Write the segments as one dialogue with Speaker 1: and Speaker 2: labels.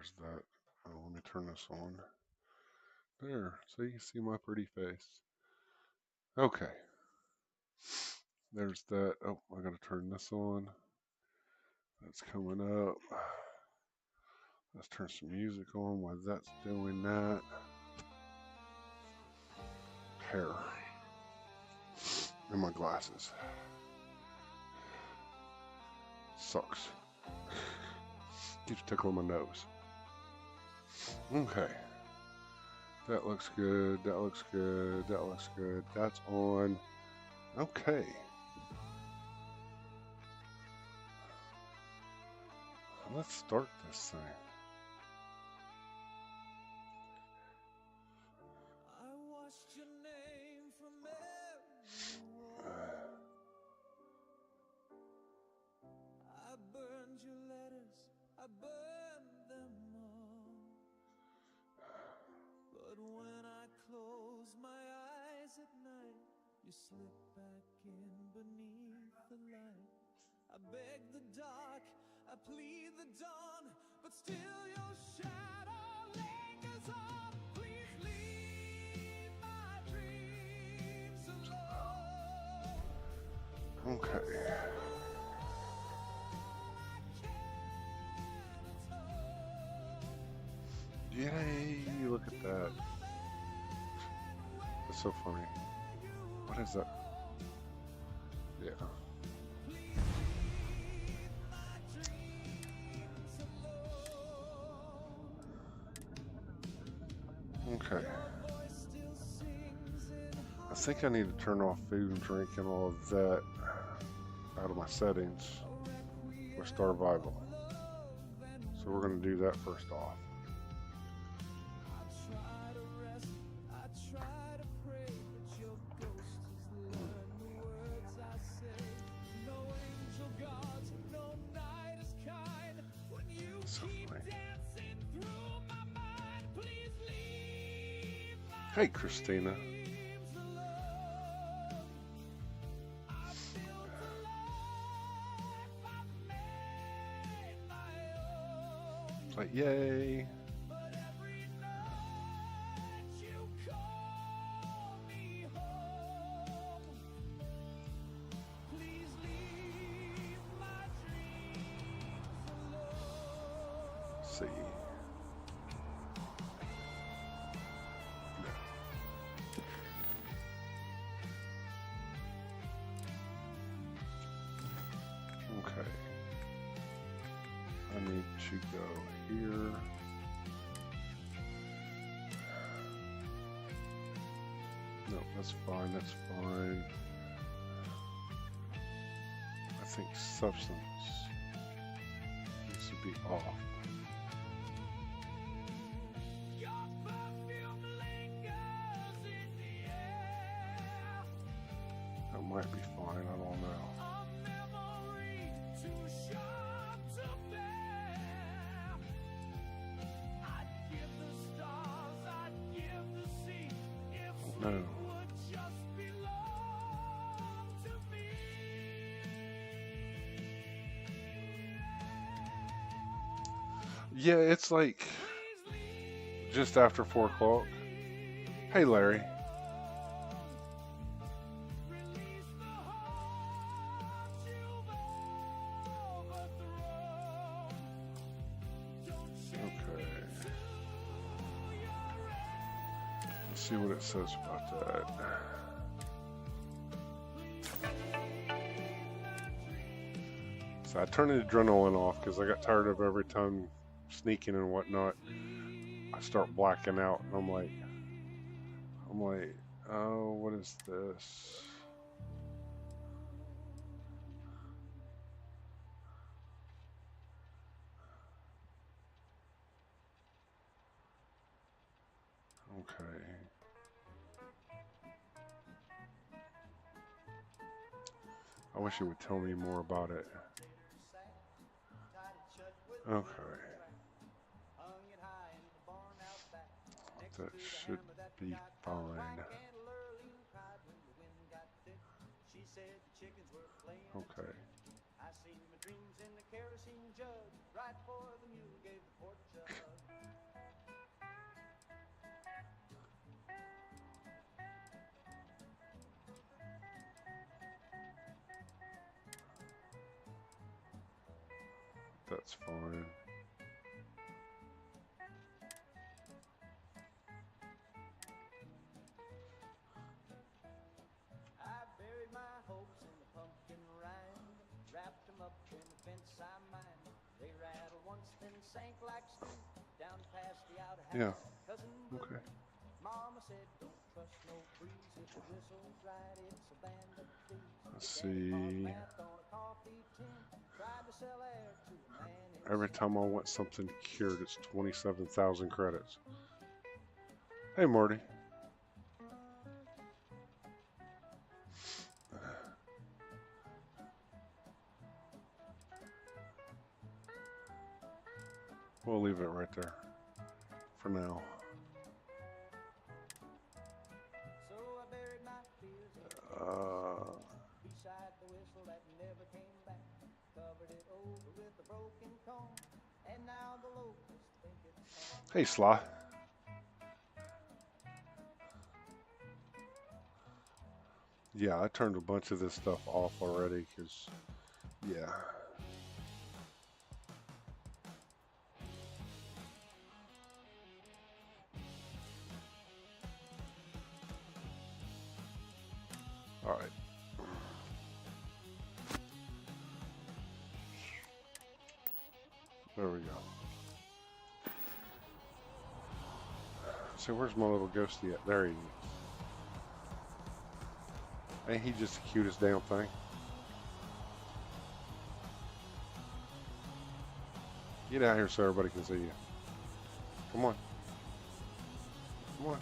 Speaker 1: Where's that? Oh, let me turn this on. There, so you can see my pretty face. Okay, there's that. Oh, I gotta turn this on. That's coming up. Let's turn some music on while that's doing that. Hair. And my glasses. Sucks. Keeps tickling my nose. Okay. That looks good. That looks good. That looks good. That's on. Okay. Let's start this thing.
Speaker 2: I watched your name from everywhere. I burned your letters, I burned them all. But when I close my eyes at night, you slip back in beneath the light. I beg the dark, I plead the dawn, but still your shadow lingers on. Please leave my dreams alone.
Speaker 1: Okay. Yay, look at that. That's so funny. What is that? Yeah. Okay. I think I need to turn off food and drink and all of that out of my settings for Starvival. So we're going to do that first off. So funny. Hey, Christina. Like, yay. See. Okay. I need to go here. No, that's fine, that's fine. I think substance needs to be off. That might be fine, I don't know. No. Yeah, it's like just after 4 o'clock. Hey, Larry. Okay. Let's see what it says about that. So I turned the adrenaline off because I got tired of every time sneaking and whatnot. I start blacking out, and I'm like, oh, what is this? Okay. I wish it would tell me more about it. Okay. That should be fine. Okay. That's fine.
Speaker 2: I buried my hopes in the pumpkin rind, wrapped them up in the fence I mined. They rattled once, then sank like steam down past the outhouse.
Speaker 1: Yeah.
Speaker 2: Cousin
Speaker 1: Okay.
Speaker 2: Mama said, don't trust no breeze. If it whistles right, it's a band of thieves.
Speaker 1: Let's
Speaker 2: Daddy bought
Speaker 1: see.
Speaker 2: math on a coffee tin, tried to sell air to a man in
Speaker 1: Every
Speaker 2: sin.
Speaker 1: time I want something cured, it's 27,000 credits. Hey, Marty. We'll leave it right there for now.
Speaker 2: So I buried my fears in beside the whistle that never came back, covered it over with a broken comb, and now the locusts think it's home.
Speaker 1: Hey, Sly. Yeah, I turned a bunch of this stuff off already because, yeah. All right. There we go. So where's my little ghosty at? There he is. Ain't he just the cutest damn thing? Get out here so everybody can see you. Come on. Come on.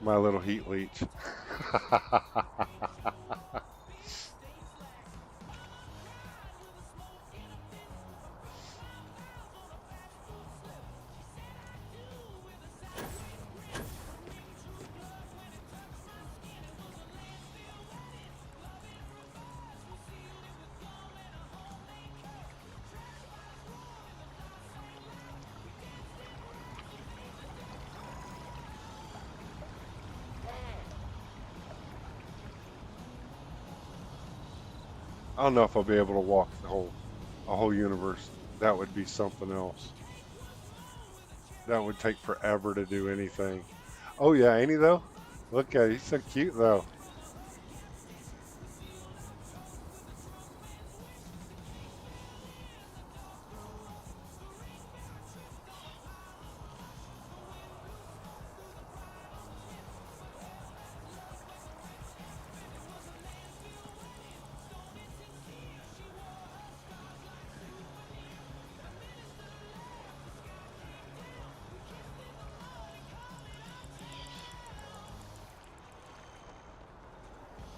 Speaker 1: My little heat leech. I don't know if I'll be able to walk a whole universe. That would be something else. That would take forever to do anything. Oh yeah, ain't he though? Look at he's so cute though.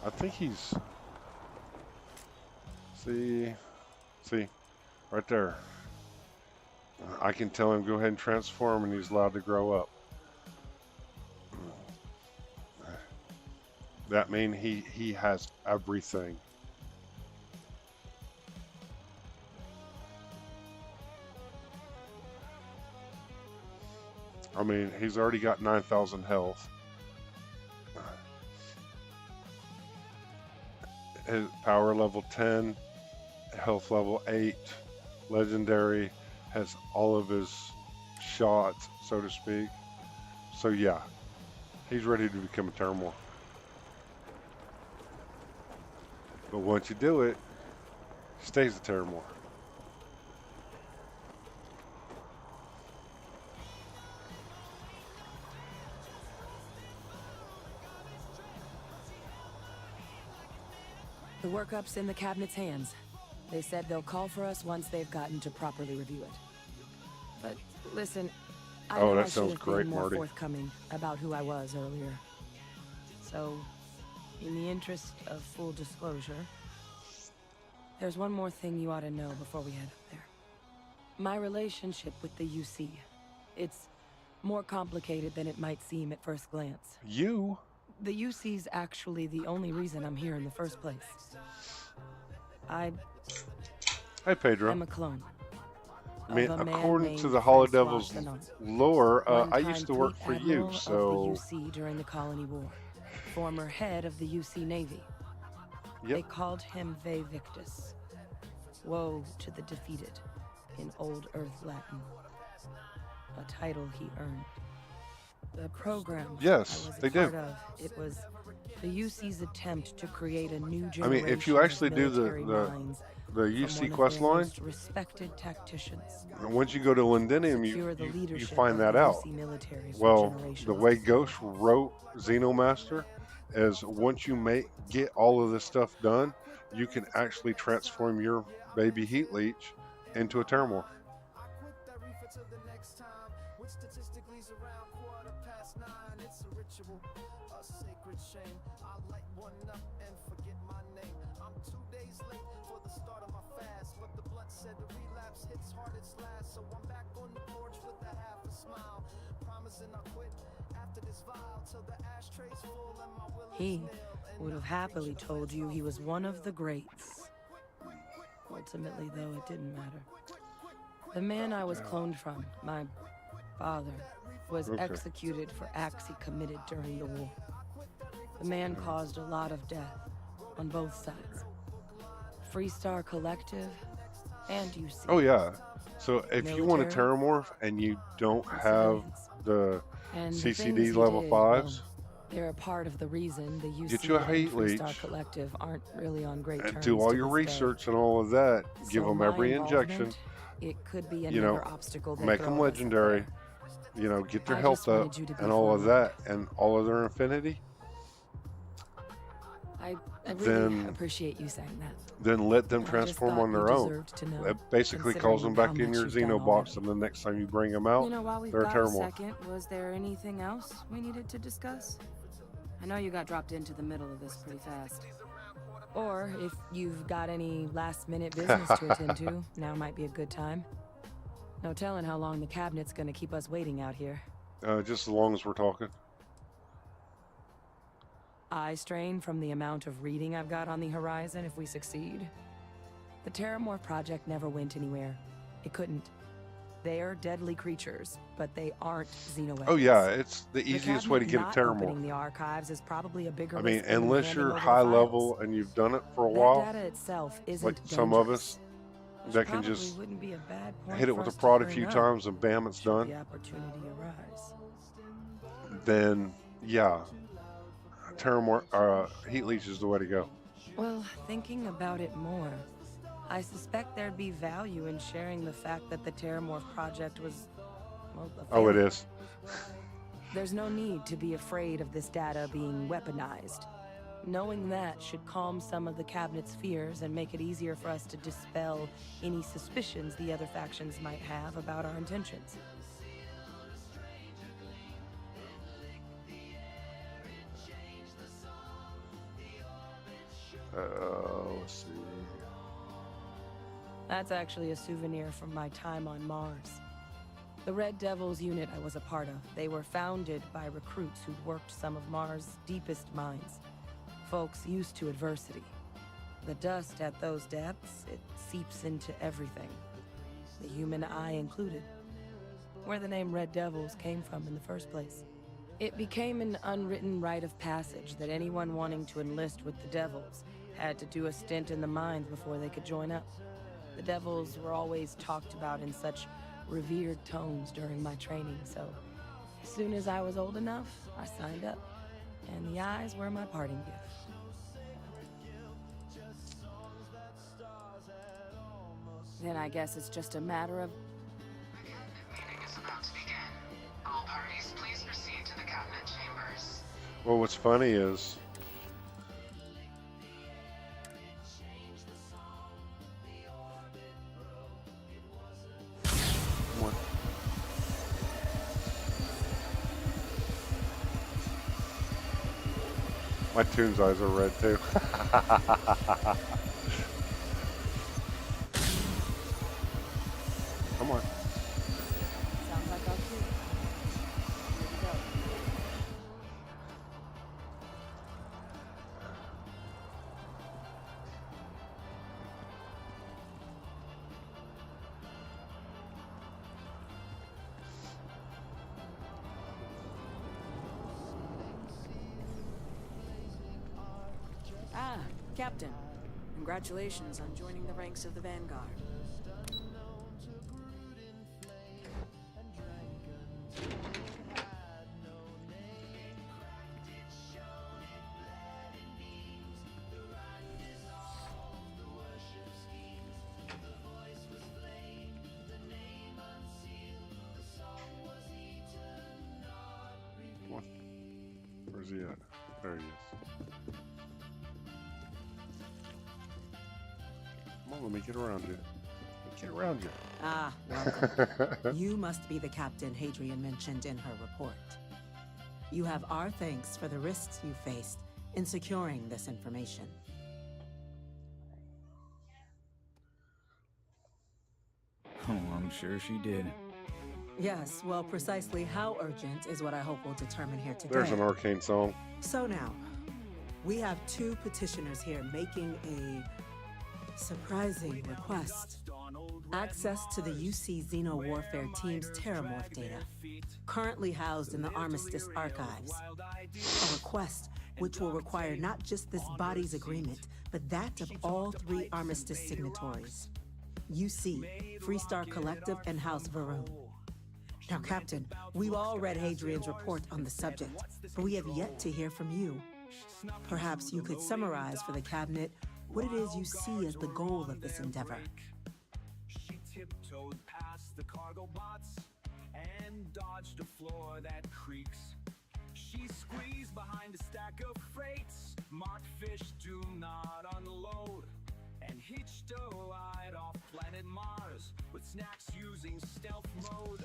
Speaker 1: I think he's see right there. I can tell him go ahead and transform and he's allowed to grow up. That means he has everything. I mean, he's already got 9,000 health. His power level 10, health level 8, legendary, has all of his shots, so to speak. So yeah, he's ready to become a Terramore. But once you do it, he stays a Terramore.
Speaker 3: The workup's in the cabinet's hands. They said they'll call for us once they've gotten to properly review it. But listen, I know
Speaker 1: that
Speaker 3: I should
Speaker 1: sounds
Speaker 3: have
Speaker 1: great,
Speaker 3: been more
Speaker 1: Marty.
Speaker 3: forthcoming about who I was earlier. So, in the interest of full disclosure, there's one more thing you ought to know before we head up there. My relationship with the UC. It's more complicated than it might seem at first glance.
Speaker 1: You?
Speaker 3: The UC's actually the only reason I'm here in the first place.
Speaker 1: Hey, Pedro.
Speaker 3: I'm a clone.
Speaker 1: I mean,
Speaker 3: of a man
Speaker 1: according to
Speaker 3: named
Speaker 1: the
Speaker 3: Francois
Speaker 1: Holodevil's
Speaker 3: Fanon,
Speaker 1: lore, I
Speaker 3: one-time
Speaker 1: used to work
Speaker 3: fleet
Speaker 1: for
Speaker 3: admiral
Speaker 1: you,
Speaker 3: of
Speaker 1: so...
Speaker 3: the UC during the Colony War. former head of the UC Navy.
Speaker 1: Yep.
Speaker 3: They called him Ve Victus. Woe to the defeated, in Old Earth Latin. A title he earned. The program
Speaker 1: Yes,
Speaker 3: I was
Speaker 1: they
Speaker 3: a
Speaker 1: do.
Speaker 3: part of, it was the UC's attempt to create a new
Speaker 1: I
Speaker 3: generation
Speaker 1: mean, if you actually
Speaker 3: of
Speaker 1: do
Speaker 3: military minds
Speaker 1: the
Speaker 3: from
Speaker 1: UC
Speaker 3: one of
Speaker 1: quest
Speaker 3: their
Speaker 1: line,
Speaker 3: most respected tacticians.
Speaker 1: once you go to Londinium,
Speaker 3: Secure the
Speaker 1: you
Speaker 3: leadership
Speaker 1: find
Speaker 3: of
Speaker 1: that
Speaker 3: the
Speaker 1: out.
Speaker 3: UC military for
Speaker 1: Well,
Speaker 3: generations
Speaker 1: the way
Speaker 3: to
Speaker 1: Ghost
Speaker 3: come.
Speaker 1: wrote Xenomaster is once you get all of this stuff done, you can actually transform your baby heat leech into a Terramorph.
Speaker 2: I quit that reefer till the next time, which statistically is around 9:15. It's a ritual, a sacred shame. I light one up and forget my name. I'm 2 days late for the start of my fast, but the blunt said the relapse hits hardest last. So I'm back on the porch with a half a smile, promising I'll quit after this vial till the ashtray's full and my will is
Speaker 3: He
Speaker 2: nil.
Speaker 3: would have happily told you he was one of the greats. Ultimately, though, it didn't matter. The man I was cloned from, my father, was
Speaker 1: Okay.
Speaker 3: executed for acts he committed during the war. The man caused a lot of death on both sides. Freestar Collective and UC.
Speaker 1: Oh yeah. So if you want a
Speaker 3: Military,
Speaker 1: Terramorph and you don't
Speaker 3: and
Speaker 1: have
Speaker 3: civilians.
Speaker 1: the
Speaker 3: And the
Speaker 1: CCD
Speaker 3: things he
Speaker 1: level
Speaker 3: did,
Speaker 1: 5s,
Speaker 3: they're a part of the reason the UC
Speaker 1: Get you a
Speaker 3: and
Speaker 1: heat
Speaker 3: Freestar
Speaker 1: leech,
Speaker 3: Collective aren't really on great
Speaker 1: and
Speaker 3: terms
Speaker 1: do all
Speaker 3: to
Speaker 1: your
Speaker 3: this day.
Speaker 1: research and all of that, give
Speaker 3: So
Speaker 1: them
Speaker 3: my
Speaker 1: every injection,
Speaker 3: involvement, it could be
Speaker 1: you know,
Speaker 3: another obstacle they
Speaker 1: make
Speaker 3: throw
Speaker 1: them
Speaker 3: at us up
Speaker 1: legendary,
Speaker 3: there.
Speaker 1: you know, get their
Speaker 3: I
Speaker 1: health
Speaker 3: just
Speaker 1: up
Speaker 3: wanted you to be
Speaker 1: and all of
Speaker 3: forewarned.
Speaker 1: that and all of their affinity,
Speaker 3: I really
Speaker 1: then
Speaker 3: appreciate you saying that.
Speaker 1: then let them
Speaker 3: I just
Speaker 1: transform
Speaker 3: thought
Speaker 1: on their
Speaker 3: you
Speaker 1: own.
Speaker 3: deserved to know,
Speaker 1: It basically calls them
Speaker 3: considering
Speaker 1: back
Speaker 3: how
Speaker 1: in
Speaker 3: much
Speaker 1: your
Speaker 3: you've done
Speaker 1: Xeno box,
Speaker 3: already.
Speaker 1: and the next time you bring them out,
Speaker 3: You know, while we've
Speaker 1: they're a
Speaker 3: got a
Speaker 1: Terramorph.
Speaker 3: second, was there anything else we needed to discuss? I know you got dropped into the middle of this pretty fast. Or if you've got any last-minute business to attend to, now might be a good time. No telling how long the cabinet's gonna keep us waiting out here.
Speaker 1: Just as long as we're talking.
Speaker 3: Eye strain from the amount of reading I've got on the horizon if we succeed. The Terramorph project never went anywhere. It couldn't. They're deadly creatures, but they aren't xenoweapons.
Speaker 1: Oh yeah, it's the
Speaker 3: The
Speaker 1: easiest way to
Speaker 3: cabinet
Speaker 1: get a
Speaker 3: not opening
Speaker 1: Terramorph.
Speaker 3: the archives is probably a bigger
Speaker 1: I mean,
Speaker 3: risk than
Speaker 1: unless
Speaker 3: handing
Speaker 1: you're
Speaker 3: over the
Speaker 1: high
Speaker 3: files.
Speaker 1: level and you've done it for a
Speaker 3: That
Speaker 1: while,
Speaker 3: data itself isn't
Speaker 1: like
Speaker 3: dangerous.
Speaker 1: some of us,
Speaker 3: Which
Speaker 1: that can
Speaker 3: probably
Speaker 1: just
Speaker 3: wouldn't be a bad point
Speaker 1: hit it
Speaker 3: for
Speaker 1: with a
Speaker 3: us to
Speaker 1: prod a
Speaker 3: bring
Speaker 1: few
Speaker 3: up,
Speaker 1: times and bam, it's
Speaker 3: should
Speaker 1: done.
Speaker 3: the opportunity arise.
Speaker 1: Then yeah, Terramorph, Heat Leech is the way to go.
Speaker 3: Well, thinking about it more, I suspect there'd be value in sharing the fact that the Terramorph project was, well, a
Speaker 1: Oh, it
Speaker 3: failure.
Speaker 1: is.
Speaker 3: There's no need to be afraid of this data being weaponized. Knowing that should calm some of the cabinet's fears and make it easier for us to dispel any suspicions the other factions might have about our intentions.
Speaker 1: Let's see.
Speaker 3: That's actually a souvenir from my time on Mars. The Red Devils unit I was a part of, they were founded by recruits who'd worked some of Mars' deepest mines. Folks used to adversity. The dust at those depths, it seeps into everything. The human eye included. Where the name Red Devils came from in the first place. It became an unwritten rite of passage that anyone wanting to enlist with the Devils had to do a stint in the mines before they could join up. The Devils were always talked about in such revered tones during my training, so as soon as I was old enough, I signed up. And the eyes were my parting gift. Then I guess it's just a matter of...
Speaker 4: Meeting is about to begin. All parties, please proceed to the cabinet chambers.
Speaker 1: Well, what's funny is what? My Toon's eyes are red too. Come on.
Speaker 3: Sounds like our cue. Here we go. Captain, congratulations on joining the ranks of the Vanguard.
Speaker 1: What? Where's he at? There he is. Come on, let me get around you. Let me get around you.
Speaker 5: Ah, welcome. You must be the captain Hadrian mentioned in her report. You have our thanks for the risks you faced in securing this information.
Speaker 6: Oh, I'm sure she did.
Speaker 5: Yes, well, precisely how urgent is what I hope we'll determine here today.
Speaker 1: There's an arcane song.
Speaker 5: So now, we have two petitioners here making a surprising request. Access to the UC Xeno Warfare Team's Terramorph data, currently housed in the Armistice archives. A request which will require not just this body's agreement, but that of all three Armistice signatories. UC, Freestar Collective, and House Varun. Now, Captain, we've all read Hadrian's report on the subject, but we have yet to hear from you. Perhaps you could summarize for the Cabinet what it is you see as the goal of this endeavor.
Speaker 2: She tiptoed past the cargo bots and dodged a floor that creaks. She squeezed behind a stack of freights, marked fish do not unload, and hitched a ride off planet Mars with snacks using stealth mode.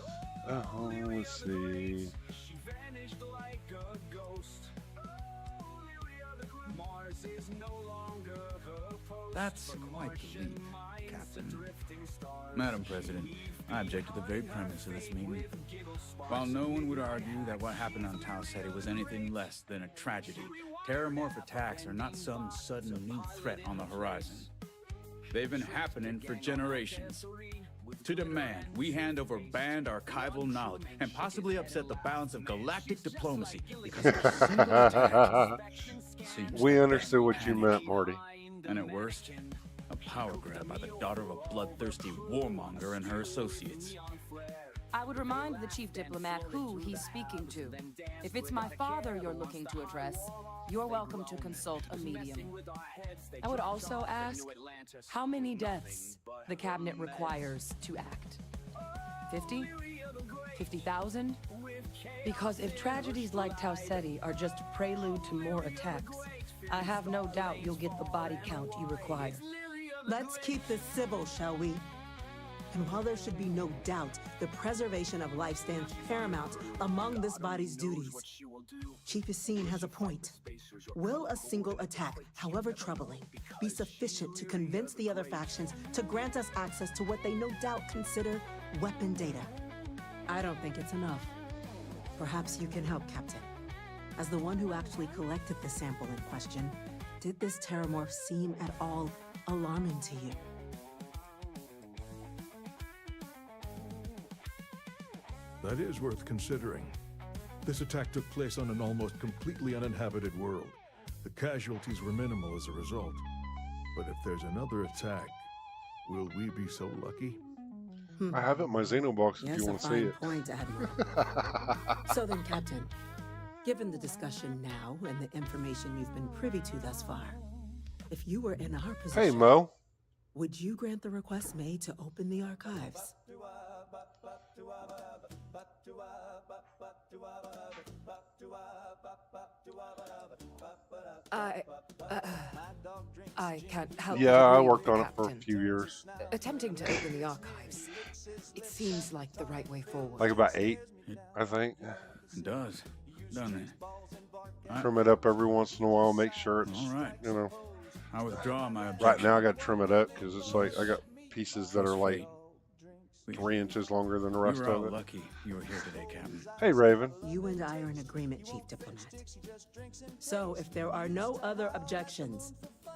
Speaker 1: Oh, let's see.
Speaker 2: She vanished like a ghost. Mars is no longer her post.
Speaker 6: That's quite the leap, Captain. Madam President, I object to the very premise of this meeting. While no one would argue that what happened on Tau Ceti was anything less than a tragedy, terramorph attacks are not some sudden new threat on the horizon. They've been happening for generations. To demand we hand over banned archival knowledge and possibly upset the balance of galactic diplomacy because of a single attack seems
Speaker 1: We understood what you meant, Marty.
Speaker 6: and at worst, a power grab by the daughter of a bloodthirsty warmonger and her associates.
Speaker 3: I would remind the chief diplomat who he's speaking to. If it's my father you're looking to address, you're welcome to consult a medium. I would also ask how many deaths the Cabinet requires to act. 50? 50,000? Because if tragedies like Tau Ceti are just a prelude to more attacks, I have no doubt you'll get the body count you require.
Speaker 5: Let's keep this civil, shall we? And while there should be no doubt the preservation of life stands paramount among this body's duties, Chief Yassine has a point. Will a single attack, however troubling, be sufficient to convince the other factions to grant us access to what they no doubt consider weapon data? I don't think it's enough. Perhaps you can help, Captain. As the one who actually collected the sample in question, did this terramorph seem at all alarming to you?
Speaker 7: That is worth considering. This attack took place on an almost completely uninhabited world. The casualties were minimal as a result. But if there's another attack, will we be so lucky?
Speaker 1: I have it in my Xenobox if
Speaker 5: Yes,
Speaker 1: you
Speaker 5: a
Speaker 1: want to see
Speaker 5: fine
Speaker 1: it.
Speaker 5: point, Admiral. So then, Captain, given the discussion now and the information you've been privy to thus far, if you were in our position,
Speaker 1: Hey, Mo.
Speaker 5: would you grant the request made to open the archives?
Speaker 3: I can't help
Speaker 1: Yeah,
Speaker 3: but
Speaker 1: I
Speaker 3: agree
Speaker 1: worked
Speaker 3: with
Speaker 1: on
Speaker 3: the
Speaker 1: it for a
Speaker 3: Captain.
Speaker 1: few years.
Speaker 3: Attempting to open the archives, it seems like the right way forward.
Speaker 1: Like about 8, I think.
Speaker 6: It does, doesn't it?
Speaker 1: Trim it up every once in a while, make sure it's,
Speaker 6: All right.
Speaker 1: you know.
Speaker 6: I withdraw my objection.
Speaker 1: Right now I got to trim it up because it's like I got pieces that are like
Speaker 6: We-
Speaker 1: 3 inches longer than the
Speaker 6: We
Speaker 1: rest
Speaker 6: were
Speaker 1: of
Speaker 6: all
Speaker 1: it.
Speaker 6: lucky you were here today, Captain.
Speaker 1: Hey, Raven.
Speaker 5: You and I are in agreement, Chief Diplomat. So, if there are no other objections,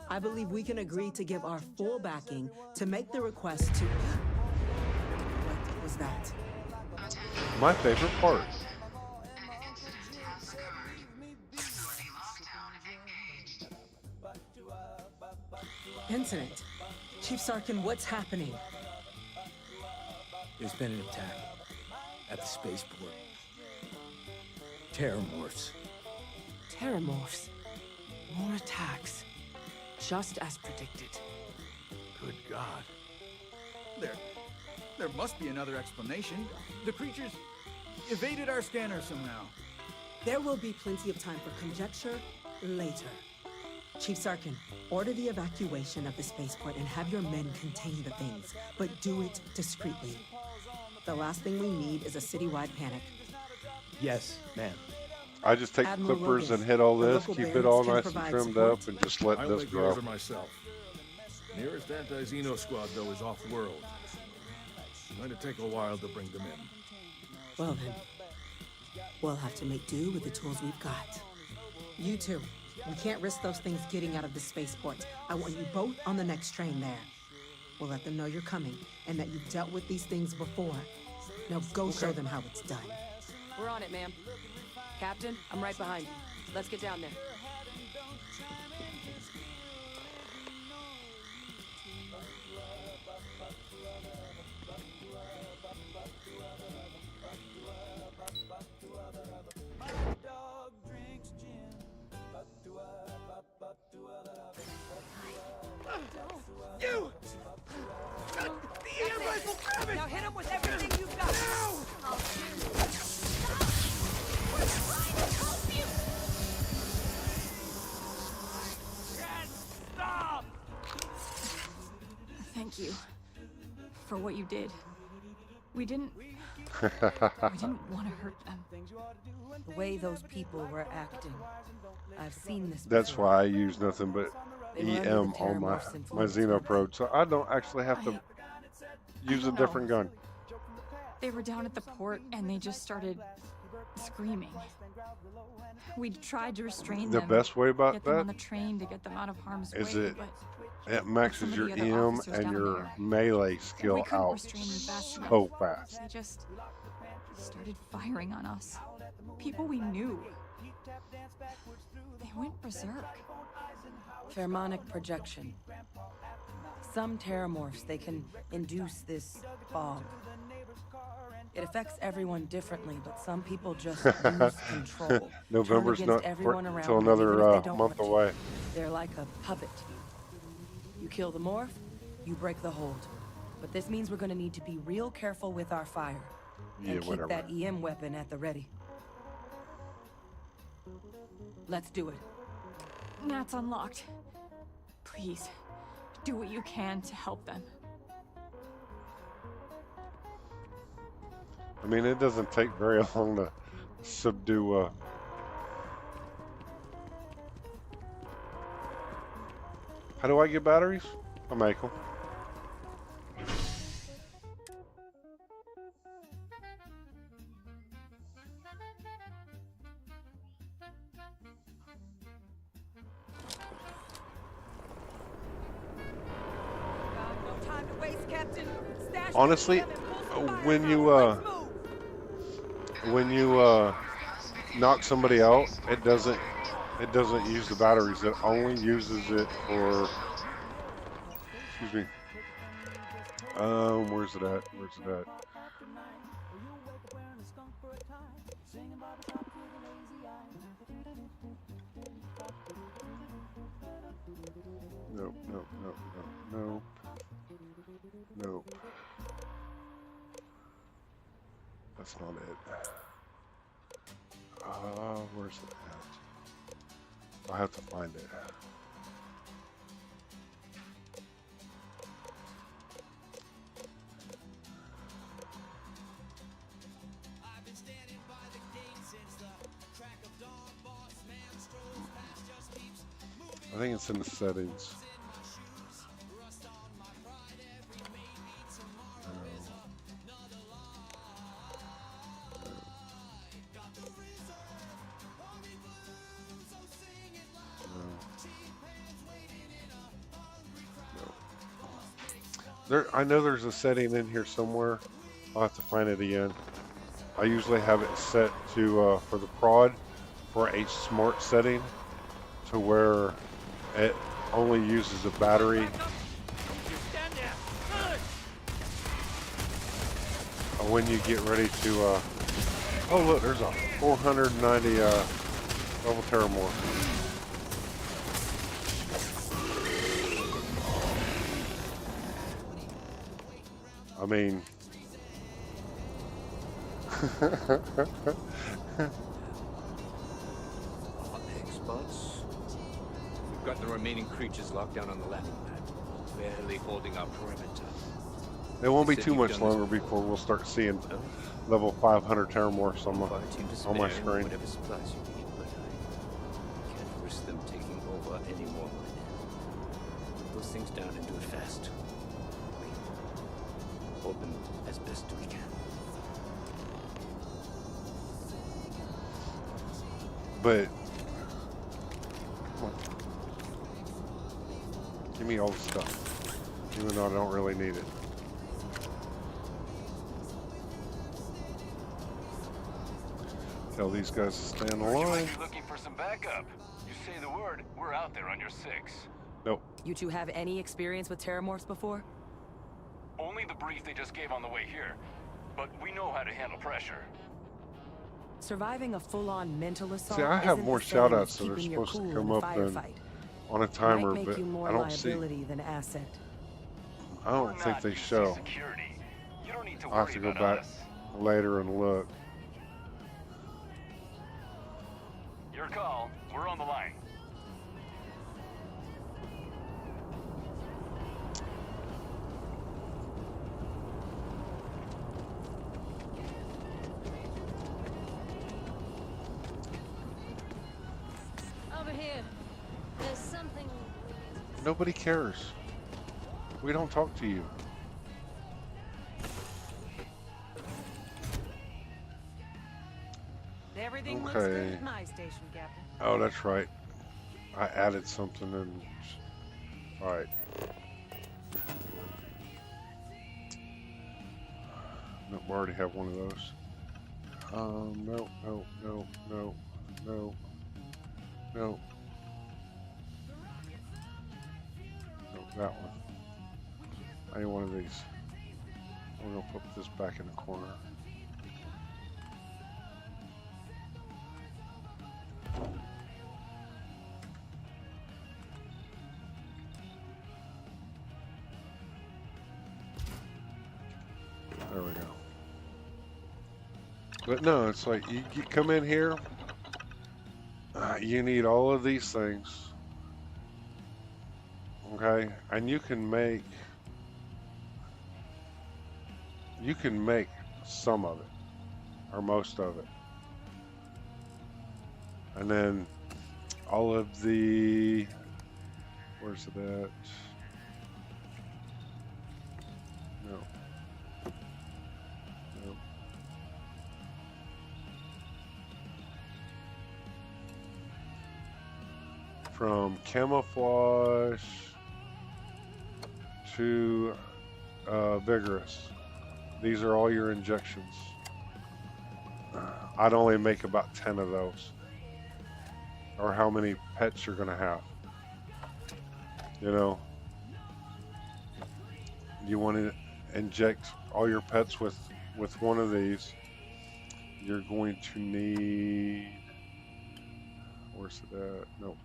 Speaker 5: I believe we can agree to give our full backing to make the request to... What was that?
Speaker 1: My favorite part.
Speaker 4: An incident has occurred. Facility lockdown engaged.
Speaker 5: Incident. Chief Sarkin, what's happening?
Speaker 6: There's been an attack at the spaceport. Terramorphs.
Speaker 3: Terramorphs. More attacks. Just as predicted.
Speaker 7: Good God.
Speaker 6: There must be another explanation. The creatures evaded our scanner somehow.
Speaker 5: There will be plenty of time for conjecture later. Chief Sarkin, order the evacuation of the spaceport and have your men contain the things, but do it discreetly. The last thing we need is a citywide panic.
Speaker 8: Yes, ma'am.
Speaker 1: I just take the
Speaker 5: Admiral
Speaker 1: clippers
Speaker 5: Logan,
Speaker 1: and hit all
Speaker 5: the
Speaker 1: this,
Speaker 5: local
Speaker 1: keep it
Speaker 5: barracks
Speaker 1: all
Speaker 5: can
Speaker 1: nice and
Speaker 5: provide
Speaker 1: trimmed
Speaker 5: support.
Speaker 1: up, and just let
Speaker 7: I'll
Speaker 1: this
Speaker 7: make the
Speaker 1: grow.
Speaker 7: order myself. Nearest anti-Xeno squad, though, is off-world. It's going to take a while to bring them in.
Speaker 5: Well then, we'll have to make do with the tools we've got. You two, we can't risk those things getting out of the spaceport. I want you both on the next train there. We'll let them know you're coming and that you've dealt with these things before. Now go show them how it's done.
Speaker 3: We're on it, ma'am. Captain, I'm right behind you. Let's get down there.
Speaker 2: Dog drinks gin.
Speaker 6: You! The air rifle, grab it!
Speaker 3: Now hit him with everything you've got.
Speaker 6: Stop!
Speaker 9: Thank you for what you did. We didn't want to hurt them.
Speaker 3: The way those people were acting. I've seen this
Speaker 1: That's
Speaker 3: before.
Speaker 1: why I use nothing but
Speaker 3: They were under
Speaker 1: EM
Speaker 3: the
Speaker 1: on my
Speaker 3: Terramorph's influence.
Speaker 1: Xenoprobe, so I don't actually have to use a
Speaker 9: don't know.
Speaker 1: different gun.
Speaker 9: They were down at the port and they just started screaming. We tried to restrain
Speaker 1: The
Speaker 9: them.
Speaker 1: best way about
Speaker 9: get them on
Speaker 1: that
Speaker 9: the train to get them out of harm's
Speaker 1: is
Speaker 9: way,
Speaker 1: it
Speaker 9: but
Speaker 1: maxes
Speaker 9: some of
Speaker 1: your
Speaker 9: the other
Speaker 1: EM
Speaker 9: officers
Speaker 1: and
Speaker 9: down
Speaker 1: your
Speaker 9: there,
Speaker 1: melee
Speaker 9: we
Speaker 1: skill
Speaker 9: couldn't
Speaker 1: out
Speaker 9: restrain them fast
Speaker 1: so
Speaker 9: enough.
Speaker 1: fast.
Speaker 9: They just started firing on us. People we knew. They went berserk.
Speaker 3: Pheromonic projection. Some terramorphs, they can induce this fog. It affects everyone differently, but some people just lose control.
Speaker 1: November's
Speaker 3: Turn
Speaker 1: not
Speaker 3: against everyone around
Speaker 1: until
Speaker 3: them, even if
Speaker 1: another
Speaker 3: they don't
Speaker 1: month
Speaker 3: want to.
Speaker 1: away.
Speaker 3: They're like a puppet to you. You kill the morph, you break the hold. But this means we're gonna need to be real careful with our fire.
Speaker 1: Yeah,
Speaker 3: And keep
Speaker 1: whatever.
Speaker 3: that EM weapon at the ready. Let's do it.
Speaker 9: Nat's unlocked. Please, do what you can to help them.
Speaker 1: I mean, it doesn't take very long to subdue How do I get batteries? I make them.
Speaker 3: No time to waste, Captain. Stash
Speaker 1: Honestly,
Speaker 3: them and pull some
Speaker 1: when
Speaker 3: fire
Speaker 1: you
Speaker 3: out. Let's move.
Speaker 1: knock somebody out, it doesn't use the batteries. It only uses it for, excuse me. Where's it at? Where's it at? Nope, nope, nope, nope, nope. Nope. That's not it. Where's it at? I have to find it. I think it's in the settings. I know there's a setting in here somewhere. I'll have to find it again. I usually have it set to for the prod for a smart setting to where it only uses a battery. When you get ready to, oh look, there's a 490 level Terramorph. I mean,
Speaker 10: Experts. We've got the remaining creatures locked down on the landing pad, barely holding our perimeter.
Speaker 1: it won't be too much longer before we'll start seeing level 500 Terramorphs on my screen.
Speaker 10: Whatever supplies you need, but I can't risk them taking over anymore. Put those things down and do it fast. We hold them as best we can.
Speaker 1: But come on. Give me all the stuff, even though I don't really need it. Tell these guys to stay on the
Speaker 11: You
Speaker 1: line.
Speaker 11: might be looking for some backup. You say the word, we're out there on your 6.
Speaker 1: Nope.
Speaker 3: You two have any experience with Terramorphs before?
Speaker 11: Only the brief they just gave on the way here. But we know how to handle pressure.
Speaker 3: Surviving a full-on mental assault
Speaker 1: See, I have
Speaker 3: isn't
Speaker 1: more
Speaker 3: the same as
Speaker 1: shoutouts that are
Speaker 3: keeping your
Speaker 1: supposed to
Speaker 3: cool
Speaker 1: come
Speaker 3: in a
Speaker 1: up than
Speaker 3: firefight.
Speaker 1: on a timer,
Speaker 3: Might make
Speaker 1: but
Speaker 3: you more
Speaker 1: I don't see.
Speaker 3: liability than asset.
Speaker 1: I don't think they show.
Speaker 11: Security. You don't need to
Speaker 1: I'll have
Speaker 11: worry
Speaker 1: to go
Speaker 11: about
Speaker 1: back
Speaker 11: us.
Speaker 1: later and look.
Speaker 11: Your call. We're on the line.
Speaker 12: Over here. There's something.
Speaker 1: Nobody cares. We don't talk to you.
Speaker 5: Everything looks
Speaker 1: Okay.
Speaker 5: good at my station, Captain.
Speaker 1: Oh, that's right. I added something in. All right. Nope, I already have one of those. No, no, no, no, no, no. No, that one. I need one of these. We're gonna put this back in the corner. There we go. But no, it's like you come in here, you need all of these things, okay? And you can make some of it, or most of it. And then all of the, where's it at? No. No. From camouflage to vigorous. These are all your injections. I'd only make about 10 of those. Or how many pets you're gonna have. You know, you want to inject all your pets with one of these. You're going to need, where's it at? Nope.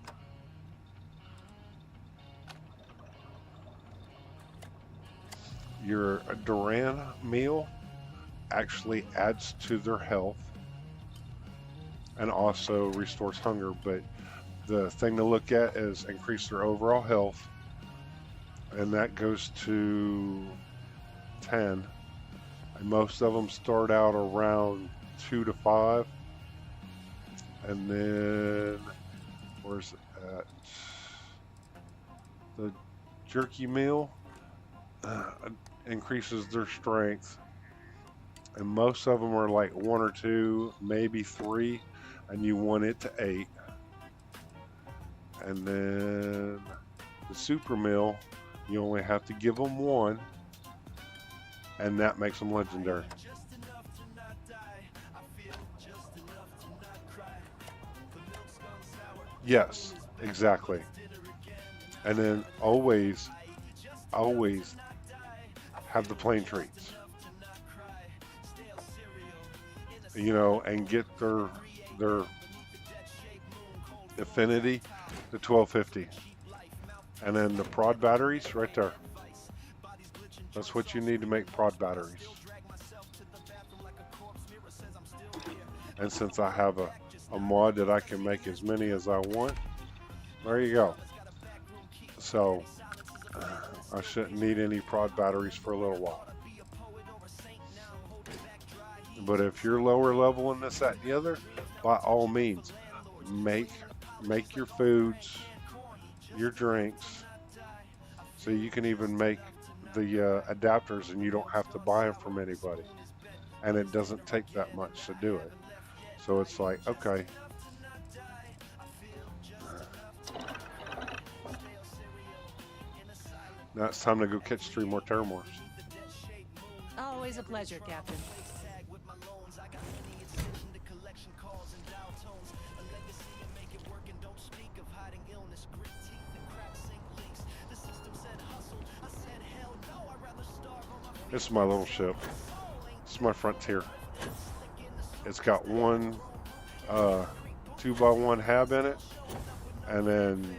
Speaker 1: Your Duran meal actually adds to their health and also restores hunger, but the thing to look at is increase their overall health, and that goes to 10, and most of them start out around 2 to 5, and then where's it at? The jerky meal increases their strength, and most of them are like 1 or 2, maybe 3, and you want it to 8. And then the super meal, you only have to give them 1, and that makes them legendary. Yes, exactly. And then always, always have the plain treats. You know, and get their affinity to 1250. And then the prod batteries right there. That's what you need to make prod batteries. And since I have a mod that I can make as many as I want, there you go. So I shouldn't need any prod batteries for a little while. But if you're lower level in this, that, and the other, by all means, make your foods, your drinks, so you can even make the adapters and you don't have to buy them from anybody. And it doesn't take that much to do it. So it's like, okay. Now it's time to go catch 3 more Terramorphs.
Speaker 3: Always a pleasure, Captain.
Speaker 1: This is my little ship. This is my Frontier. It's got one 2x1 hab in it, and then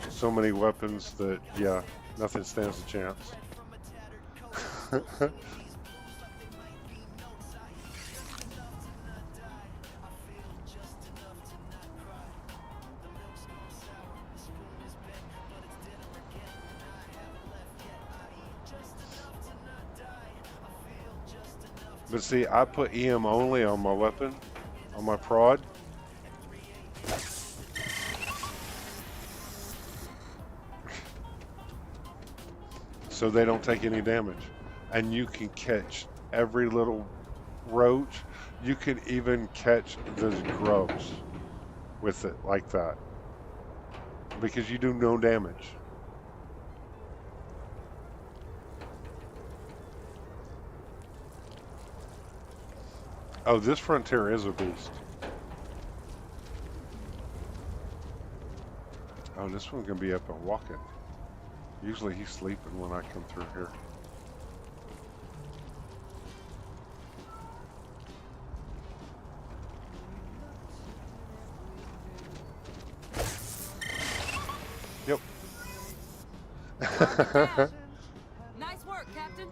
Speaker 1: so many weapons that, yeah, nothing stands a chance. But see, I put EM only on my weapon, on my prod. So they don't take any damage. And you can catch every little roach. You can even catch the grubs with it like that. Because you do no damage. Oh, this Frontier is a beast. Oh, this one's gonna be up and walking. Usually he's sleeping when I come through here. Yep.
Speaker 3: Nice work, Captain.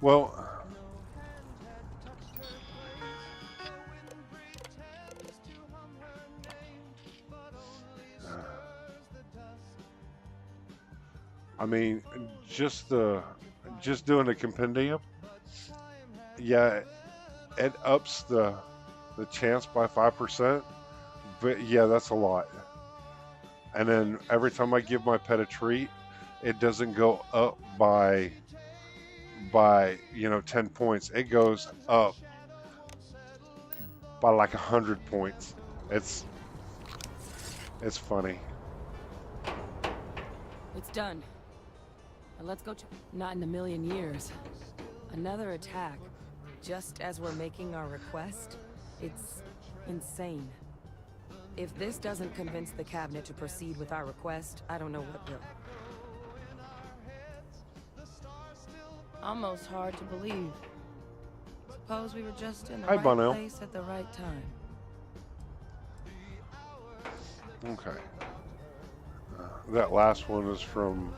Speaker 1: Well, I mean, just doing the compendium, yeah, it ups the chance by 5%, but yeah, that's a lot. And then every time I give my pet a treat, it doesn't go up by 10 points. It goes up by like 100 points. It's funny.
Speaker 3: It's done. Now let's go. Not in a million years. Another attack, just as we're making our request. It's insane. If this doesn't convince the cabinet to proceed with our request, I don't know what will. Almost hard to believe. Suppose we were just in the right place at the right time.
Speaker 1: Okay. That last one is from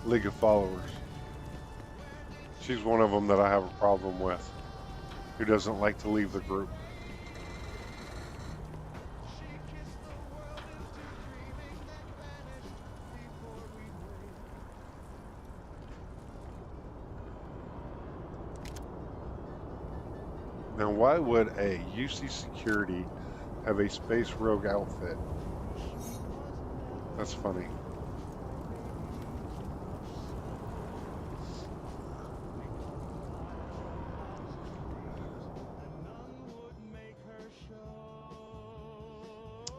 Speaker 1: League of Followers. She's one of them that I have a problem with, who doesn't like to leave the group. Now, why would a UC security have a space rogue outfit? That's funny.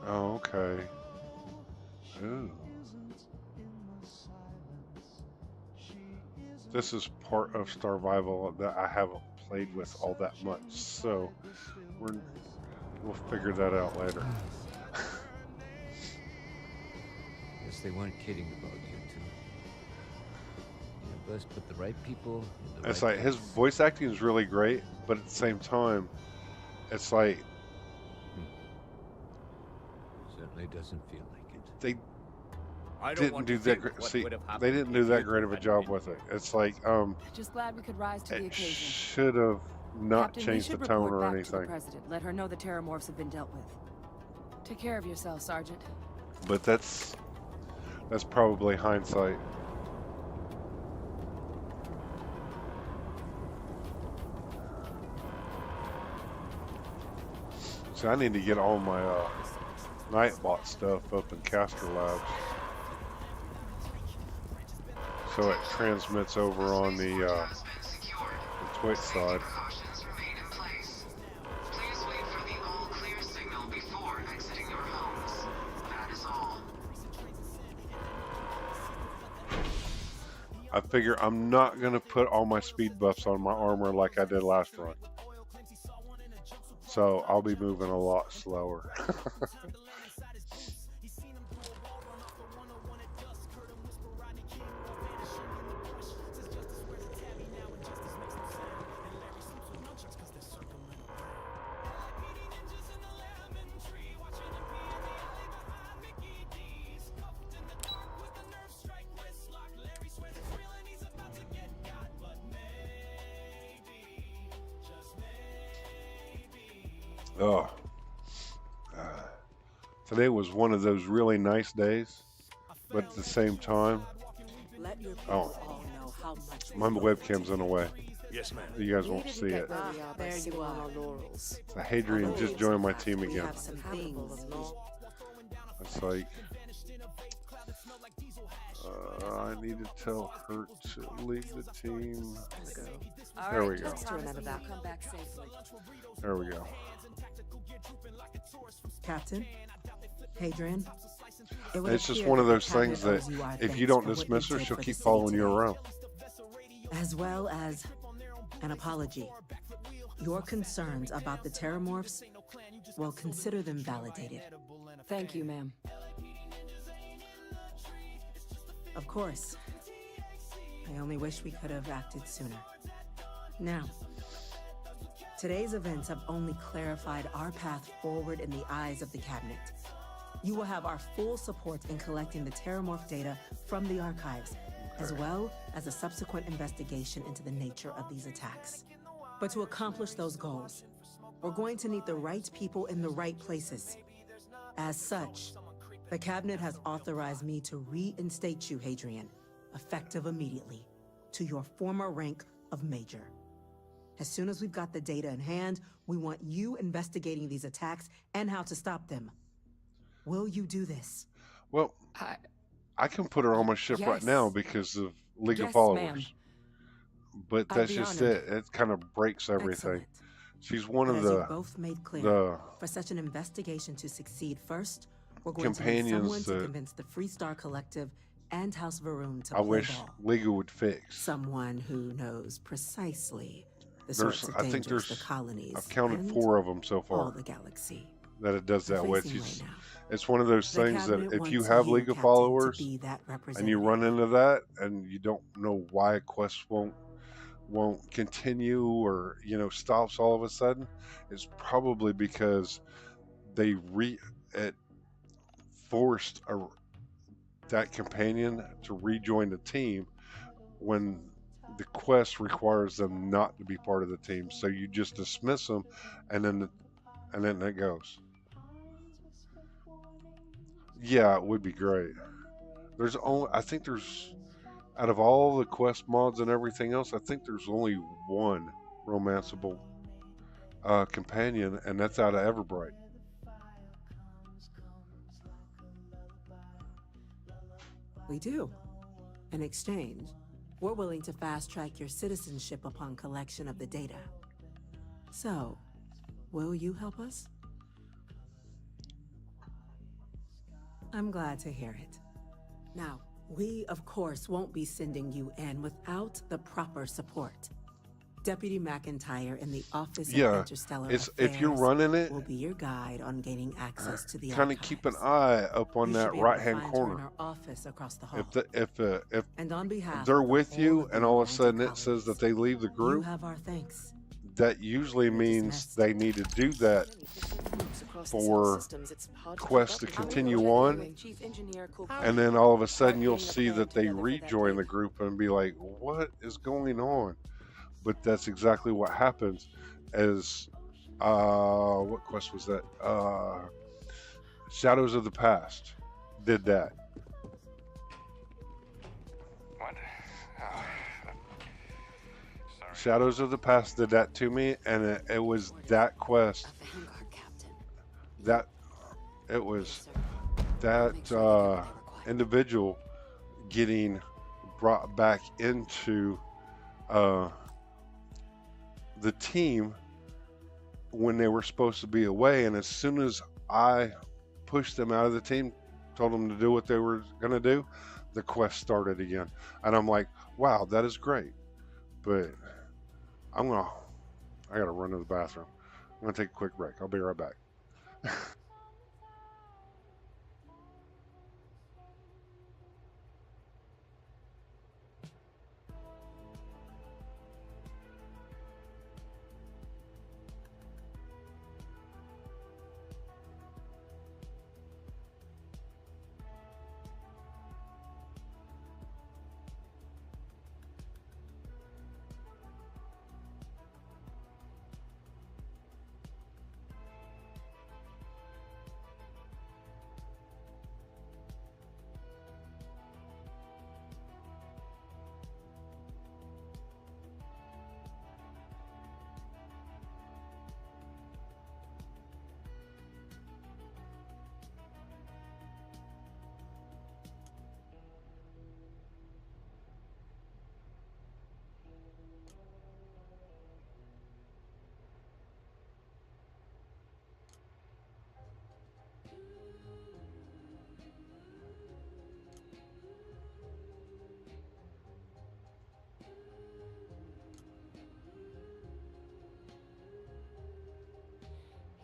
Speaker 1: Oh, okay. Ooh. This is part of Starvival that I haven't played with all that much, so we're We'll figure that out later.
Speaker 10: Guess they weren't kidding about you two. You best put the right people in the
Speaker 1: It's
Speaker 10: right
Speaker 1: like his
Speaker 10: place.
Speaker 1: voice acting is really great, but at the same time, it's like
Speaker 10: Certainly doesn't feel like it.
Speaker 1: they
Speaker 6: I don't
Speaker 1: didn't
Speaker 6: want
Speaker 1: do
Speaker 6: to
Speaker 1: that.
Speaker 6: think what
Speaker 1: See,
Speaker 6: would have happened
Speaker 1: they didn't do
Speaker 6: if
Speaker 1: that
Speaker 6: you
Speaker 1: great
Speaker 6: two
Speaker 1: of a
Speaker 6: hadn't
Speaker 1: job
Speaker 6: been
Speaker 1: with it.
Speaker 6: here.
Speaker 1: It's like
Speaker 3: Just glad we could rise to the
Speaker 1: it
Speaker 3: occasion.
Speaker 1: should have not
Speaker 3: Captain, we
Speaker 1: changed the
Speaker 3: should
Speaker 1: tone
Speaker 3: report
Speaker 1: or
Speaker 3: back to the
Speaker 1: anything.
Speaker 3: president. Let her know the terramorphs have been dealt with. Take care of yourself, Sergeant.
Speaker 1: But that's probably hindsight. So I need to get all my Nightbot stuff up in Caster Labs, so it transmits over on the Twitch side.
Speaker 4: Precautions remain in place. Please wait for the all clear signal before exiting your homes. That is all.
Speaker 1: I figure I'm not gonna put all my speed buffs on my armor like I did last run, so I'll be moving a lot slower. Oh, today was one of those really nice days, but at the same time,
Speaker 5: Let your people
Speaker 1: oh,
Speaker 5: all know how much
Speaker 1: my webcam's in the way.
Speaker 7: Yes, ma'am.
Speaker 1: You guys won't see it.
Speaker 5: there you are.
Speaker 1: So Hadrian just joined my team
Speaker 5: We
Speaker 1: again.
Speaker 5: have some things.
Speaker 1: It's like I need to tell her to leave the team. There we go.
Speaker 3: Remember that. Come back safely.
Speaker 1: There we go.
Speaker 5: Captain, Hadrian.
Speaker 1: It's just one of those things that if you don't dismiss her, she'll keep following you around.
Speaker 5: As well as an apology. Your concerns about the terramorphs, well, consider them validated.
Speaker 3: Thank you, ma'am.
Speaker 5: Of course. I only wish we could have acted sooner. Now, today's events have only clarified our path forward in the eyes of the Cabinet. You will have our full support in collecting the terramorph data from the archives, as well as a subsequent investigation into the nature of these attacks. But to accomplish those goals, we're going to need the right people in the right places. As such, the Cabinet has authorized me to reinstate you, Hadrian, effective immediately, to your former rank of Major. As soon as we've got the data in hand, we want you investigating these attacks and how to stop them. Will you do this?
Speaker 1: Well, I can put her on my ship right now because of League of
Speaker 3: Yes,
Speaker 1: Followers.
Speaker 3: ma'am.
Speaker 1: But
Speaker 3: I'd
Speaker 1: that's
Speaker 3: be
Speaker 1: just
Speaker 3: honored.
Speaker 1: it. It kind of breaks everything.
Speaker 5: Excellent.
Speaker 1: She's one
Speaker 5: But
Speaker 1: of
Speaker 5: as you
Speaker 1: the
Speaker 5: both made clear,
Speaker 1: the
Speaker 5: for such an investigation to succeed, first, we're going to need
Speaker 1: companions
Speaker 5: someone to
Speaker 1: that
Speaker 5: convince the Freestar Collective and House Varun to
Speaker 1: I
Speaker 5: play
Speaker 1: wish
Speaker 5: ball.
Speaker 1: Liga would fix.
Speaker 5: Someone who knows precisely the
Speaker 1: There's,
Speaker 5: sorts of
Speaker 1: I think
Speaker 5: dangers
Speaker 1: there's,
Speaker 5: the colonies
Speaker 1: I've counted
Speaker 5: and
Speaker 1: 4 of them so
Speaker 5: all
Speaker 1: far
Speaker 5: the galaxy
Speaker 1: that it does
Speaker 5: are
Speaker 1: that with.
Speaker 5: facing
Speaker 1: She's,
Speaker 5: right now.
Speaker 1: it's one of those
Speaker 5: The
Speaker 1: things that
Speaker 5: Cabinet
Speaker 1: if you
Speaker 5: wants
Speaker 1: have
Speaker 5: you,
Speaker 1: League of
Speaker 5: Captain, to
Speaker 1: Followers
Speaker 5: be that
Speaker 1: and you run into that and you don't know why a quest won't continue or stops all of a sudden, it's probably because they it forced that companion to rejoin the team when the quest requires them not to be part of the team. So you just dismiss them, and then it goes. Yeah, it would be great. I think there's out of all the quest mods and everything else, I think there's only one romanceable companion, and that's out of Everbright.
Speaker 5: We do. In exchange, we're willing to fast-track your citizenship upon collection of the data. So, will you help us? I'm glad to hear it. Now, we, of course, won't be sending you in without the proper support. Deputy McIntyre in the Office of
Speaker 1: Yeah,
Speaker 5: Interstellar
Speaker 1: it's
Speaker 5: Affairs
Speaker 1: if you're running it,
Speaker 5: will be your guide on gaining access to the
Speaker 1: kind of
Speaker 5: archives.
Speaker 1: keep an eye up on
Speaker 5: You should
Speaker 1: that
Speaker 5: be able to
Speaker 1: right-hand
Speaker 5: find her in
Speaker 1: corner.
Speaker 5: our office across the hall.
Speaker 1: If
Speaker 5: And on behalf
Speaker 1: they're
Speaker 5: of
Speaker 1: with
Speaker 5: all
Speaker 1: you
Speaker 5: of the
Speaker 1: and all of a
Speaker 5: Atlantic
Speaker 1: sudden it says that
Speaker 5: colonies,
Speaker 1: they leave the
Speaker 5: you
Speaker 1: group,
Speaker 5: have our thanks.
Speaker 1: that usually means they need to do that for quest to continue on, and then all of a sudden you'll see that they rejoin the group and be like, what is going on? But that's exactly what happens. As what quest was that? Shadows of the Past did that.
Speaker 11: What? Oh, sorry.
Speaker 1: Shadows of the Past did that to me, and it was that quest. That it was that individual getting brought back into the team when they were supposed to be away, and as soon as I pushed them out of the team, told them to do what they were going to do, the quest started again. And I'm like, wow, that is great. But I gotta run to the bathroom. I'm gonna take a quick break. I'll be right back.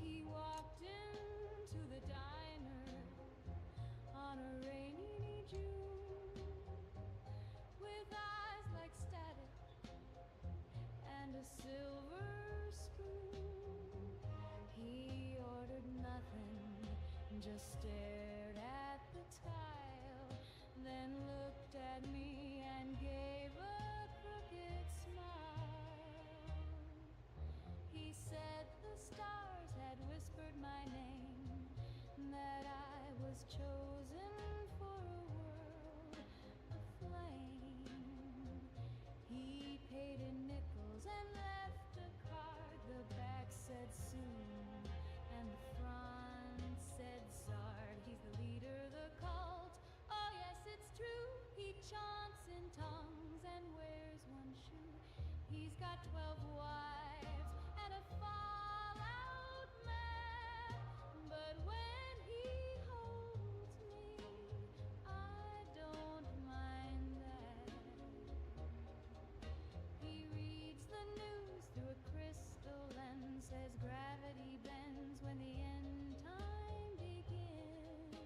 Speaker 2: He walked into the diner on a rainy June with eyes like static and a silver spoon. He ordered nothing, just stared at the tile, then looked at me and gave a crooked smile. He said the stars had whispered my name, that I was chosen for a world aflame. He paid in nickels and left a card. The back said soon, and the front said Sard. He's the leader, the cult. Oh yes, it's true. He chants in tongues and wears one shoe. He's got 12 wives and a fallout man, but when he holds me, I don't mind that. He reads the news through a crystal lens, says gravity bends when the end time begins.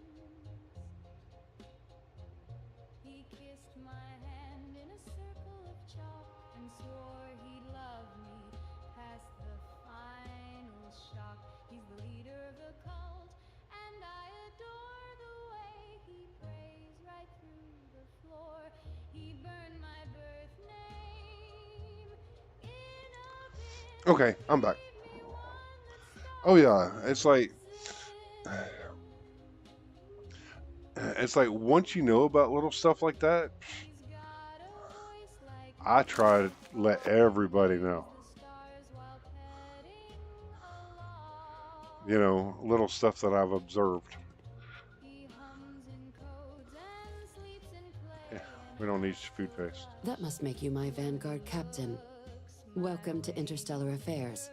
Speaker 2: He kissed my hand in a circle of chalk and swore he'd love me past the final shock. He's the leader of the cult, and I adore the way he prays right through the floor. He burned my birth name in a bin.
Speaker 1: Okay, I'm back. Oh yeah, it's like once you know about little stuff like that, I try to let everybody know. You know, little stuff that I've observed. Yeah, we don't need food paste.
Speaker 13: That must make you my Vanguard captain. Welcome to Interstellar Affairs.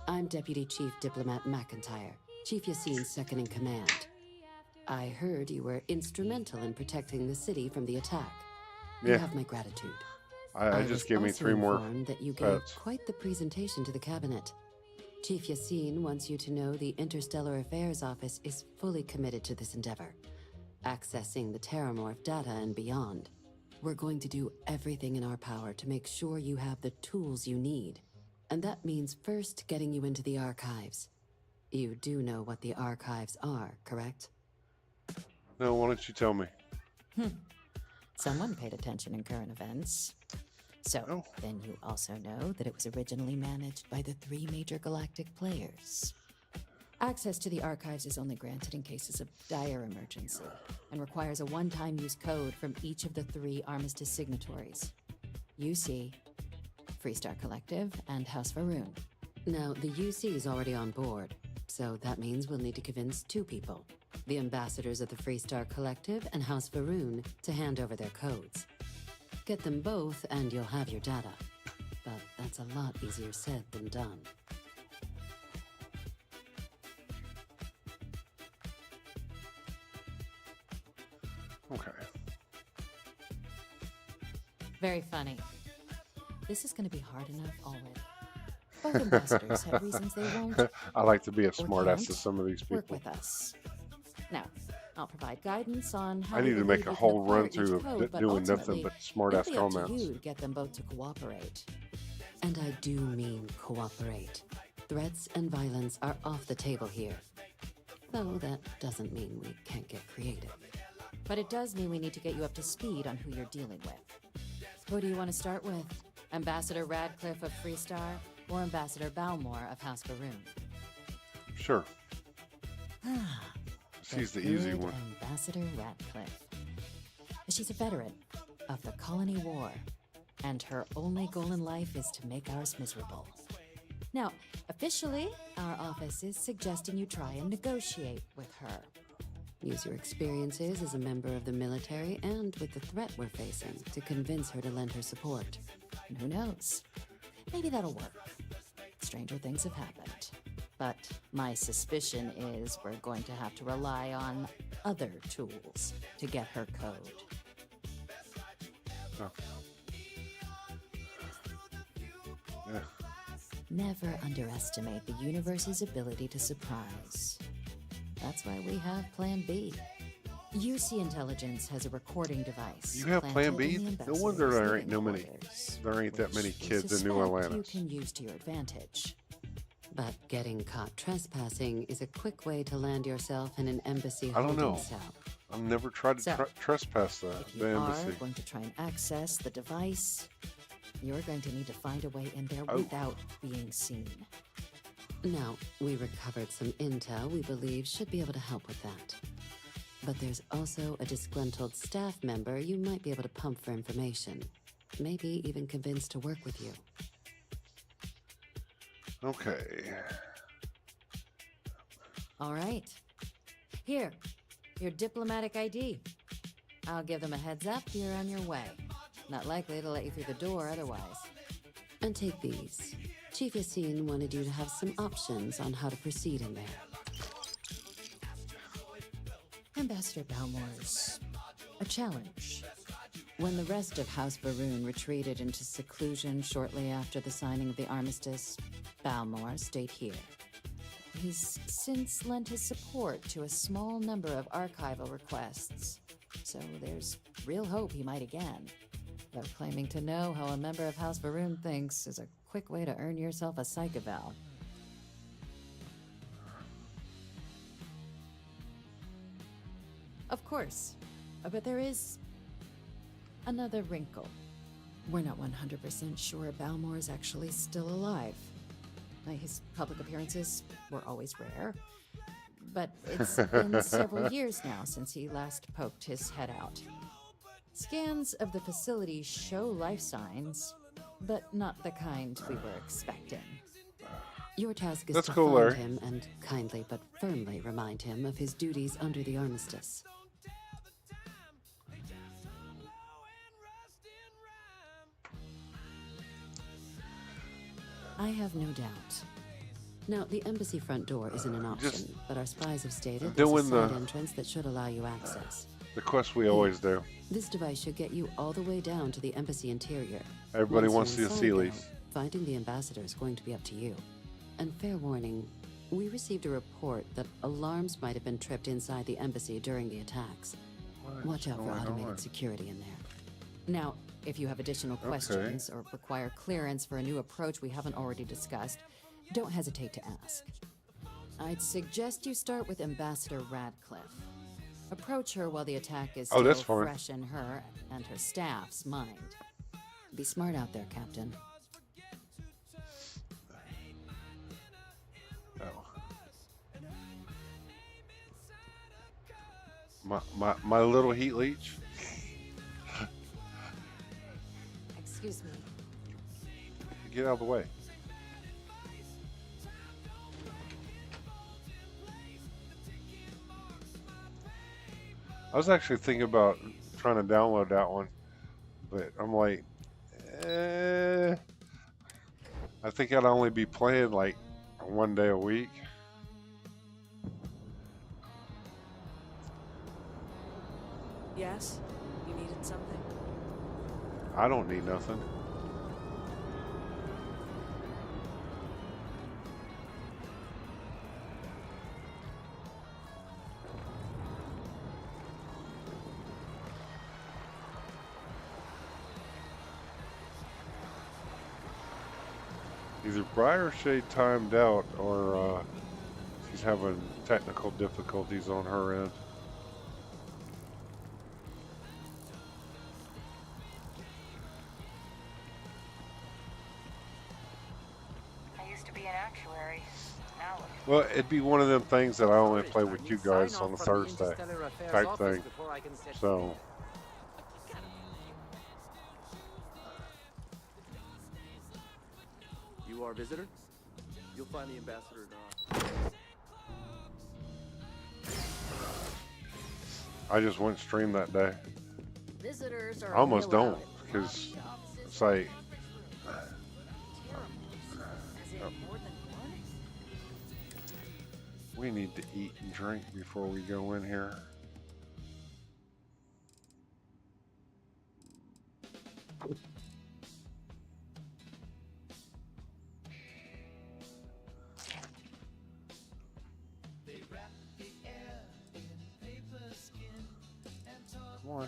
Speaker 13: I'm Deputy Chief Diplomat McIntyre, Chief Yassine's second in command. I heard you were instrumental in protecting the city from the attack. You
Speaker 1: Yeah.
Speaker 13: have my gratitude.
Speaker 1: I
Speaker 13: was
Speaker 1: just gave me
Speaker 13: also
Speaker 1: 3 more
Speaker 13: informed that you gave
Speaker 1: pets.
Speaker 13: quite the presentation to the cabinet. Chief Yassine wants you to know the Interstellar Affairs Office is fully committed to this endeavor, accessing the Terramorph data and beyond. We're going to do everything in our power to make sure you have the tools you need. And that means first getting you into the archives. You do know what the archives are, correct?
Speaker 1: No, why don't you tell me?
Speaker 14: Someone paid attention in current events. So, then you also know that it was originally managed by the 3 major galactic players. Access to the archives is only granted in cases of dire emergency, and requires a one-time use code from each of the 3 Armistice signatories. UC, Freestar Collective, and House Faroon.
Speaker 13: Now, the UC is already on board, so that means we'll need to convince 2 people. The ambassadors of the Freestar Collective and House Faroon to hand over their codes. Get them both and you'll have your data. But that's a lot easier said than done.
Speaker 1: Okay.
Speaker 14: Very funny. This is going to be hard enough already. Both ambassadors have reasons they won't.
Speaker 1: I like to be a
Speaker 14: or
Speaker 1: smartass
Speaker 14: can't
Speaker 1: to some of these people.
Speaker 14: work with us. Now, I'll provide guidance on how
Speaker 1: I need
Speaker 14: we
Speaker 1: to
Speaker 14: believe
Speaker 1: make a
Speaker 14: we can
Speaker 1: whole
Speaker 14: acquire
Speaker 1: run through
Speaker 14: each
Speaker 1: of
Speaker 14: code, but
Speaker 1: doing nothing
Speaker 14: ultimately,
Speaker 1: but smartass
Speaker 14: it'll be up to
Speaker 1: comments.
Speaker 14: you to get them both to cooperate.
Speaker 13: And I do mean cooperate. Threats and violence are off the table here. Though that doesn't mean we can't get creative.
Speaker 14: But it does mean we need to get you up to speed on who you're dealing with. Who do you want to start with? Ambassador Radcliffe of Freestar or Ambassador Balmore of House Faroon?
Speaker 1: Sure. She's the easy
Speaker 14: good
Speaker 1: one.
Speaker 14: Ambassador Radcliffe. She's a veteran of the Colony War, and her only goal in life is to make ours miserable. Now, officially, our office is suggesting you try and negotiate with her.
Speaker 13: Use your experiences as a member of the military and with the threat we're facing to convince her to lend her support.
Speaker 14: And who knows? Maybe that'll work. Stranger things have happened. But my suspicion is we're going to have to rely on other tools to get her code.
Speaker 1: Oh. Yeah.
Speaker 14: Never underestimate the universe's ability to surprise. That's why we have Plan B. UC Intelligence has a recording device.
Speaker 1: You have Plan
Speaker 14: planted in
Speaker 1: B?
Speaker 14: the
Speaker 1: No wonder
Speaker 14: ambassador's
Speaker 1: there ain't
Speaker 14: living
Speaker 1: there ain't that many
Speaker 14: which we
Speaker 1: kids in New
Speaker 14: suspect
Speaker 1: Atlantis.
Speaker 14: You can use to your advantage.
Speaker 13: But getting caught trespassing is a quick way to land yourself in an embassy
Speaker 1: I don't
Speaker 13: holding
Speaker 1: know.
Speaker 13: cell.
Speaker 1: I've never tried to
Speaker 14: So,
Speaker 1: trespass
Speaker 14: If
Speaker 1: the
Speaker 14: you are
Speaker 1: embassy.
Speaker 14: going to try and access the device, you're going to need to find a way in there
Speaker 1: Oh.
Speaker 14: without being seen.
Speaker 13: Now, we recovered some intel we believe should be able to help with that. But there's also a disgruntled staff member you might be able to pump for information. Maybe even convince to work with you.
Speaker 1: Okay.
Speaker 14: All right. Here, your diplomatic ID. I'll give them a heads up you're on your way. Not likely to let you through the door otherwise.
Speaker 13: And take these. Chief Yassine wanted you to have some options on how to proceed in there.
Speaker 14: Ambassador Balmore's a challenge. When the rest of House Faroon retreated into seclusion shortly after the signing of the armistice, Balmore stayed here. He's since lent his support to a small number of archival requests, so there's real hope he might again. Though claiming to know how a member of House Faroon thinks is a quick way to earn yourself a psych eval. Of course, but there is another wrinkle. We're not 100% sure Balmore's actually still alive. His public appearances were always rare, but it's been several years now since he last poked his head out. Scans of the facility show life signs, but not the kind we were expecting.
Speaker 13: Your task is
Speaker 1: That's
Speaker 13: to
Speaker 1: cool,
Speaker 13: find
Speaker 1: Larry.
Speaker 13: him and kindly but firmly remind him of his duties under the armistice. I have no doubt. Now, the embassy front door isn't an option,
Speaker 1: Just
Speaker 13: but our spies have stated there's a
Speaker 1: doing
Speaker 13: side
Speaker 1: the-
Speaker 13: entrance that should allow you access.
Speaker 1: The quest we always do.
Speaker 13: This device should get you all the way down to the embassy interior.
Speaker 1: Everybody
Speaker 13: Once
Speaker 1: wants
Speaker 13: you're
Speaker 1: the
Speaker 13: inside, though,
Speaker 1: Sealies.
Speaker 13: finding the ambassador is going to be up to you. And fair warning, we received a report that alarms might have been tripped inside the embassy during the attacks. Watch out for automated security in there. Now, if you have additional questions or require clearance for a new approach we haven't already discussed, don't hesitate to ask. I'd suggest you start with Ambassador Radcliffe. Approach her while the attack is still fresh in her and her staff's mind. Be smart out there, Captain.
Speaker 1: My little heat leech.
Speaker 14: Excuse me.
Speaker 1: Get out of the way. I was actually thinking about trying to download that one, but I'm like, I think I'd only be playing like 1 day a week.
Speaker 5: Yes? You needed something?
Speaker 1: I don't need nothing. Either Briar Shade timed out or she's having technical difficulties on her end.
Speaker 15: I used to be an actuary. Now look.
Speaker 1: Well, it'd be one of them things that I only play with you guys on a Thursday type thing. So.
Speaker 8: You are a visitor? You'll find the ambassador now.
Speaker 1: I just went stream that day.
Speaker 12: Visitors are
Speaker 1: I almost don't, because it's like we need to eat and drink before we go in here. Come on.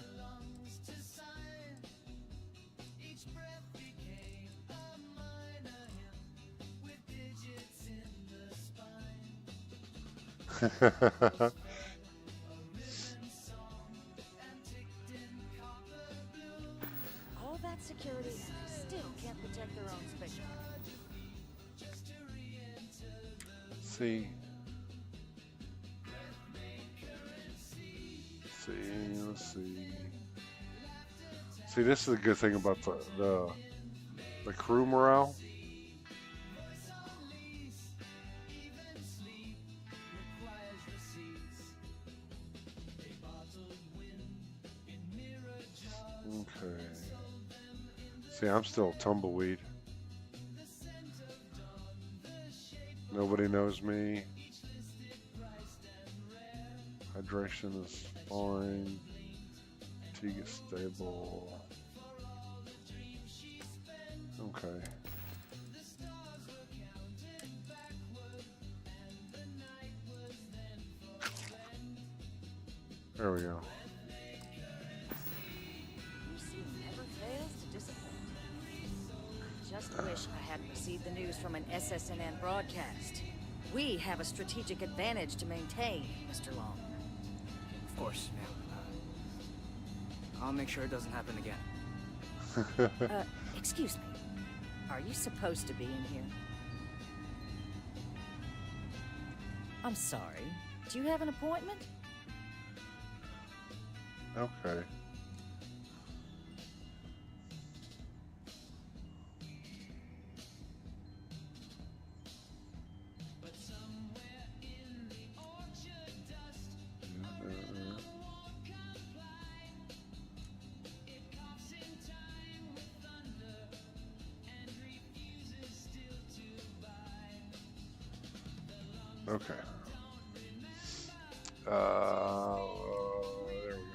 Speaker 12: all that security and they still can't protect their own space.
Speaker 1: See. Let's see. See, this is a good thing about the crew morale. Okay. See, I'm still a tumbleweed. Nobody knows me. Hydration is fine. Fatigue is stable. Okay. There we go.
Speaker 12: Never fails to disappoint. Just wish I hadn't received the news from an SSNN broadcast. We have a strategic advantage to maintain, Mr. Long.
Speaker 16: Of course, ma'am. I'll make sure it doesn't happen again.
Speaker 12: Excuse me. Are you supposed to be in here? I'm sorry. Do you have an appointment?
Speaker 1: Okay. Okay. There we go.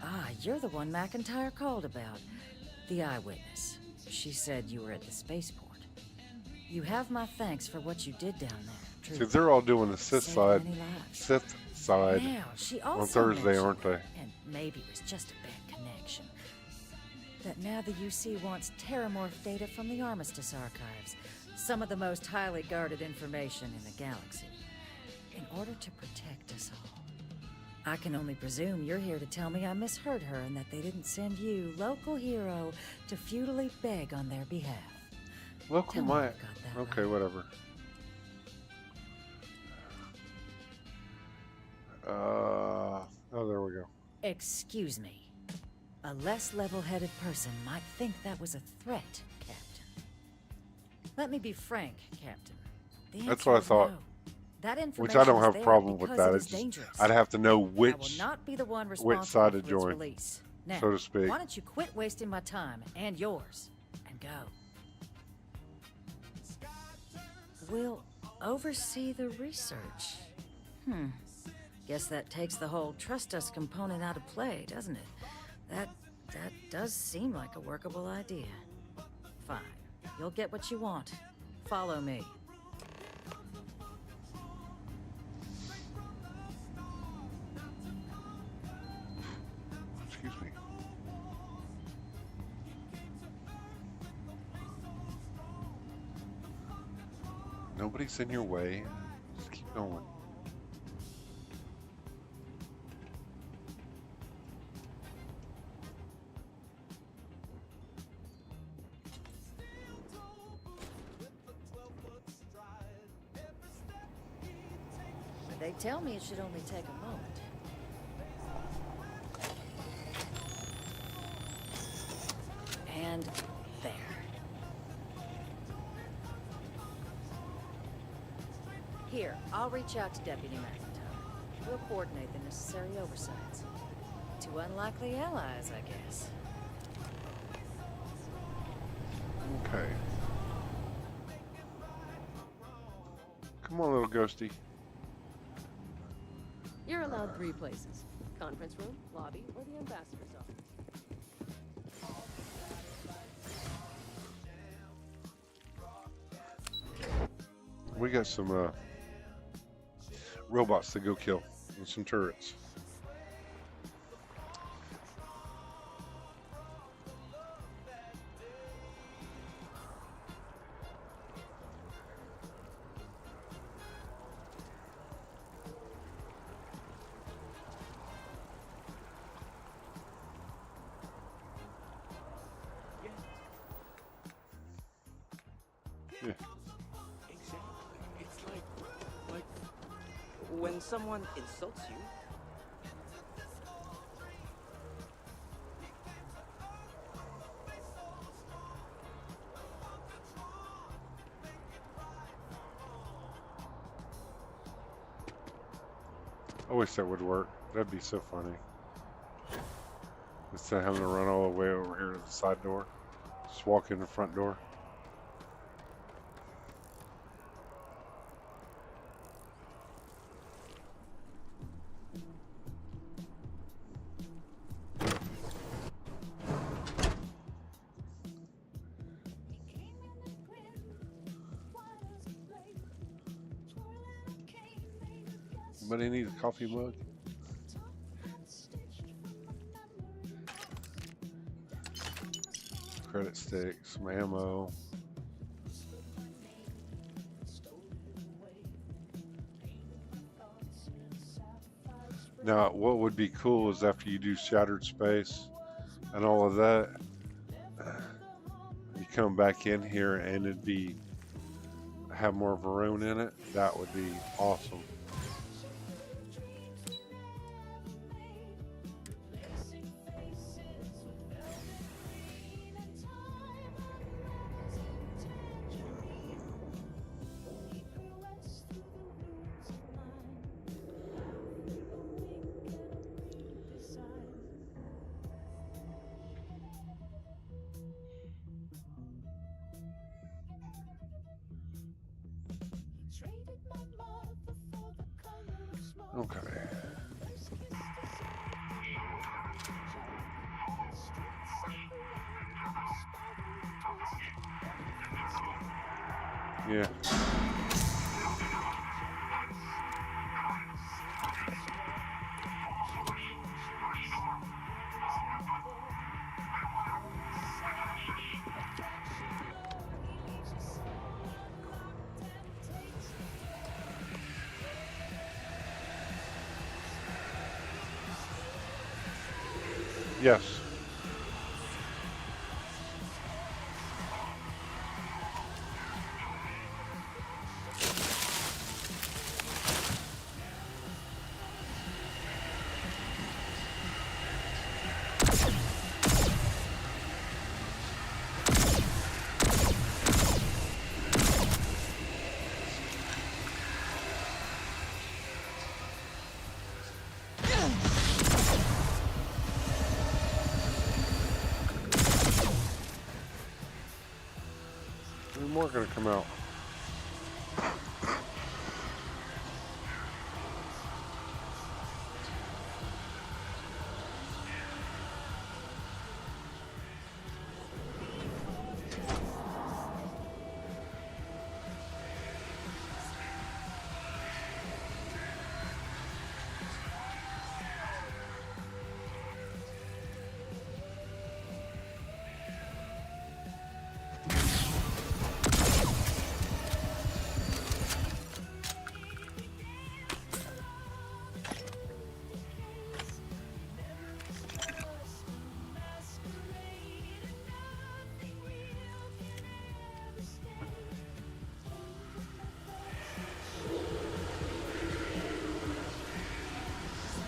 Speaker 12: Ah, you're the one McIntyre called about. The eyewitness. She said you were at the spaceport. You have my thanks for what you did down there.
Speaker 1: See, they're all doing the Sith
Speaker 12: Saved
Speaker 1: side.
Speaker 12: many lives.
Speaker 1: Sith side
Speaker 12: Now, she
Speaker 1: on
Speaker 12: also
Speaker 1: Thursday,
Speaker 12: mentioned,
Speaker 1: aren't they?
Speaker 12: and maybe it was just a bad connection, that now the UC wants terramorph data from the Armistice archives. Some of the most highly guarded information in the galaxy. In order to protect us all. I can only presume you're here to tell me I misheard her and that they didn't send you, local hero, to futilely beg on their behalf.
Speaker 1: Local
Speaker 12: Tell me
Speaker 1: might.
Speaker 12: I got that
Speaker 1: Okay, whatever. Oh, there we go.
Speaker 12: Excuse me. A less level-headed person might think that was a threat, Captain. Let me be frank, Captain. The
Speaker 1: That's
Speaker 12: answer
Speaker 1: what I
Speaker 12: is
Speaker 1: thought.
Speaker 12: no. That
Speaker 1: Which I don't
Speaker 12: information
Speaker 1: have
Speaker 12: is
Speaker 1: a
Speaker 12: there
Speaker 1: problem with
Speaker 12: because
Speaker 1: that.
Speaker 12: it
Speaker 1: It's
Speaker 12: is
Speaker 1: just,
Speaker 12: dangerous.
Speaker 1: I'd have to know
Speaker 12: I will
Speaker 1: which
Speaker 12: not be the one
Speaker 1: which
Speaker 12: responsible
Speaker 1: side to
Speaker 12: for its
Speaker 1: join,
Speaker 12: release. Now,
Speaker 1: so to speak.
Speaker 12: why don't you quit wasting my time and yours and go? We'll oversee the research. Guess that takes the whole trust us component out of play, doesn't it? That does seem like a workable idea. Fine. You'll get what you want. Follow me.
Speaker 1: Excuse me. Nobody's in your way. Just keep going.
Speaker 12: They tell me it should only take a moment. And there. Here, I'll reach out to Deputy McIntyre. We'll coordinate the necessary oversights. Two unlikely allies, I guess.
Speaker 1: Okay. Come on, little ghosty.
Speaker 17: You're allowed 3 places. Conference room, lobby, or the ambassador's office.
Speaker 1: We got some robots to go kill and some turrets. Yeah.
Speaker 16: Exactly. It's like when someone insults you.
Speaker 1: I wish that would work. That'd be so funny. Instead of having to run all the way over here to the side door, just walk in the front door. Anybody need a coffee mug? Credit stick, some ammo. Now, what would be cool is after you do Shattered Space and all of that, you come back in here and it'd be have more Varun in it. That would be awesome. Okay. Yeah. Yes. There's more gonna come out.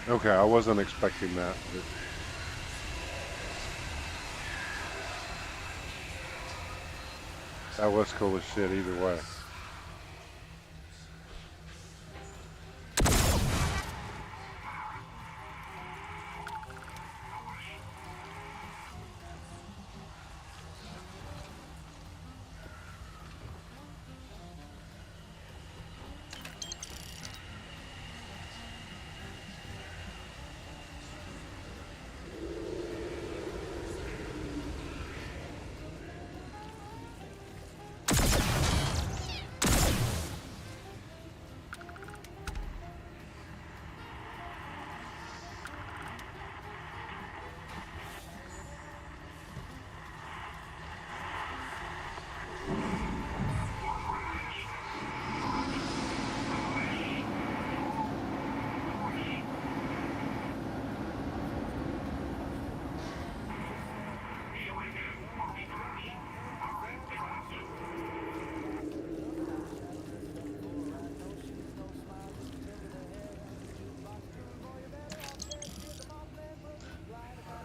Speaker 1: Okay, I wasn't expecting that. But that was cool as shit either way.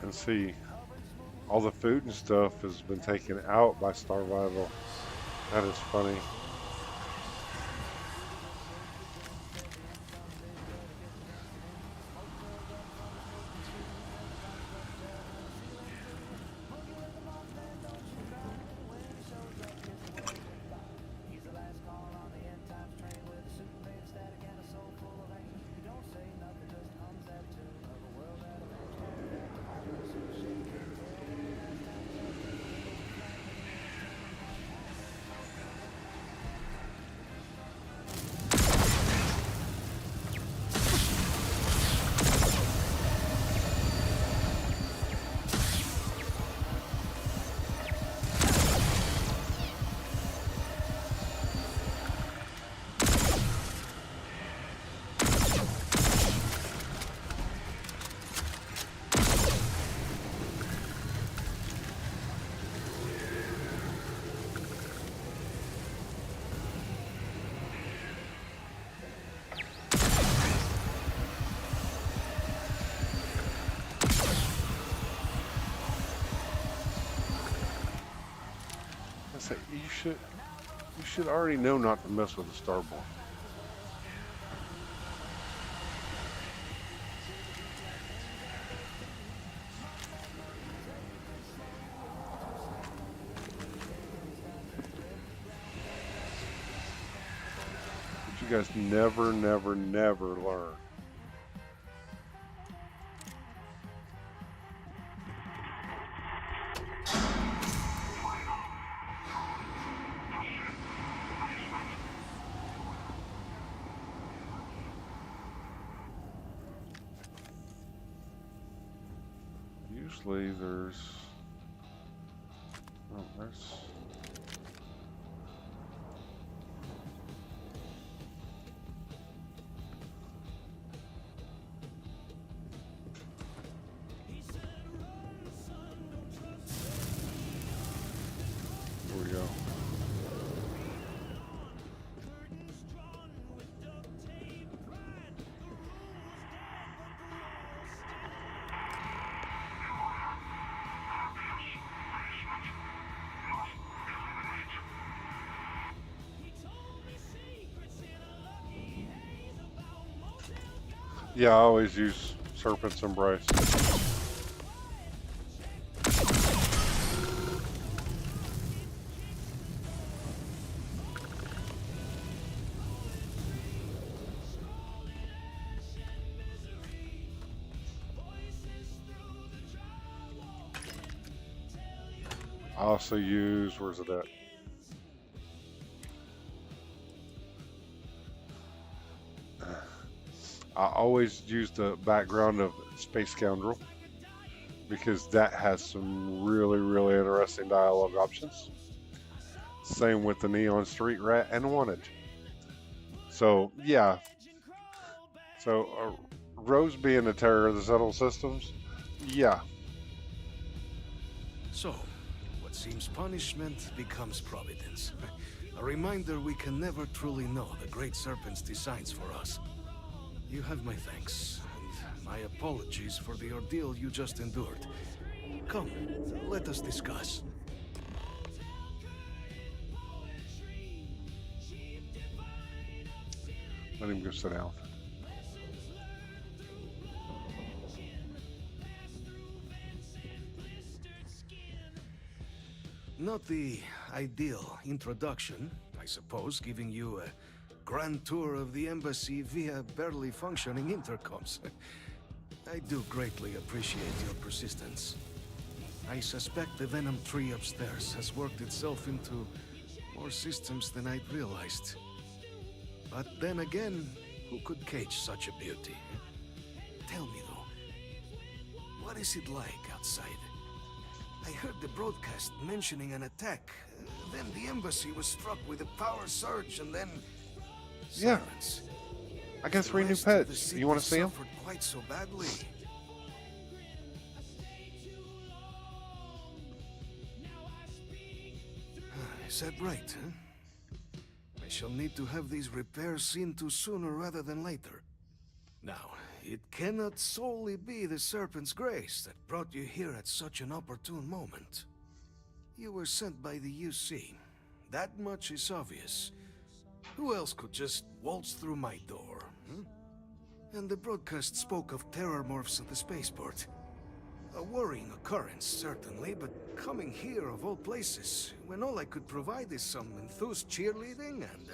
Speaker 1: And see, all the food and stuff has been taken out by Starvival. That is funny. You should already know not to mess with the Starborn. But you guys never learn. Usually there's... Oh, there's... Here we go. Yeah, I always use Serpent's Embrace. I also use, where's it at? I always use the background of Space Scoundrel because that has some really, really interesting dialogue options. Same with the Neon Street Rat and Wanted. So, yeah. So, Rose being the terror of the settled systems, yeah.
Speaker 18: So, what seems punishment becomes providence. A reminder we can never truly know the Great Serpent's designs for us. You have my thanks, and my apologies for the ordeal you just endured. Come, let us discuss.
Speaker 1: Let him go sit down.
Speaker 18: Not the ideal introduction, I suppose, giving you a grand tour of the embassy via barely functioning intercoms. I do greatly appreciate your persistence. I suspect the Venom tree upstairs has worked itself into more systems than I'd realized. But then again, who could cage such a beauty? Tell me though, what is it like outside? I heard the broadcast mentioning an attack. Then the embassy was struck with a power surge and then...
Speaker 1: Yeah.
Speaker 18: silence.
Speaker 1: I got 3 new pets. You want to see them?
Speaker 18: Quite so badly. Is that right, huh? I shall need to have these repairs seen to sooner rather than later. Now, it cannot solely be the Serpent's grace that brought you here at such an opportune moment. You were sent by the UC. That much is obvious. Who else could just waltz through my door? And the broadcast spoke of terror morphs at the spaceport. A worrying occurrence, certainly, but coming here of all places, when all I could provide is some enthused cheerleading and...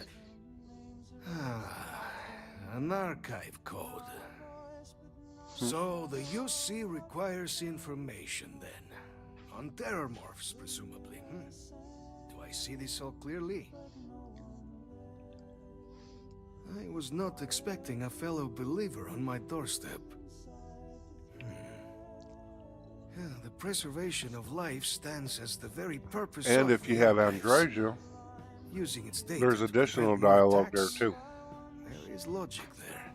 Speaker 18: an archive code. So the UC requires information, then. On terror morphs, presumably. Do I see this all clearly? I was not expecting a fellow believer on my doorstep. Yeah, the preservation of life stands as the very purpose
Speaker 1: And
Speaker 18: of
Speaker 1: if you
Speaker 18: the
Speaker 1: have
Speaker 18: archives.
Speaker 1: Androsia,
Speaker 18: Using its data
Speaker 1: there's
Speaker 18: to
Speaker 1: additional
Speaker 18: prevent more
Speaker 1: dialogue there
Speaker 18: attacks.
Speaker 1: too.
Speaker 18: There is logic there.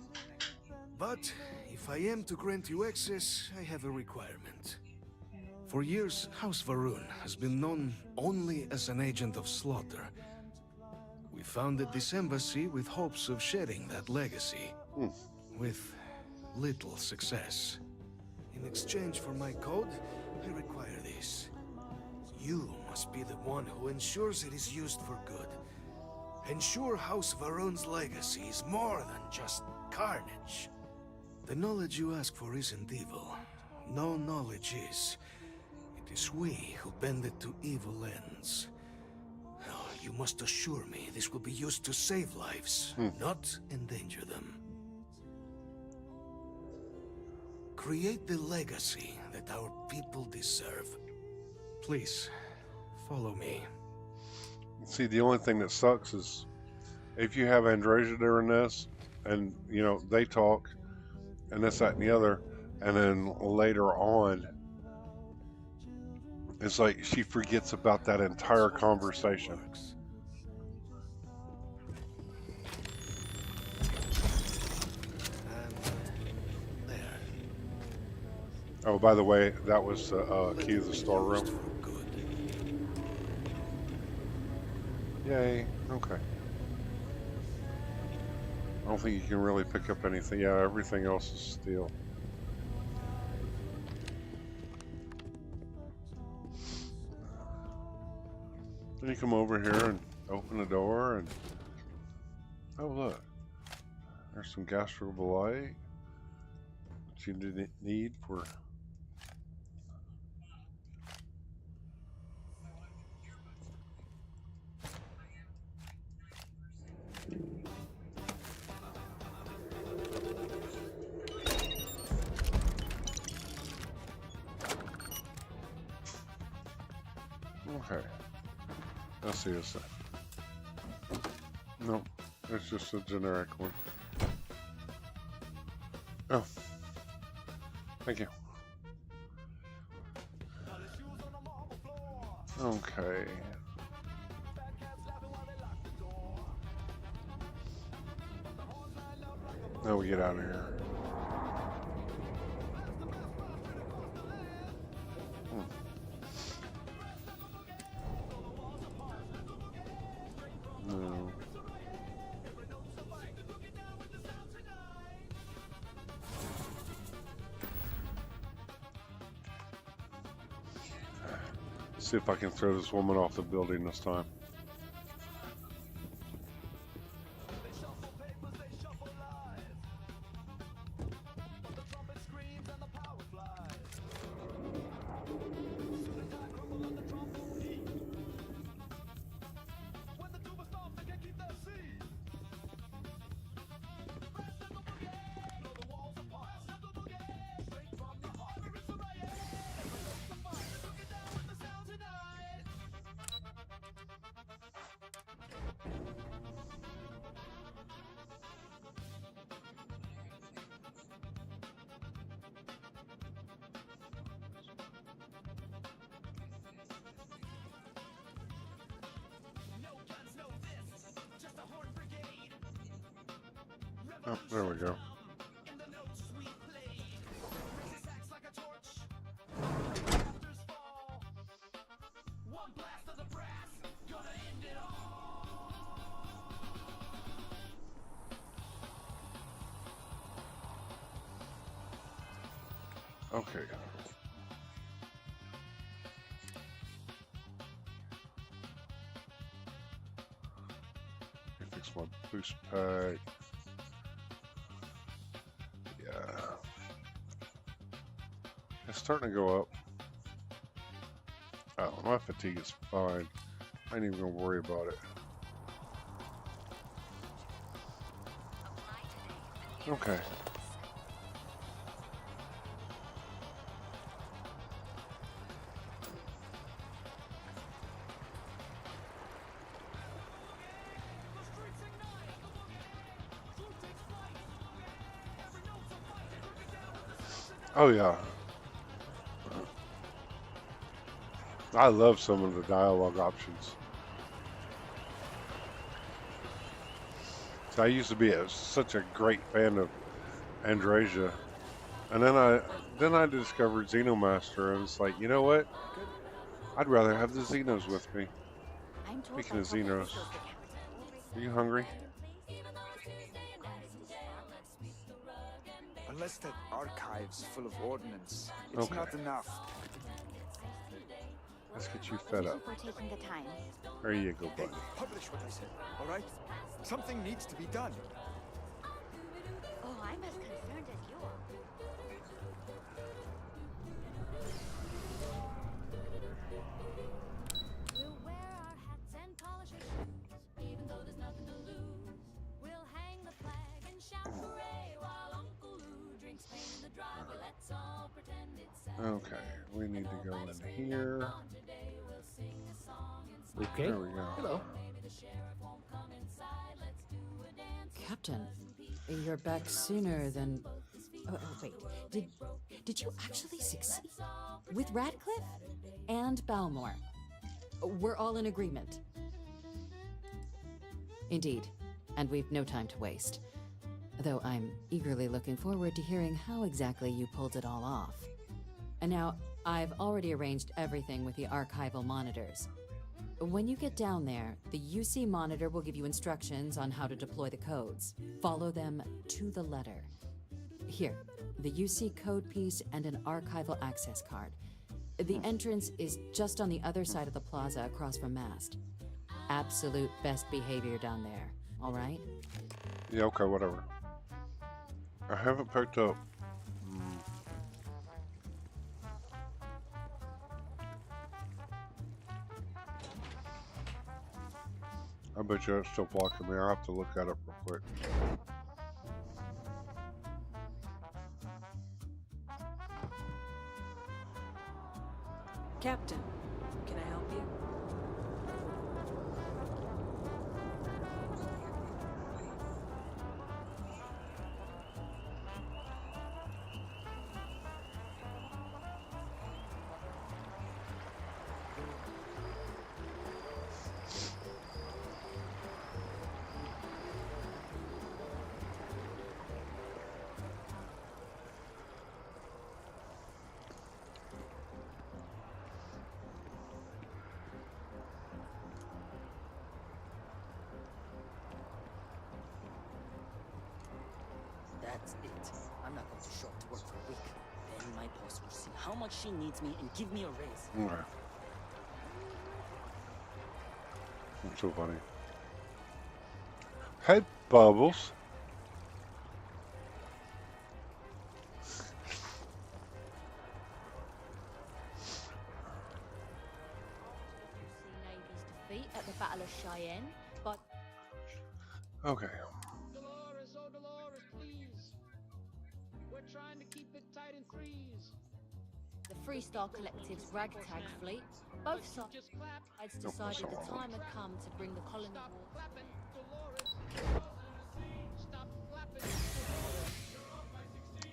Speaker 18: But if I am to grant you access, I have a requirement. For years, House Varun has been known only as an agent of slaughter. We founded this embassy with hopes of shedding that legacy. With little success. In exchange for my code, I require this. You must be the one who ensures it is used for good. Ensure House Varun's legacy is more than just carnage. The knowledge you ask for isn't evil. No knowledge is. It is we who bend it to evil ends. Oh, you must assure me this will be used to save lives, not endanger them. Create the legacy that our people deserve. Please, follow me.
Speaker 1: See, the only thing that sucks is if you have Androsia during this, and you know they talk, and this, that, and the other, and then later on, It's like she forgets about that entire conversation. Oh, by the way, that was the key to the storeroom. Yay. Okay. I don't think you can really pick up anything. Yeah, everything else is steel. Then you come over here and open the door and... Oh, look. There's some gas light that you didn't need for... Okay. Let's see this. No, it's just a generic one. Oh. Thank you. Okay. Now we get out of here. No. See if I can throw this woman off the building this time. Oh, there we go. Okay. Fix my boost pack. Yeah. It's starting to go up. Oh, my fatigue is fine. I ain't even gonna worry about it. Okay. Oh yeah. I love some of the dialogue options. So I used to be such a great fan of Andrasia, and then I discovered Xenomaster, and it's like, you know what? I'd rather have the Xenos with me. Speaking of Xenos, are you hungry?
Speaker 19: Unless that archive's full of ordnance, it's
Speaker 1: Okay.
Speaker 19: not enough.
Speaker 1: Let's get you fed up.
Speaker 15: For taking the time.
Speaker 1: There you go, buddy.
Speaker 19: Publish what I said, all right? Something needs to be done.
Speaker 15: Oh, I'm as concerned as you are.
Speaker 2: We'll wear our hats and polish our shoes, even though there's nothing to lose. We'll hang the flag and shout hooray while Uncle Lou drinks pain in the driveway. Let's all pretend it's sad.
Speaker 1: Okay, we need to go in here.
Speaker 14: Okay.
Speaker 1: There we go.
Speaker 14: Hello. Captain, you're back sooner than Wait. Did you actually succeed? With Radcliffe? And Balmore? We're all in agreement. Indeed. And we've no time to waste. Though I'm eagerly looking forward to hearing how exactly you pulled it all off. And now, I've already arranged everything with the archival monitors. When you get down there, the UC monitor will give you instructions on how to deploy the codes. Follow them to the letter. Here, the UC code piece and an archival access card. The entrance is just on the other side of the plaza across from Mast. Absolute best behavior down there, all right?
Speaker 1: Yeah, okay, whatever. I haven't picked up. I bet you it's still blocking me. I'll have to look at it real quick.
Speaker 3: Captain, can I help you?
Speaker 20: That's it. I'm not going to show up to work for a week. Then my boss will see how much she needs me and give me a raise.
Speaker 1: Okay. That's so funny. Hey, Bubbles.
Speaker 21: Defeat at the Battle of Cheyenne, but
Speaker 1: Okay.
Speaker 22: Dolores, oh Dolores, please. We're trying to keep it tight and freeze.
Speaker 21: the Freestar Collective's ragtag fleet, both sides decided the time had come to bring the colony war.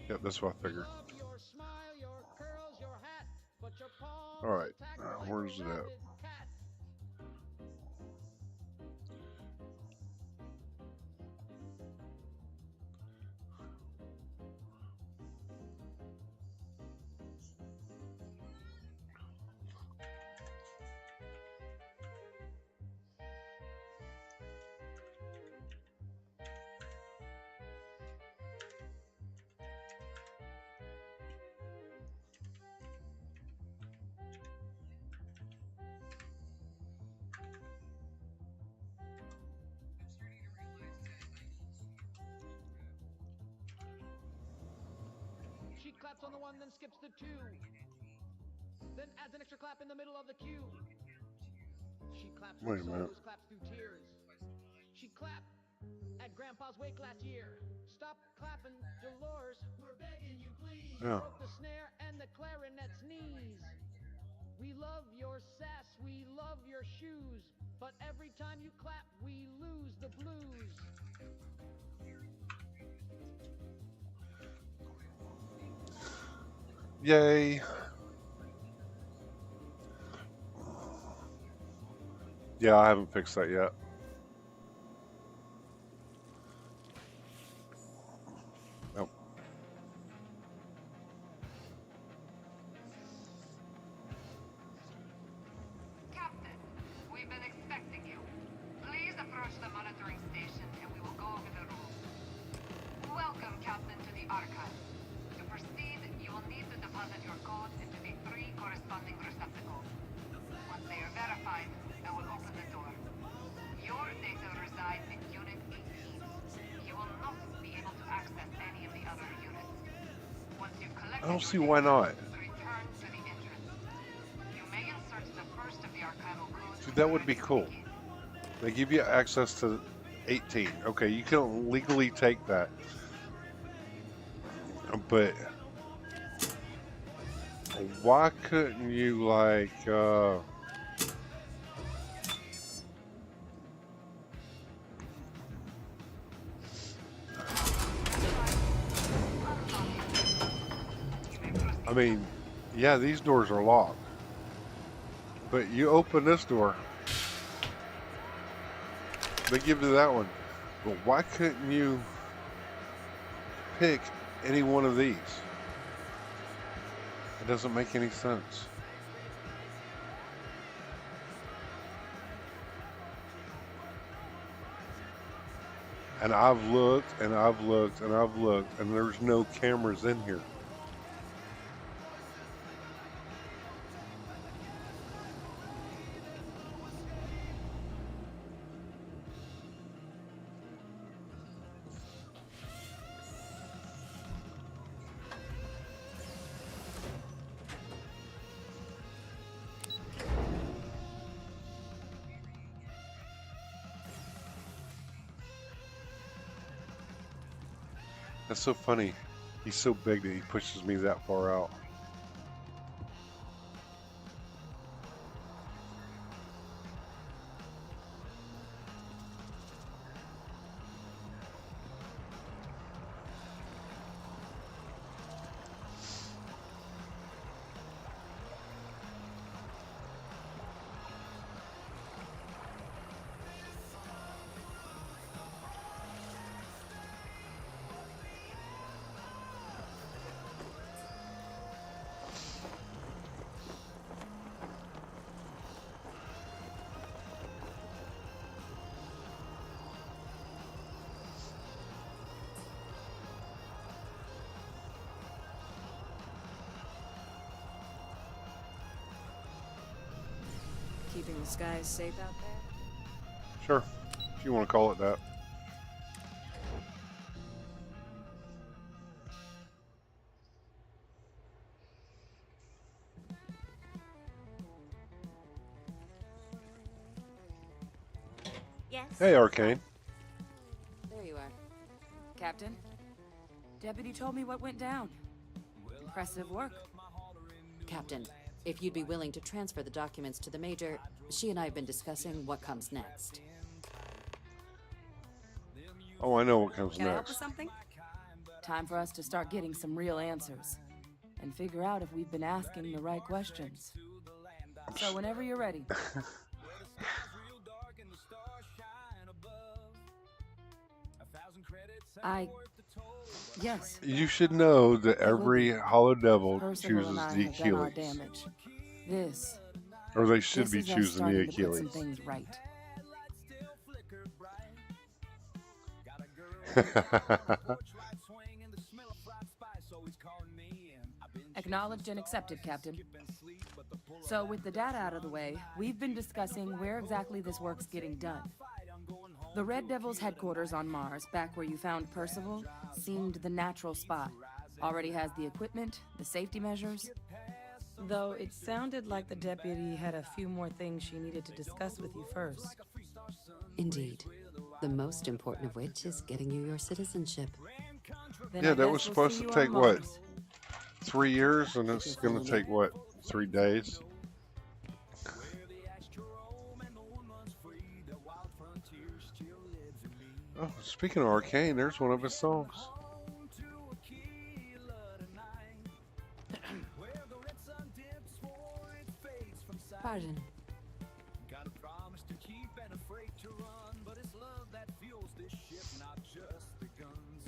Speaker 1: Yep, that's what I figured. Alright, where's it at?
Speaker 22: She claps on the one, then skips the two. Then adds an extra clap in the middle of the queue. She claps
Speaker 1: Wait a
Speaker 22: through
Speaker 1: minute.
Speaker 22: souls, claps through tears. She clapped at Grandpa's wake last year. Stop clapping, Dolores. We're begging you, please.
Speaker 1: Yeah.
Speaker 22: Broke the snare and the clarinet's knees. We love your sass, we love your shoes. But every time you clap, we lose the blues.
Speaker 1: Yay. Yeah, I haven't fixed that yet. Nope.
Speaker 4: Captain, we've been expecting you. Please approach the monitoring station and we will go over the rules. Welcome, Captain, to the archive. To proceed, you will need to deposit your codes into the 3 corresponding receptacles. Once they are verified, I will open the door. Your data resides in Unit 18. You will not be able to access any of the other units. Once you collect
Speaker 1: I don't see why not.
Speaker 4: return to the entrance. You may insert the first of the archival codes.
Speaker 1: Dude, that would be cool. They give you access to 18. Okay, you can legally take that. But why couldn't you like mean, yeah, these doors are locked. But you open this door, they give you that one. But why couldn't you pick any one of these? It doesn't make any sense. And I've looked and I've looked and I've looked, and there's no cameras in here. That's so funny. He's so big that he pushes me that far out.
Speaker 3: Keeping the skies safe out there?
Speaker 1: Sure, if you want to call it that.
Speaker 12: Yes?
Speaker 1: Hey, Arcane.
Speaker 3: There you are. Captain, Deputy told me what went down. Impressive work.
Speaker 13: Captain, if you'd be willing to transfer the documents to the Major, she and I have been discussing what comes next.
Speaker 1: Oh, I know what comes
Speaker 3: Can I help with
Speaker 1: next.
Speaker 3: something? Time for us to start getting some real answers. And figure out if we've been asking the right questions. So whenever you're ready. Yes.
Speaker 1: You should know that every Hollow Devil
Speaker 3: Percival
Speaker 1: chooses
Speaker 3: and I
Speaker 1: the
Speaker 3: have done our
Speaker 1: Achilles.
Speaker 3: damage. This.
Speaker 1: Or they should
Speaker 3: this
Speaker 1: be
Speaker 3: is us
Speaker 1: choosing the
Speaker 3: starting to put some
Speaker 1: Achilles.
Speaker 3: things right. Acknowledged and accepted, Captain. So with the data out of the way, we've been discussing where exactly this work's getting done. The Red Devil's headquarters on Mars, back where you found Percival, seemed the natural spot. Already has the equipment, the safety measures. Though it sounded like the deputy had a few more things she needed to discuss with you first.
Speaker 13: Indeed. The most important of which is getting you your citizenship.
Speaker 3: Then
Speaker 1: Yeah,
Speaker 3: I
Speaker 1: that
Speaker 3: guess
Speaker 1: was
Speaker 3: we'll
Speaker 1: supposed
Speaker 3: see
Speaker 1: to
Speaker 3: you
Speaker 1: take
Speaker 3: on
Speaker 1: what?
Speaker 3: Mars.
Speaker 1: 3 years, and it's going to take what? 3 days? Oh, speaking of Arcane, there's one of his songs.
Speaker 13: Pardon.
Speaker 2: Got a promise to keep and a freight to run, but it's love that fuels this ship, not just the guns.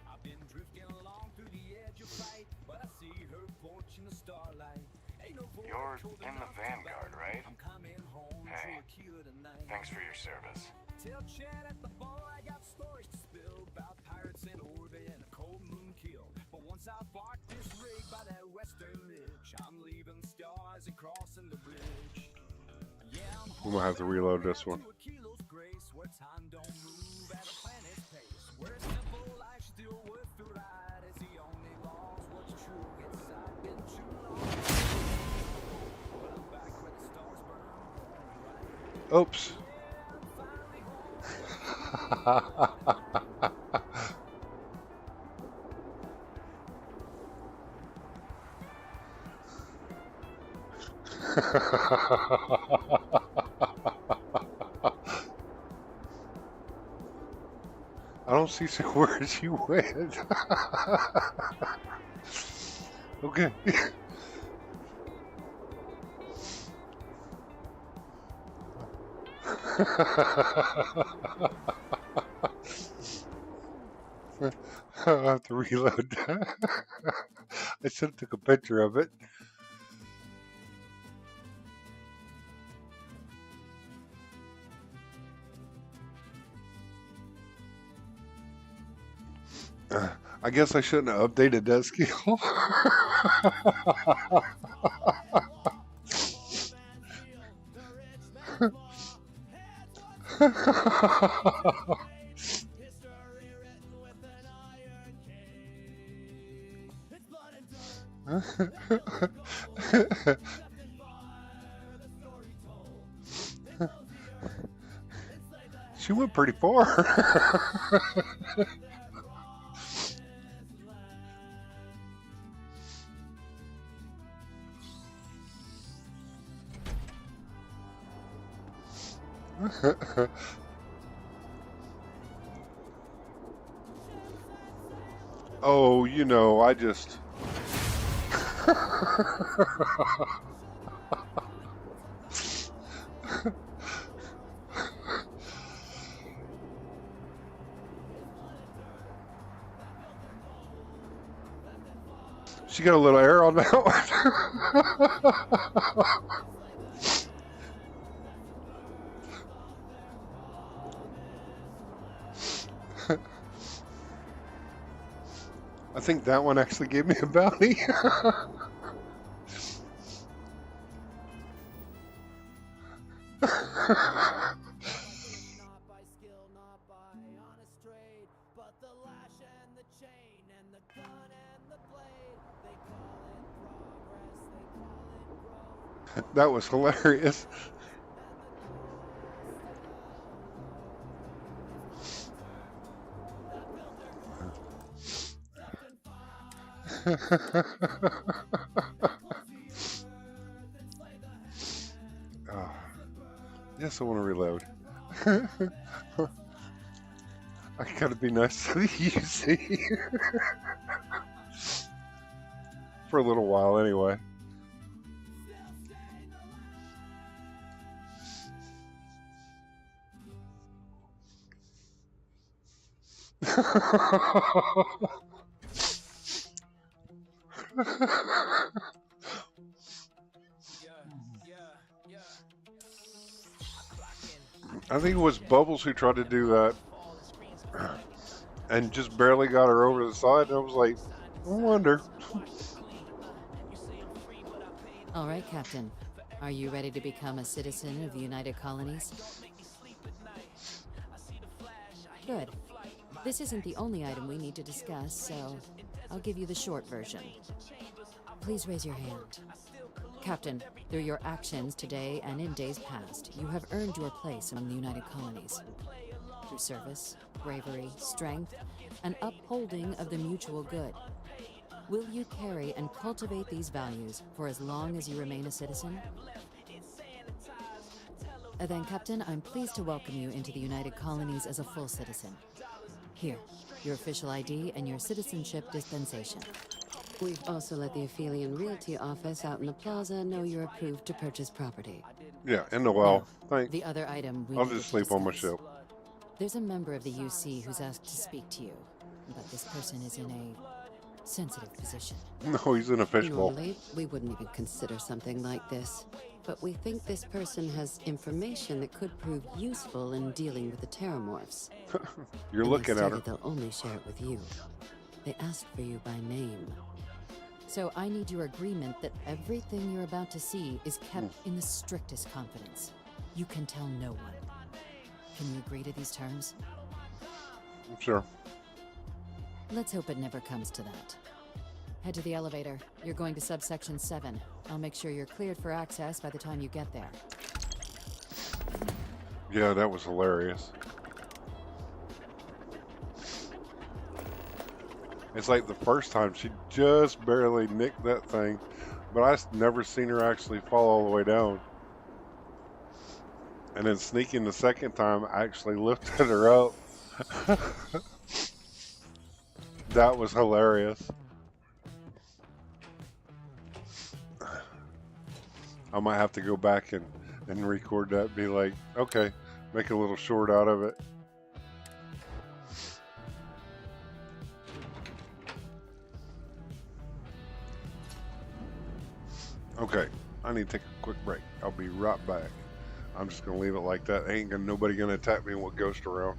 Speaker 2: I've been drifting along through the edge of fight, but I see her porch in the starlight. Ain't no voice
Speaker 11: You're
Speaker 2: told
Speaker 11: in the
Speaker 2: enough
Speaker 11: Vanguard,
Speaker 2: about
Speaker 11: right?
Speaker 2: I'm coming home
Speaker 11: Hey,
Speaker 2: to a killer tonight.
Speaker 11: thanks for your service.
Speaker 2: Tell Chad at the bar I got stories to spill about pirates in orbit and a cold moon kill. But once I park this rig by that western ridge, I'm leaving stars and crossing the bridge. Yeah, I'm
Speaker 1: I'm going to have to reload this one.
Speaker 2: to a kilo's grace, where time don't move at a planet's pace, where simple life still worth the ride is the only laws what's true inside. Been too long, but I'm back where the stars burn.
Speaker 1: Oops. I don't see where she went. Okay. I'll have to reload. I should have took a picture of it. I guess I shouldn't have updated that skill. She went pretty far. Oh, you know, I just... She got a little air on that one. I think that one actually gave me a bounty. That was hilarious. Oh, yes, I want to reload. I gotta be nice to the UC. For a little while, anyway. I think it was Bubbles who tried to do that and just barely got her over the side. And I was like, I wonder.
Speaker 13: All right, Captain. Are you ready to become a citizen of the United Colonies? Good. This isn't the only item we need to discuss, so I'll give you the short version. Please raise your hand. Captain, through your actions today and in days past, you have earned your place among the United Colonies. Through service, bravery, strength, and upholding of the mutual good. Will you carry and cultivate these values for as long as you remain a citizen? Then, Captain, I'm pleased to welcome you into the United Colonies as a full citizen. Here, your official ID and your citizenship dispensation. We've also let the Aphelion Realty office out in the plaza know you're approved to purchase property.
Speaker 1: Yeah, in the well. Thanks.
Speaker 13: The other item we
Speaker 1: I'll just sleep on my ship.
Speaker 13: There's a member of the UC who's asked to speak to you, but this person is in a sensitive position.
Speaker 1: No, he's in a fishbowl.
Speaker 13: Normally, we wouldn't even consider something like this, but we think this person has information that could prove useful in dealing with the Terramorphs.
Speaker 1: You're looking at her.
Speaker 13: They'll only share it with you. They asked for you by name. So I need your agreement that everything you're about to see is kept in the strictest confidence. You can tell no one. Can you agree to these terms?
Speaker 1: Sure.
Speaker 13: Let's hope it never comes to that. Head to the elevator. You're going to subsection 7. I'll make sure you're cleared for access by the time you get there.
Speaker 1: Yeah, that was hilarious. It's like the first time she just barely nicked that thing, but I've never seen her actually fall all the way down. And then sneaking the second time, I actually lifted her up. That was hilarious. I might have to go back and record that and be like, okay, Make a little short out of it. Okay, I need to take a quick break. I'll be right back. I'm just gonna leave it like that. Nobody gonna attack me with ghost around.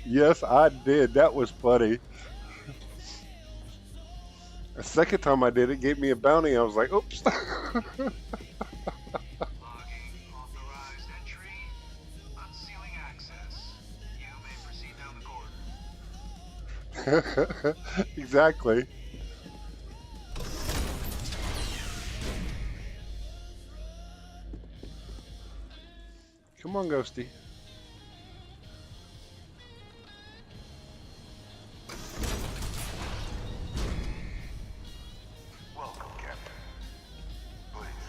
Speaker 1: Yes, I did. That was funny. The second time I did it, gave me a bounty. I was like, oops. Exactly. Come on, Ghosty.
Speaker 9: Welcome, Captain. Please,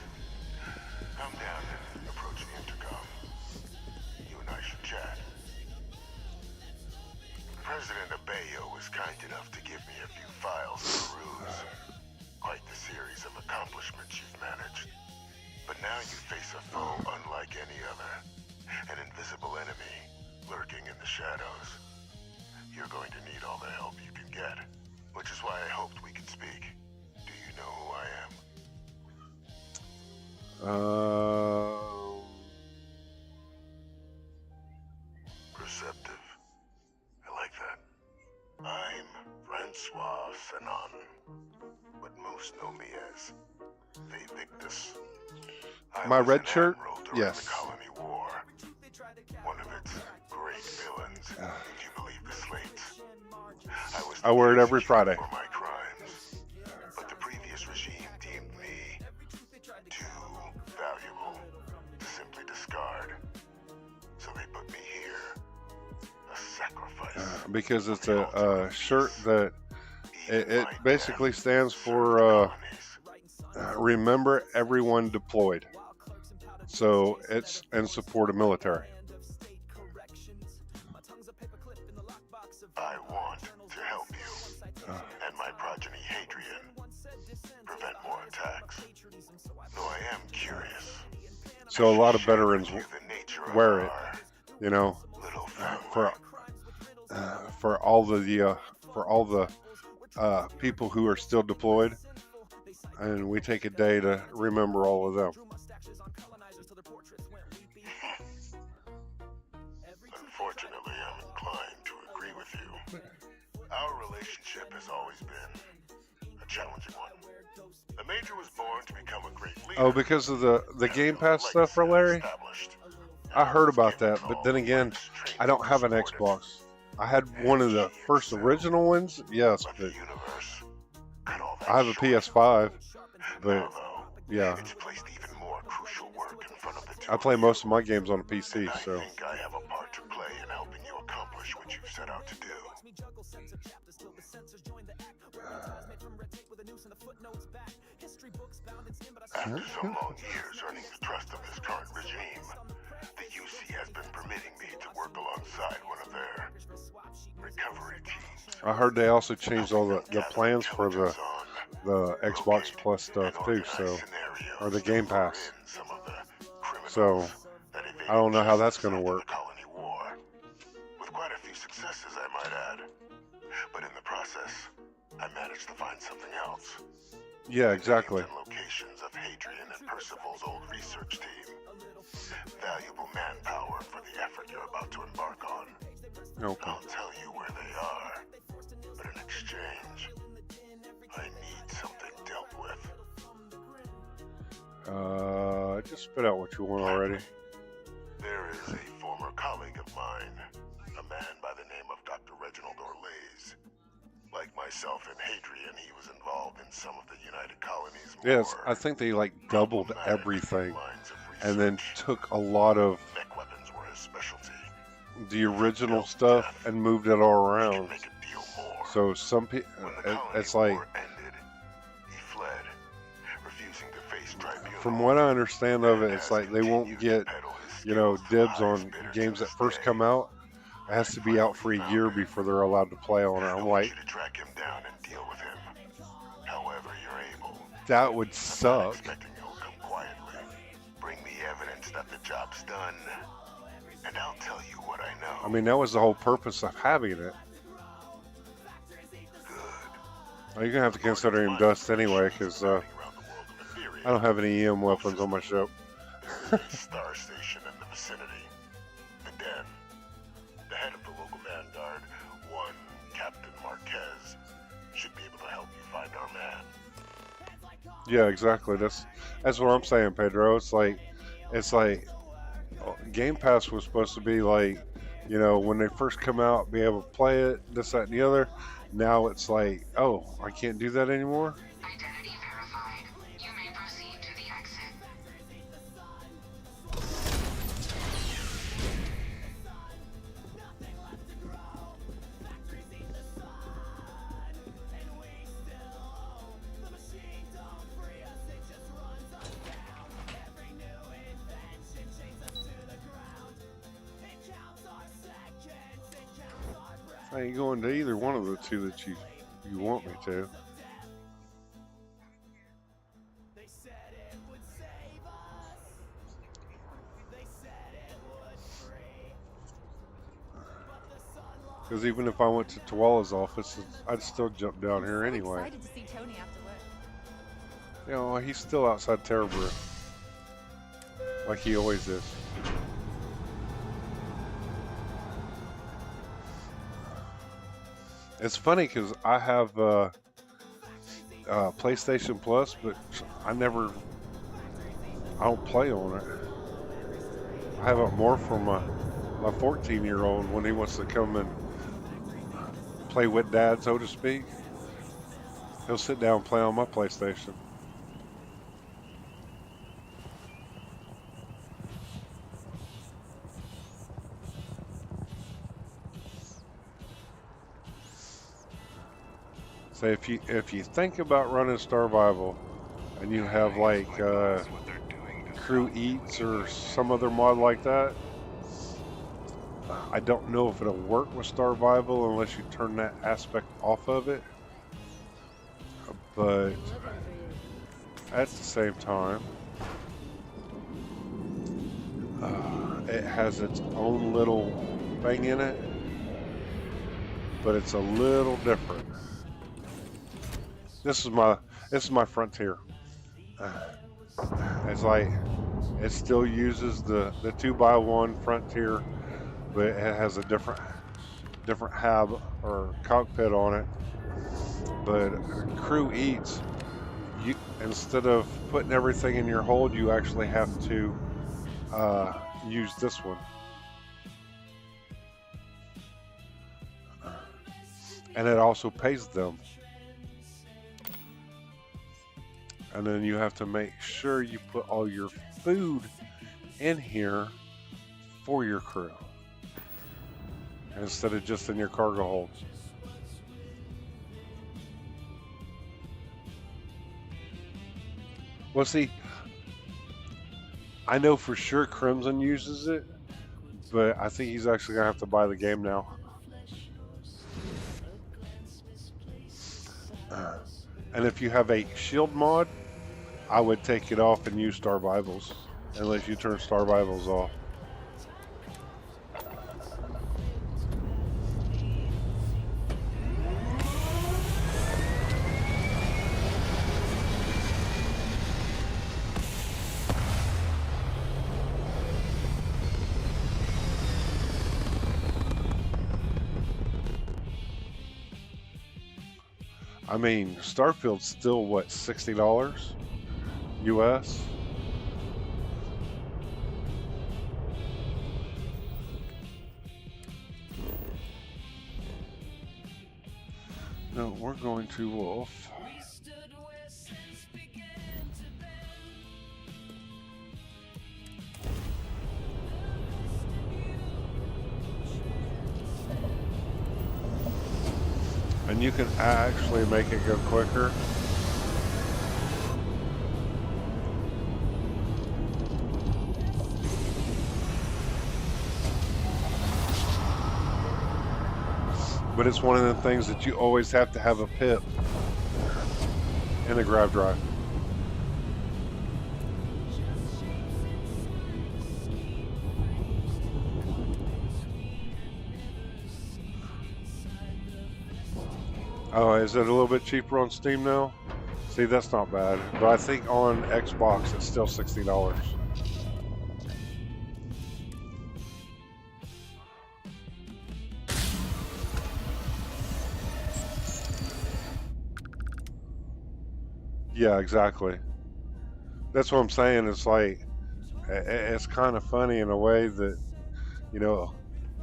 Speaker 9: come down and approach the intercom. You and I should chat. President Abeyo was kind enough to give me a few files to peruse. Quite the series of accomplishments you've managed. But now you face a foe unlike any other. An invisible enemy, lurking in the shadows. You're going to need all the help you can get, which is why I hoped we could speak. Do you know who I am? Perceptive. I like that. I'm Francois Sanon, but most know me as Victus.
Speaker 1: My red shirt? Yes.
Speaker 9: One of its great villains, if you believe the slates.
Speaker 1: I wear it every Friday.
Speaker 9: For my crimes, but the previous regime deemed me too valuable to simply discard. So they put me here, a sacrifice.
Speaker 1: Because it's a shirt that it basically stands for remember everyone deployed. So it's in support of military.
Speaker 9: I want to help you and my progeny Hadrian prevent more attacks. Though I am curious.
Speaker 1: So a lot of veterans wear it, you know, for all the people who are still deployed, and we take a day to remember all of them.
Speaker 9: Unfortunately, I'm inclined to agree with you. Our relationship has always been a challenging one. The Major was born to become a great leader.
Speaker 1: Oh, because of the Game Pass stuff for Larry? I heard about that, but then again, I don't have an Xbox. I had one of the first original ones, yes, but I have a PS5, but yeah. I play most of my games on a PC, so.
Speaker 9: I think I have a part to play in helping you accomplish what you've set out to do. After so long years earning the trust of this current regime, the UC has been permitting me to work alongside one of their recovery teams.
Speaker 1: I heard they also changed all the plans for the Xbox Plus stuff too, so, or the Game Pass. So, I don't know how that's going to work.
Speaker 9: With quite a few successes, I might add. But in the process, I managed to find something else.
Speaker 1: Yeah, exactly.
Speaker 9: Locations of Hadrian and Percival's old research team. Valuable manpower for the effort you're about to embark on.
Speaker 1: Okay.
Speaker 9: I'll tell you where they are, but in exchange, I need something dealt with.
Speaker 1: Just spit out what you want already.
Speaker 9: There is a former colleague of mine, a man by the name of Dr. Reginald Orlays. Like myself and Hadrian, he was involved in some of the United Colonies.
Speaker 1: Yes, I think they like doubled everything, and then took a lot of the original stuff and moved it all around. So some people, it's like, from what I understand of it, it's like they won't get, you know, dibs on games that first come out. It has to be out for a year before they're allowed to play on it. I'm like, that would suck.
Speaker 9: Bring me evidence that the job's done, and I'll tell you what I know.
Speaker 1: I mean, that was the whole purpose of having it. Well, you're gonna have to consider him dust anyway, because I don't have any EM weapons on my ship.
Speaker 9: Star station in the vicinity. The den. The head of the local vanguard, one Captain Marquez, should be able to help you find our man.
Speaker 1: Yeah, exactly. That's what I'm saying, Pedro. It's like Game Pass was supposed to be like, you know, when they first come out, be able to play it, this, that, and the other. Now it's like, oh, I can't do that anymore.
Speaker 4: Identity verified. You may proceed to the exit.
Speaker 1: I ain't going to either one of the two that you want me to. Because even if I went to Tuala's office, I'd still jump down here anyway.
Speaker 6: Excited to see Tony after work.
Speaker 1: You know, he's still outside Terrabrew, like he always is. It's funny because I have PlayStation Plus, but I don't play on it. I have it more for my 14-year-old when he wants to come and play with Dad, so to speak. He'll sit down and play on my PlayStation. So if you think about running Starvival and you have like Crew Eats or some other mod like that, I don't know if it'll work with Starvival unless you turn that aspect off of it. But at the same time, it has its own little thing in it, but it's a little different. This is my Frontier. It's like it still uses the 2x1 Frontier, but it has a different hab or cockpit on it. But Crew Eats, instead of putting everything in your hold, you actually have to use this one. And it also pays them. And then you have to make sure you put all your food in here for your crew, instead of just in your cargo hold. Well, see, I know for sure Crimson uses it, but I think he's actually gonna have to buy the game now. And if you have a shield mod, I would take it off and use Starvivals, unless you turn Starvivals off. I mean, Starfield's still, what, $60 US? No, we're going to Wolf. And you can actually make it go quicker. But it's one of the things that you always have to have a pip in the grab drive. Oh, is it a little bit cheaper on Steam now? See, that's not bad. But I think on Xbox it's still $60. Yeah, exactly. That's what I'm saying. It's like it's kind of funny in a way that you know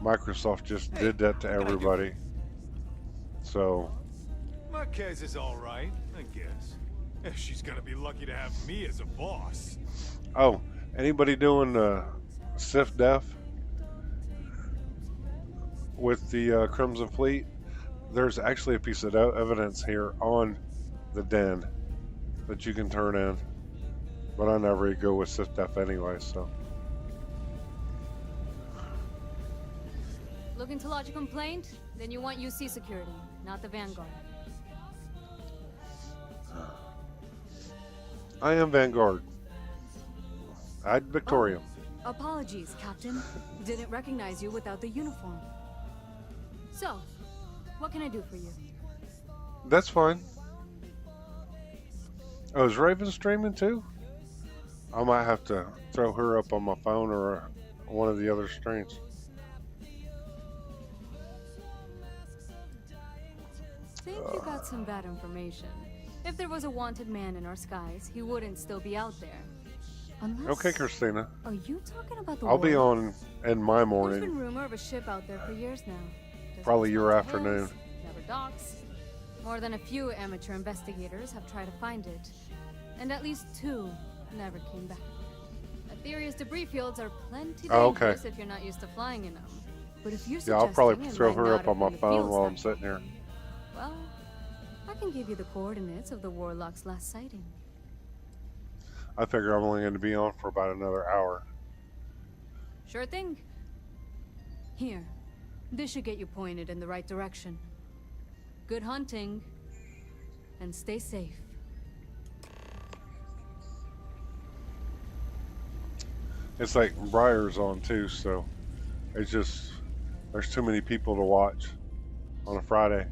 Speaker 1: Microsoft just did that to everybody. So
Speaker 6: Marquez is all right, I guess. If she's gonna be lucky to have me as a boss.
Speaker 1: oh, anybody doing Sif Def with the Crimson Fleet? There's actually a piece of evidence here on the den that you can turn in, but I never go with Sif Def anyway. So
Speaker 21: Looking to lodge a complaint? Then you want UC security, not the Vanguard.
Speaker 1: I am Vanguard. Ad Victorium.
Speaker 3: Apologies, Captain. Didn't recognize you without the uniform.
Speaker 21: So, what can I do for you?
Speaker 1: That's fine. Oh, is Raven streaming too? I might have to throw her up on my phone or one of the other streams.
Speaker 21: Think you got some bad information. If there was a wanted man in our skies, he wouldn't still be out there. Unless...
Speaker 1: Okay, Christina.
Speaker 21: Are you talking about the
Speaker 1: I'll be
Speaker 21: war?
Speaker 1: on in my
Speaker 21: There's been
Speaker 1: morning.
Speaker 21: rumor of a ship out there for years now.
Speaker 1: Probably your afternoon.
Speaker 21: Never docks. More than a few amateur investigators have tried to find it. And at least 2 never came back. The theory is debris fields are plenty dangerous if you're not used to flying in them. But if you're
Speaker 1: Yeah, I'll probably
Speaker 21: suggesting it
Speaker 1: throw
Speaker 21: might
Speaker 1: her
Speaker 21: not
Speaker 1: up
Speaker 21: have
Speaker 1: on my
Speaker 21: been the
Speaker 1: phone
Speaker 21: fields
Speaker 1: while
Speaker 21: that
Speaker 1: I'm sitting here.
Speaker 21: Well, I can give you the coordinates of the Warlock's last sighting.
Speaker 1: I figure I'm only going to be on for about another hour.
Speaker 21: Sure thing. Here. This should get you pointed in the right direction. Good hunting. And stay safe.
Speaker 1: It's like Briar's on too, so it's just there's too many people to watch on a Friday.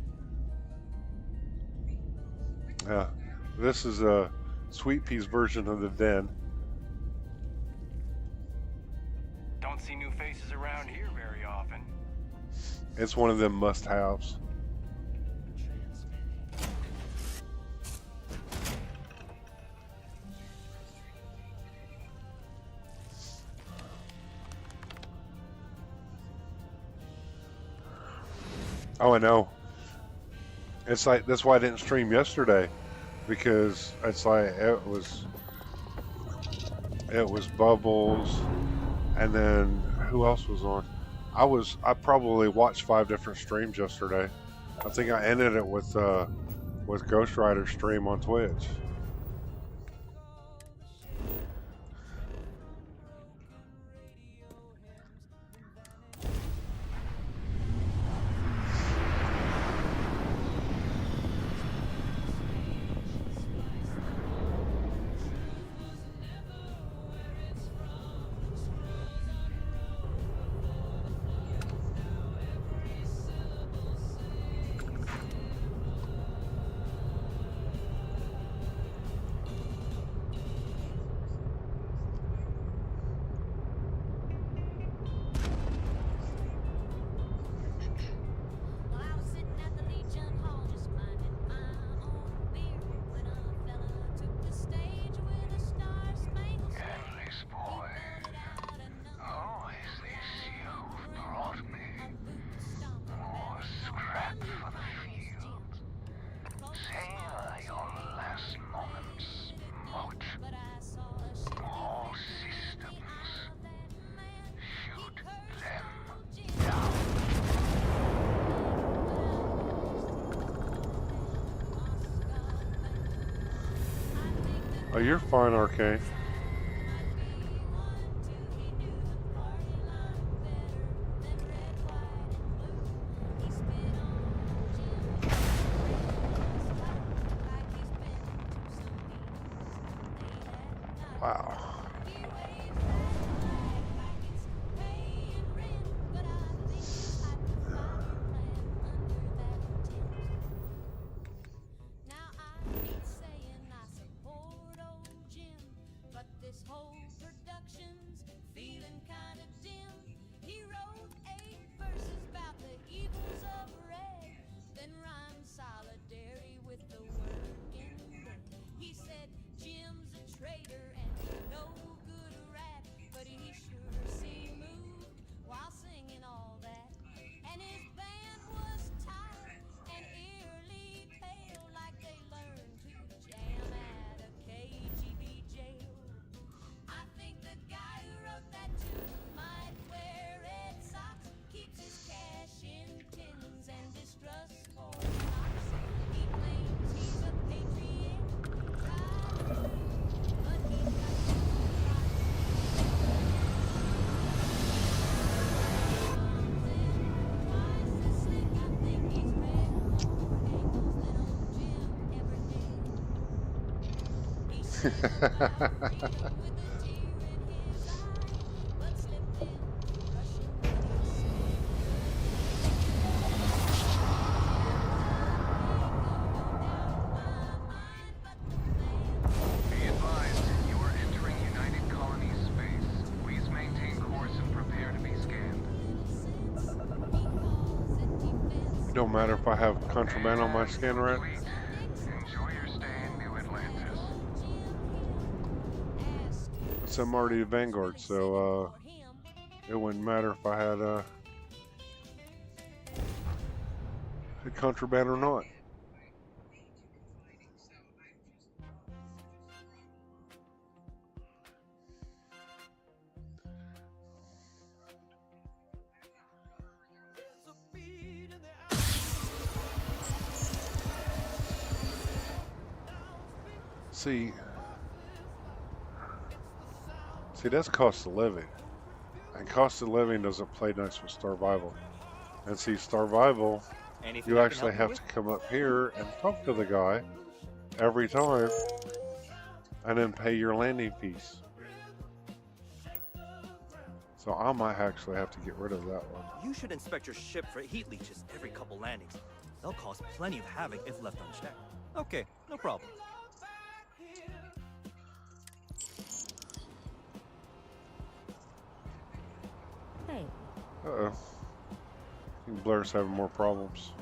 Speaker 1: Yeah, this is a Sweet Pea's version of the Den.
Speaker 11: Don't see new faces around here very often.
Speaker 1: It's one of them must-haves. Oh, I know. It's like that's why I didn't stream yesterday, because it's like it was Bubbles, and then who else was on? I probably watched 5 different streams yesterday. I think I ended it with Ghost Rider's stream on Twitch. Oh, you're fine, Arcane. Wow.
Speaker 11: Be advised, you are entering United Colonies space. Please maintain course and prepare to be scanned.
Speaker 1: It don't matter if I have contraband on my skin, right?
Speaker 11: Enjoy your stay in New Atlantis.
Speaker 1: So I'm already a Vanguard, so it wouldn't matter if I had contraband or not. See, that's cost of living. And cost of living doesn't play nice with Starvival. And see, Starvival,
Speaker 7: Anything
Speaker 1: you
Speaker 7: I can
Speaker 1: actually
Speaker 7: help you
Speaker 1: have to come up here and talk to the guy every time and then pay your landing fees. So I might actually have to get rid of that one.
Speaker 7: You should inspect your ship for heat leeches every couple landings. They'll cause plenty of havoc if left unchecked. Okay, no problem.
Speaker 12: Hey.
Speaker 1: Uh-oh. I think Blair's having more problems.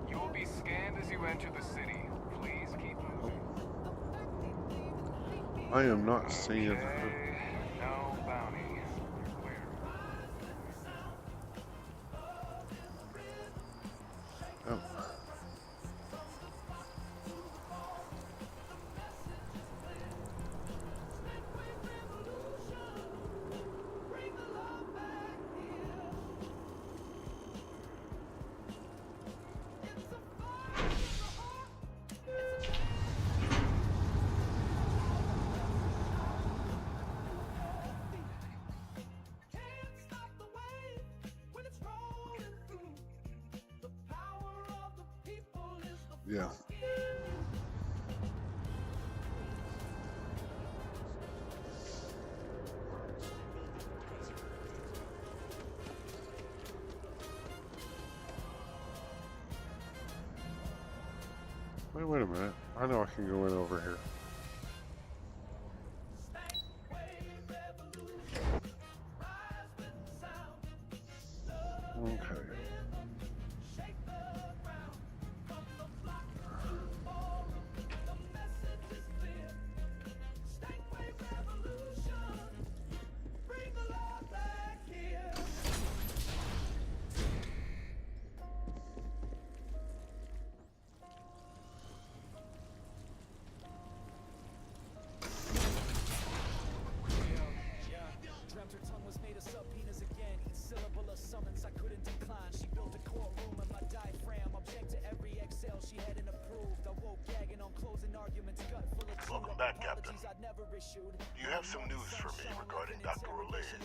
Speaker 11: You will be scanned as you enter the city. Please keep moving.
Speaker 1: I am not seeing her.
Speaker 11: No bounty. Clear.
Speaker 1: Oh. Yeah. Wait a minute. I know I can go in over here. Okay.
Speaker 9: Welcome back, Captain. Do you have some news for me regarding Dr. Relays?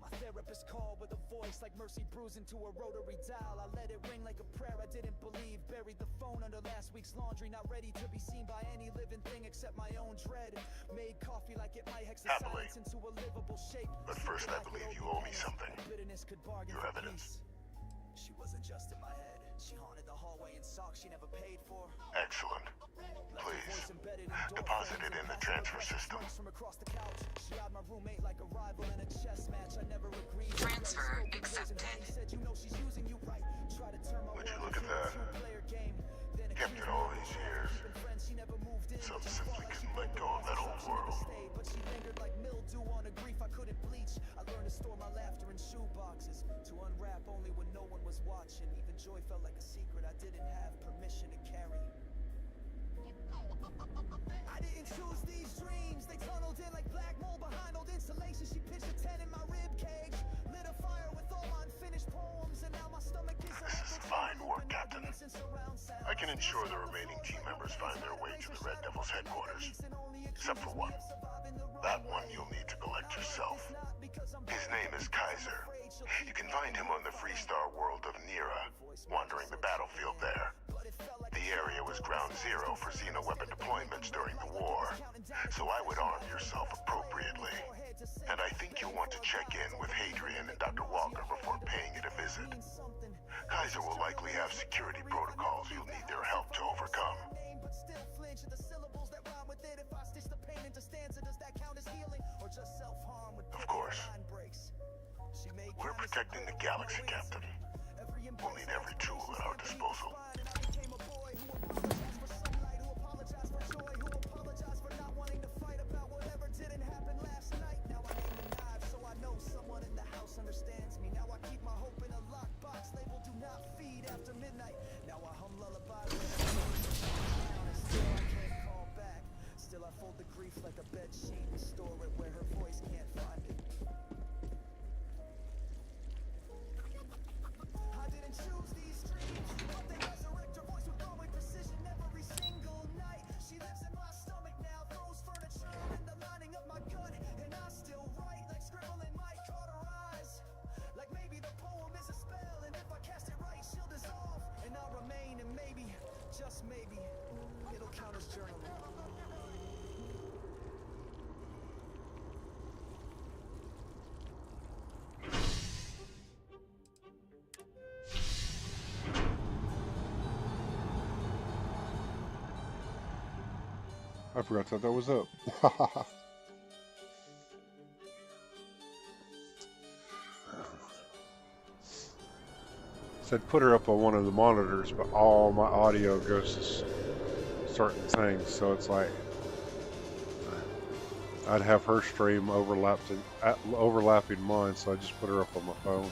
Speaker 2: My therapist called with a voice like mercy bruising to a rotary dial. I let it ring like a prayer I didn't believe. Buried the phone under last week's laundry, not ready to be seen by any living thing except my own dread. Made coffee like it might hex the silence into a livable shape.
Speaker 9: But first, I believe you owe me something. Your evidence.
Speaker 2: She wasn't just in my head. She haunted the hallway in socks she never paid for.
Speaker 9: Excellent. Please, deposit it in the transfer system.
Speaker 4: Transfer accepted.
Speaker 9: Would you look at that? Kept it all these years. Some simply couldn't let go of that old world.
Speaker 2: But she lingered like mildew on a grief I couldn't bleach. I learned to store my laughter in shoe boxes, to unwrap only when no one was watching. Even joy felt like a secret I didn't have permission to carry. I didn't choose these dreams. They tunneled in like black mold behind old insulation. She pitched a tent in my rib cage, lit a fire with all my unfinished poems, and now my stomach is
Speaker 9: This is fine work, Captain. I can ensure the remaining team members find their way to the Red Devil's headquarters. Except for one. That one you'll need to collect yourself. His name is Kaiser. You can find him on the Freestar world of Nira, wandering the battlefield there. The area was ground zero for xeno-weapon deployments during the war, so I would arm yourself appropriately. And I think you'll want to check in with Hadrian and Dr. Walker before paying it a visit. Kaiser will likely have security protocols you'll need their help to overcome. Of course. We're protecting the galaxy, Captain. We'll need every tool at our disposal.
Speaker 2: Like a bed sheet and store it where her voice can't find it. I didn't choose these dreams, but they resurrect her voice with growing precision every single night. She lives in my stomach now, throws furniture in the lining of my gut, and I still write like scribbling might cauterize. Like maybe the poem is a spell, and if I cast it right, she'll dissolve, and I'll remain, and maybe, just maybe, it'll count as journaling.
Speaker 1: I forgot that was up. Said put her up on one of the monitors, but all my audio goes to certain things, so it's like I'd have her stream overlapping mine, so I just put her up on my phone.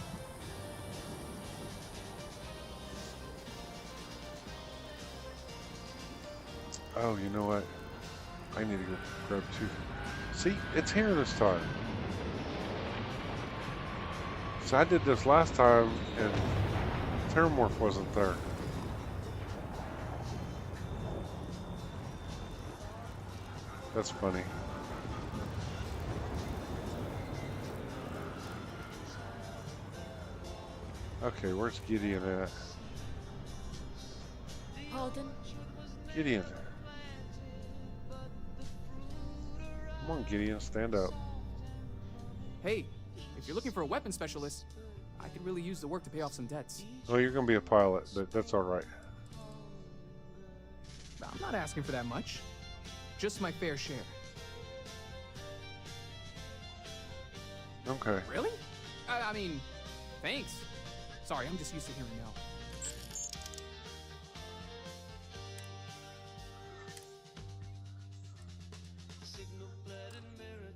Speaker 1: Oh, you know what? I need to go grab two. See, it's here this time. So I did this last time, and Terramorph wasn't there. That's funny. Okay, where's Gideon at?
Speaker 12: Pardon?
Speaker 1: Gideon. Come on, Gideon, stand up.
Speaker 16: Hey, if you're looking for a weapon specialist, I could really use the work to pay off some debts.
Speaker 1: Oh, you're gonna be a pilot, but that's all right.
Speaker 16: I'm not asking for that much. Just my fair share.
Speaker 1: Okay.
Speaker 16: Really? I mean, thanks. Sorry, I'm just used to hearing no.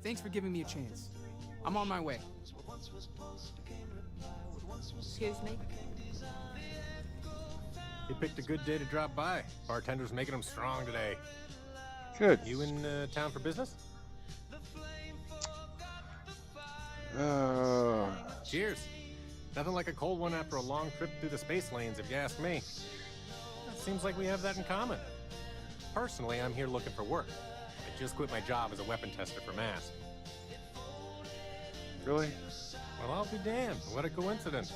Speaker 16: Thanks for giving me a chance. I'm on my way.
Speaker 12: Excuse me?
Speaker 5: You picked a good day to drop by. Bartender's making them strong today.
Speaker 1: Good.
Speaker 5: You in town for business? Cheers. Nothing like a cold one after a long trip through the space lanes, if you ask me. Seems like we have that in common. Personally, I'm here looking for work. I just quit my job as a weapon tester for MASS.
Speaker 1: Really?
Speaker 5: Well, I'll be damned. What a coincidence.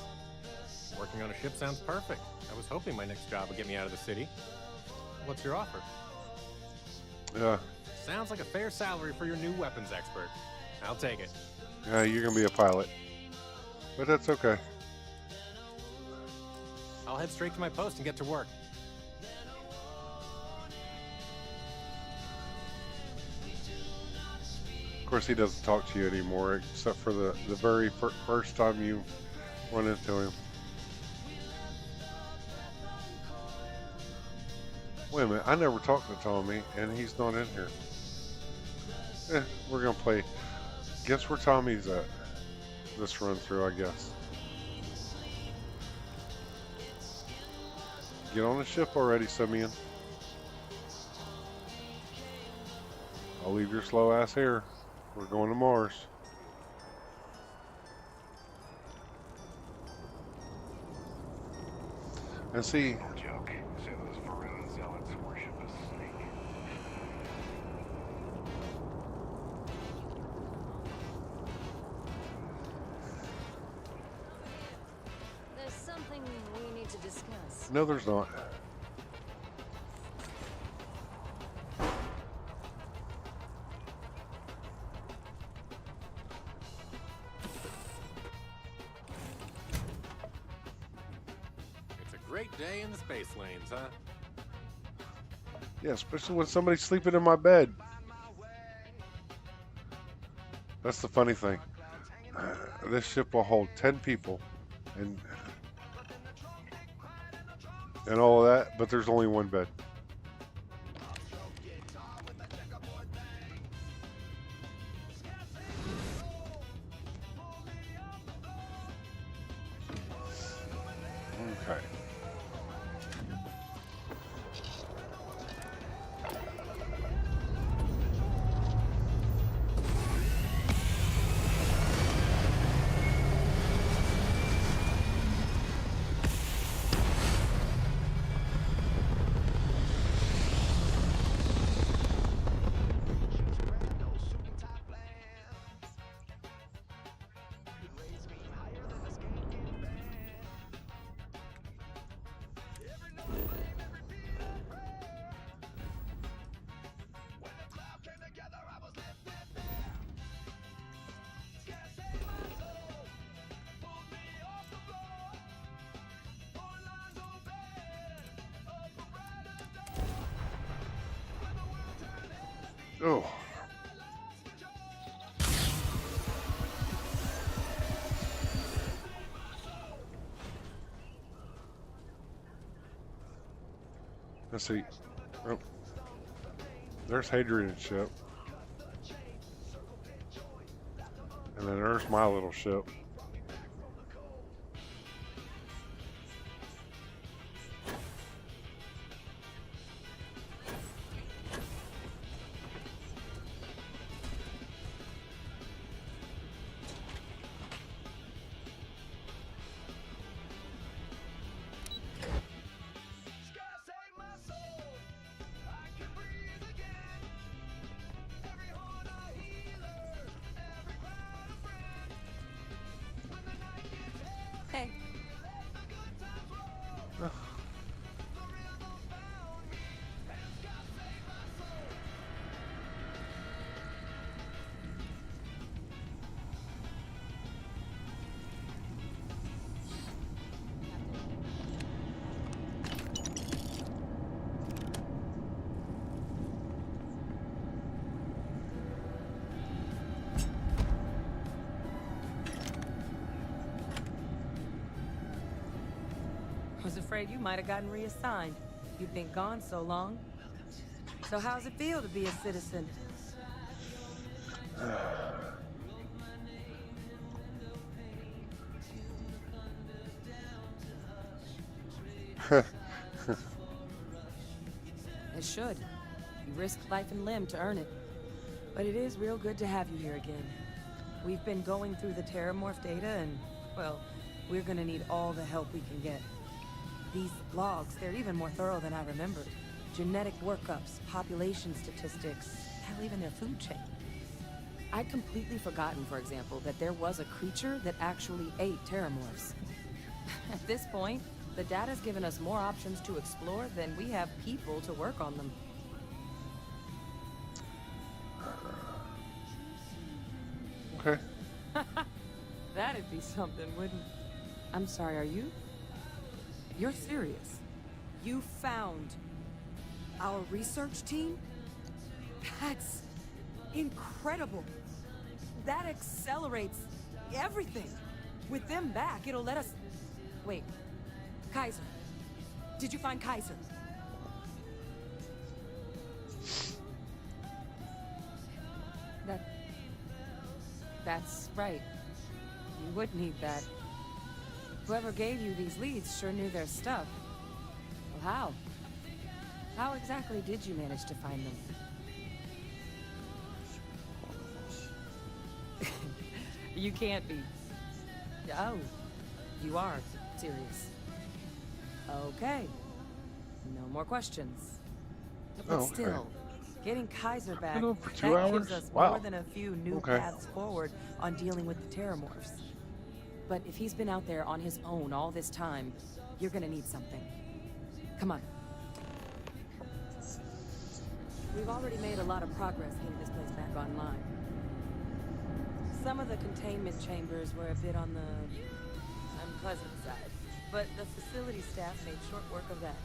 Speaker 5: Working on a ship sounds perfect. I was hoping my next job would get me out of the city. What's your offer?
Speaker 1: Yeah.
Speaker 5: Sounds like a fair salary for your new weapons expert. I'll take it.
Speaker 1: Yeah, you're gonna be a pilot. But that's okay.
Speaker 5: I'll head straight to my post and get to work.
Speaker 1: Of course, he doesn't talk to you anymore, except for the very first time you run into him. Wait a minute, I never talked to Tommy, and he's not in here. We're gonna play. Guess where Tommy's at? This run through, I guess. Get on the ship already, Simeon. I'll leave your slow ass here. We're going to Mars. And see,
Speaker 11: Joke. Say those Varun zealots worship a snake.
Speaker 17: Yes.
Speaker 1: No, there's not.
Speaker 5: It's a great day in the space lanes, huh?
Speaker 1: Yeah, especially when somebody's sleeping in my bed. That's the funny thing. This ship will hold 10 people and all of that, but there's only one bed. Okay. Oh. Let's see. Oh. There's Hadrian's ship. And then there's my little ship.
Speaker 3: Hey. Was afraid you might have gotten reassigned. You've been gone so long. So how's it feel to be a citizen? It should. You risked life and limb to earn it. But it is real good to have you here again. We've been going through the Terramorph data and, well, we're gonna need all the help we can get. These logs, they're even more thorough than I remembered. Genetic workups, population statistics, hell, even their food chain. I'd completely forgotten, for example, that there was a creature that actually ate Terramorphs. At this point, the data's given us more options to explore than we have people to work on them.
Speaker 1: Okay.
Speaker 3: That'd be something, wouldn't it? I'm sorry, are you? You're serious? You found our research team? That's incredible. That accelerates everything. With them back, it'll let us... Wait. Kaiser. Did you find Kaiser? That's right. You would need that. Whoever gave you these leads sure knew their stuff. Well, how? How exactly did you manage to find them? You can't be. Oh, you are serious. Okay. No more questions. But still, getting Kaiser back,
Speaker 1: For
Speaker 3: that
Speaker 1: 2 hours?
Speaker 3: gives us
Speaker 1: Wow.
Speaker 3: more than a few new
Speaker 1: Okay.
Speaker 3: paths forward on dealing with the Terramorphs. But if he's been out there on his own all this time, You're gonna need something. Come on. We've already made a lot of progress getting this place back online. Some of the containment chambers were a bit on the unpleasant side, but the facility staff made short work of that.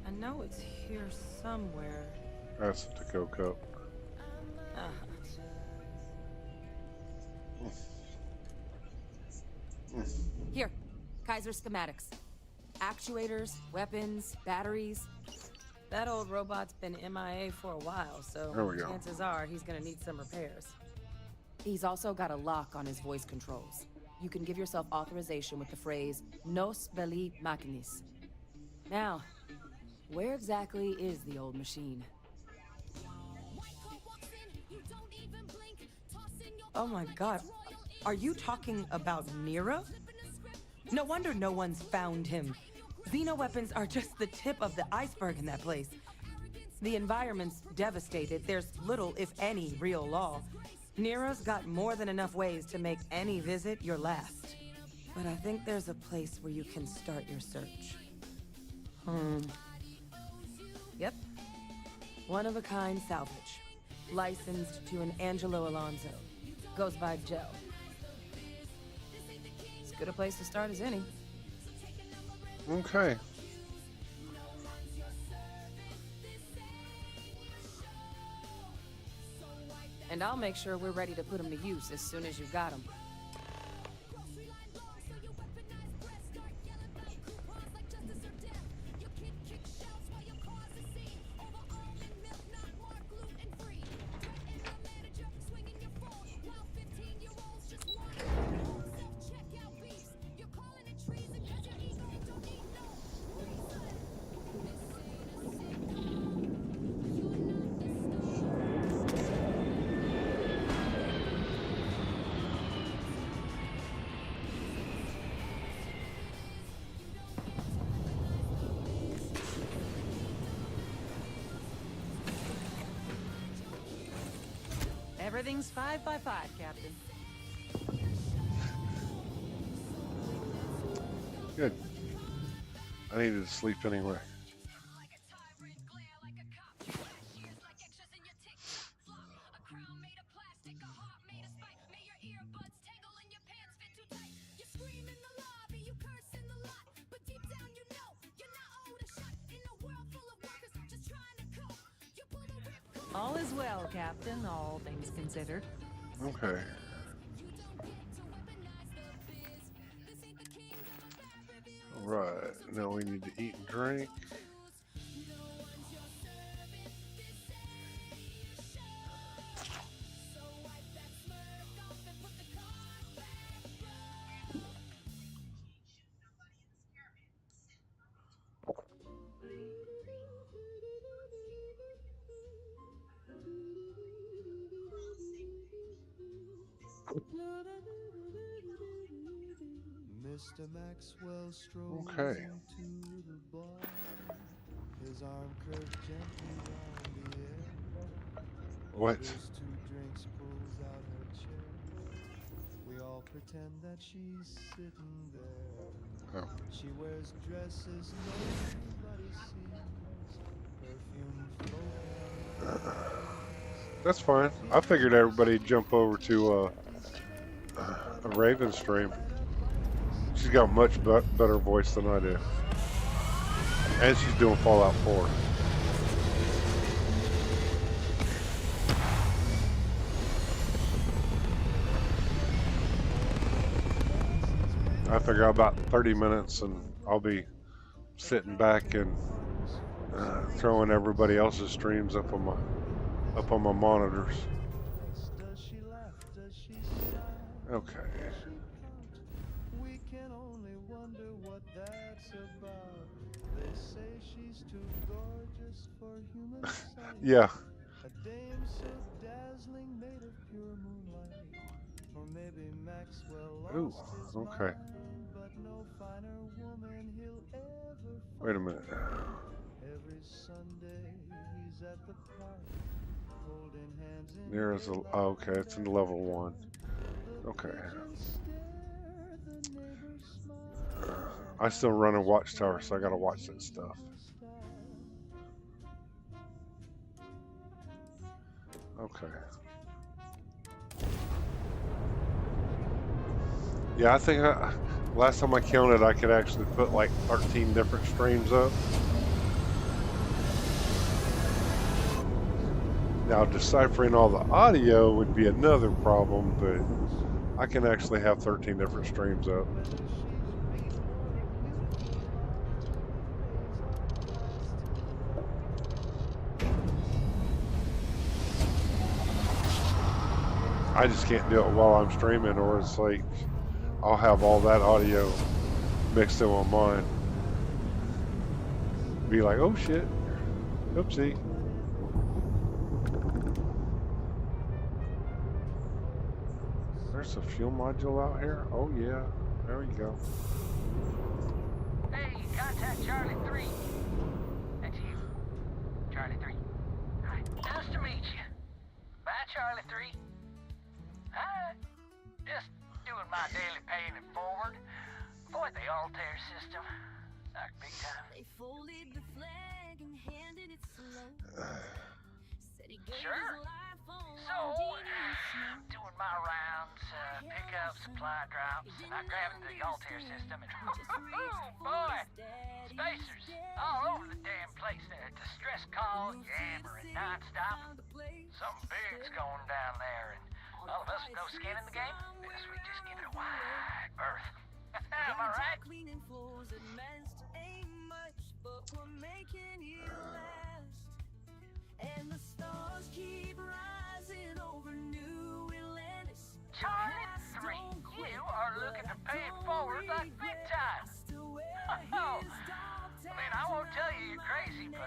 Speaker 3: I know it's here somewhere.
Speaker 1: That's the to-go cup.
Speaker 3: Here, Kaiser schematics. Actuators, weapons, batteries. That old robot's been MIA for a while, so
Speaker 1: There we go.
Speaker 3: chances are he's gonna need some repairs. He's also got a lock on his voice controls. You can give yourself authorization with the phrase, Nos Veli Machinis. Now, where exactly is the old machine? Oh my god. Are you talking about Nero? No wonder no one's found him. Xeno weapons are just the tip of the iceberg in that place. The environment's devastated. There's little, if any, real law. Nero's got more than enough ways to make any visit your last. But I think there's a place where you can start your search. Yep. One-of-a-kind salvage. Licensed to an Angelo Alonso. Goes by Gel. As good a place to start as any.
Speaker 1: Okay.
Speaker 3: And I'll make sure we're ready to put them to use as soon as you've got them.
Speaker 8: Everything's 5 by 5, Captain.
Speaker 1: Good. I needed to sleep anyway.
Speaker 8: All is well, Captain, all things considered.
Speaker 1: Okay. Alright, now we need to eat and drink.
Speaker 2: Mr. Maxwell strolls
Speaker 1: Okay.
Speaker 2: into the bar. His arm curved gently round the air.
Speaker 1: What?
Speaker 2: Orders 2 drinks, pulls out her chair. We all pretend that she's sitting there.
Speaker 1: Oh.
Speaker 2: She wears dresses nobody sees. Perfume floating.
Speaker 1: That's fine. I figured everybody'd jump over to a Raven stream. She's got a much better voice than I do. And she's doing Fallout 4. I figure about 30 minutes and I'll be sitting back and throwing everybody else's streams up on my monitors. Okay.
Speaker 2: We can only wonder what that's about. They say she's too gorgeous for human sight.
Speaker 1: Yeah.
Speaker 2: A dame so dazzling, made of pure moonlight. Or maybe Maxwell
Speaker 1: Ooh,
Speaker 2: lost his
Speaker 1: okay.
Speaker 2: mind, but no finer woman he'll ever
Speaker 1: Wait a minute.
Speaker 2: Every Sunday he's at the park, holding hands in
Speaker 1: There is a. Oh, okay, it's in level 1. Okay. I still run a Watchtower, so I gotta watch that stuff. Okay. Yeah, I think last time I counted, I could actually put like 13 different streams up. Now, deciphering all the audio would be another problem, but I can actually have 13 different streams up. I just can't do it while I'm streaming, or it's like I'll have all that audio mixed in with mine. Be like, oh shit, oopsie. There's a fuel module out here. Oh yeah, there we go.
Speaker 10: Hey, contact Charlie 3. That's you. Charlie 3. Hi. Nice to meet you. Bye, Charlie 3. Hi. Just doing my daily paying it forward. Avoid the Altair system. Like big time.
Speaker 2: They folded the flag and handed it slow.
Speaker 10: Sure. So, doing my rounds, pick up supply drops, and I grabbed the Altair system and oh boy, spacers all over the damn place there. Distress call, yammering nonstop. Something big's going down there, and all of us with no skin in the game, this we just give it a wide berth. Am I right? And the stars keep rising over New Atlantis. Charlie 3, you are looking to pay it forward like big time. Oh, I mean, I won't tell you you're crazy, but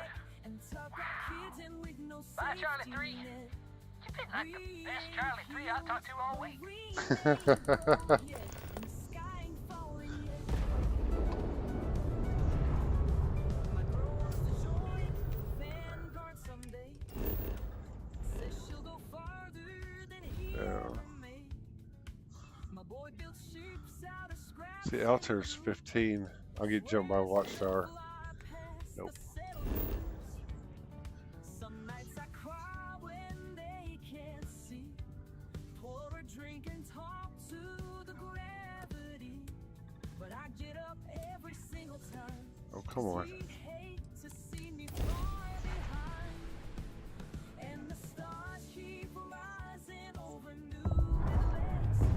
Speaker 10: wow. Bye, Charlie 3. You've been like the best Charlie 3 I've talked to all week.
Speaker 1: See, Altair's 15. I'll get jumped by Watchtower. Nope.
Speaker 2: Some nights I cry when they can't see. Pour a drink and talk to the gravity. But I get up every single time.
Speaker 1: Oh, come on.
Speaker 2: Hate to see me fall behind. And the stars keep rising over New Atlantis.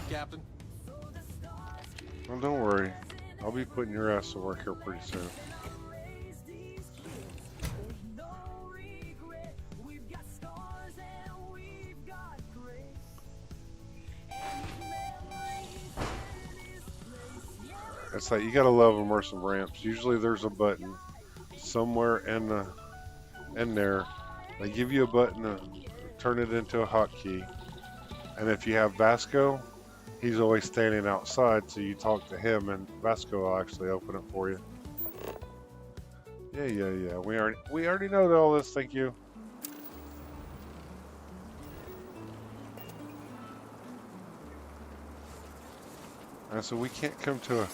Speaker 5: Captain.
Speaker 1: Well, don't worry. I'll be putting your ass to work here pretty soon. It's like you gotta love immersive ramps. Usually there's a button somewhere in there. They give you a button to turn it into a hotkey, and if you have Vasco, he's always standing outside, so you talk to him, and Vasco will actually open it for you. Yeah. We already know all this. Thank you. And so we can't come to a.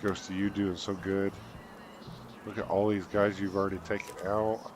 Speaker 1: goes to you doing so good. Look at all these guys you've already taken out.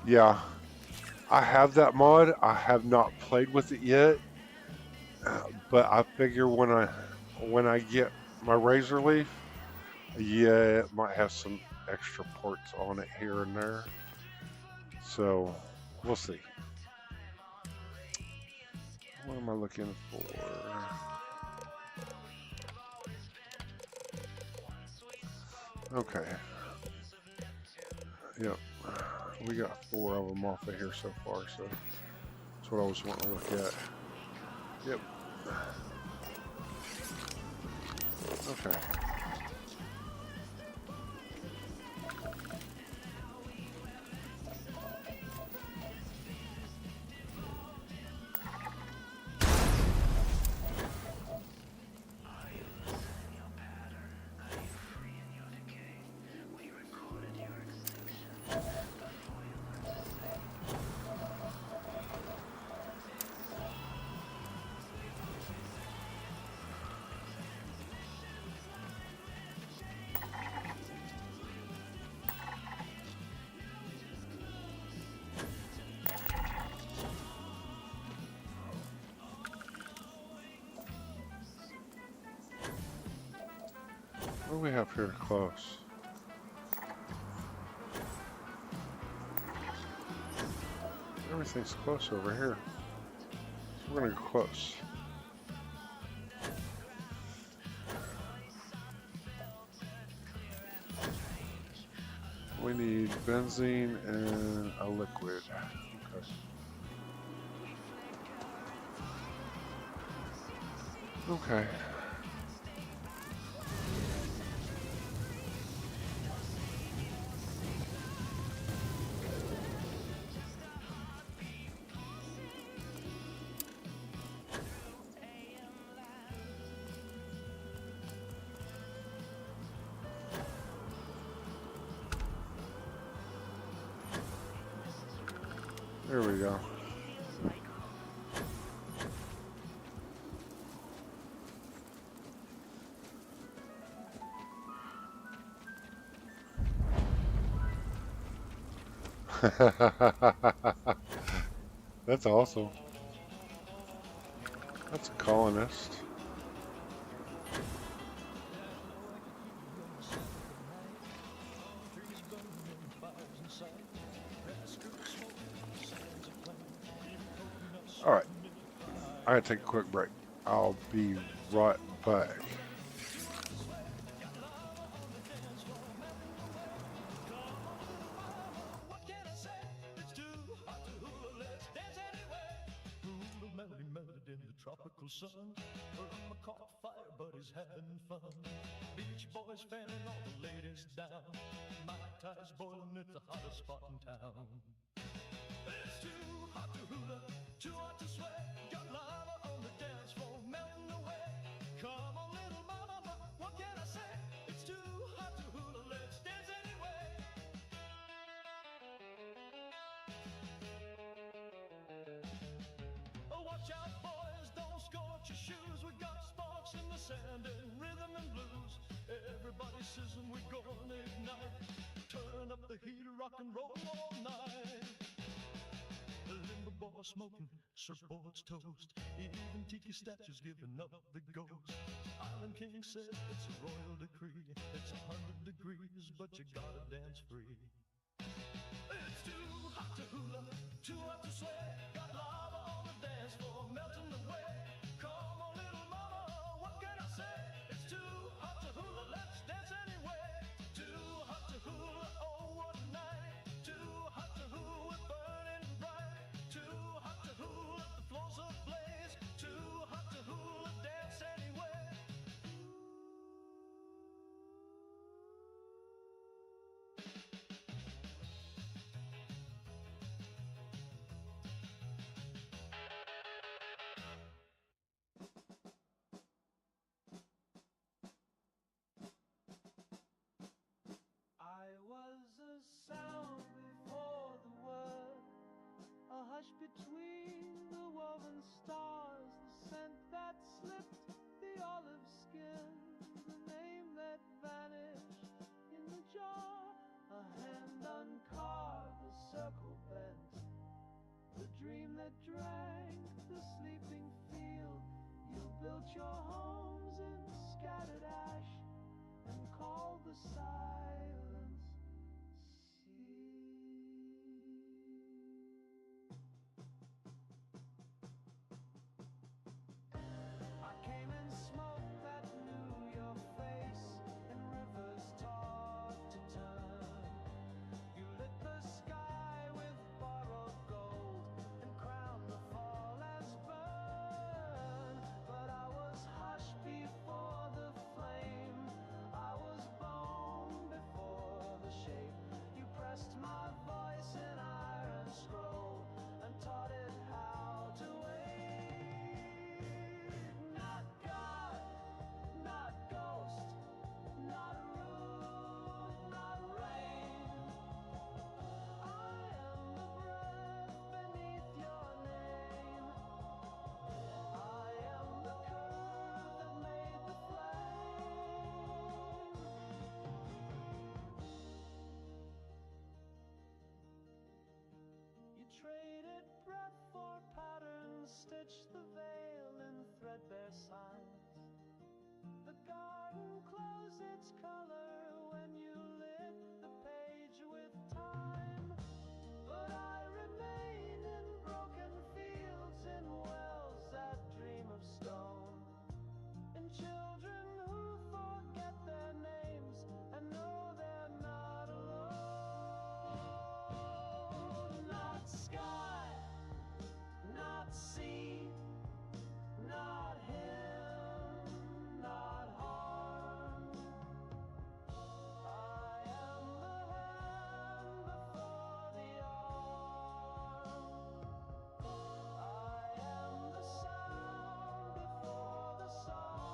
Speaker 1: Yeah, I have that mod. I have not played with it yet, but I figure when I get my Razor Leaf, yeah, it might have some extra ports on it here and there. So we'll see. What am I looking for? Okay. Yep. We got 4 of them off of here so far, so that's what I was wanting to look at. Yep. Okay. What do we have here close? Everything's close over here. So we're gonna go close. We need benzene and a liquid. Okay. Okay. There we go. That's awesome. That's a colonist. All right. I gotta take a quick break. I'll be right back.
Speaker 2: Sun, from a caught fire, but he's having fun. Beach boys fanning all the ladies down. My tie's boiling, it's the hottest spot in town. It's too hot to hula, too hot to sweat. Got lava on the dance floor, melting away. Come on, little mama, what can I say? It's too hot to hula, let's dance anyway. Oh, watch out, boys, don't scorch your shoes. We got sparks in the sand and rhythm and blues. Everybody says we're gonna ignite. Turn up the heat, rock and roll all night. The limber boy smoking, surfboards toast. Even tiki statues giving up the ghost. Island King said it's a royal decree. It's 100 degrees, but you gotta dance free. It's too hot to hula, too hot to sweat. Got lava on the dance floor, melting away. Come on, little mama, what can I say? It's too hot to hula, let's dance anyway. Too hot to hula, oh what a night. Too hot to hula, burning bright. Too hot to hula, the floor's ablaze. Too hot to hula, dance anyway. I was a sound before the word, a hush between the woven stars, the scent that slipped the olive skin, the name that vanished in the jar, a hand uncarved, a circle bent, the dream that drank the sleeping field. You built your homes in scattered ash and called the silence sea. I came in smoke that knew your face, and rivers taught to turn. You lit the sky with borrowed gold and crowned the fall as burn. But I was hushed before the flame, I was bone before the shape. You pressed my voice in iron scroll and taught it how to wait. Not God, not ghost, not rune, not rain. I am the breath beneath your name. I am the curve that made the flame. You traded breath for patterns, stitched the veil in threadbare signs. The garden closed its color when you lit the page with time. But I remain in broken fields, in wells that dream of stone, in children who forget their names and know they're not alone. Not sky, not sea, not him, not harm. I am the hand before the arm. I am the sound before the song.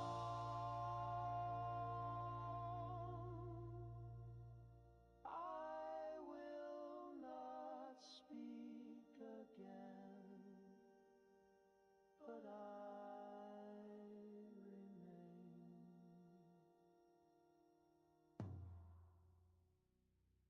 Speaker 2: I will not speak again, but I remain.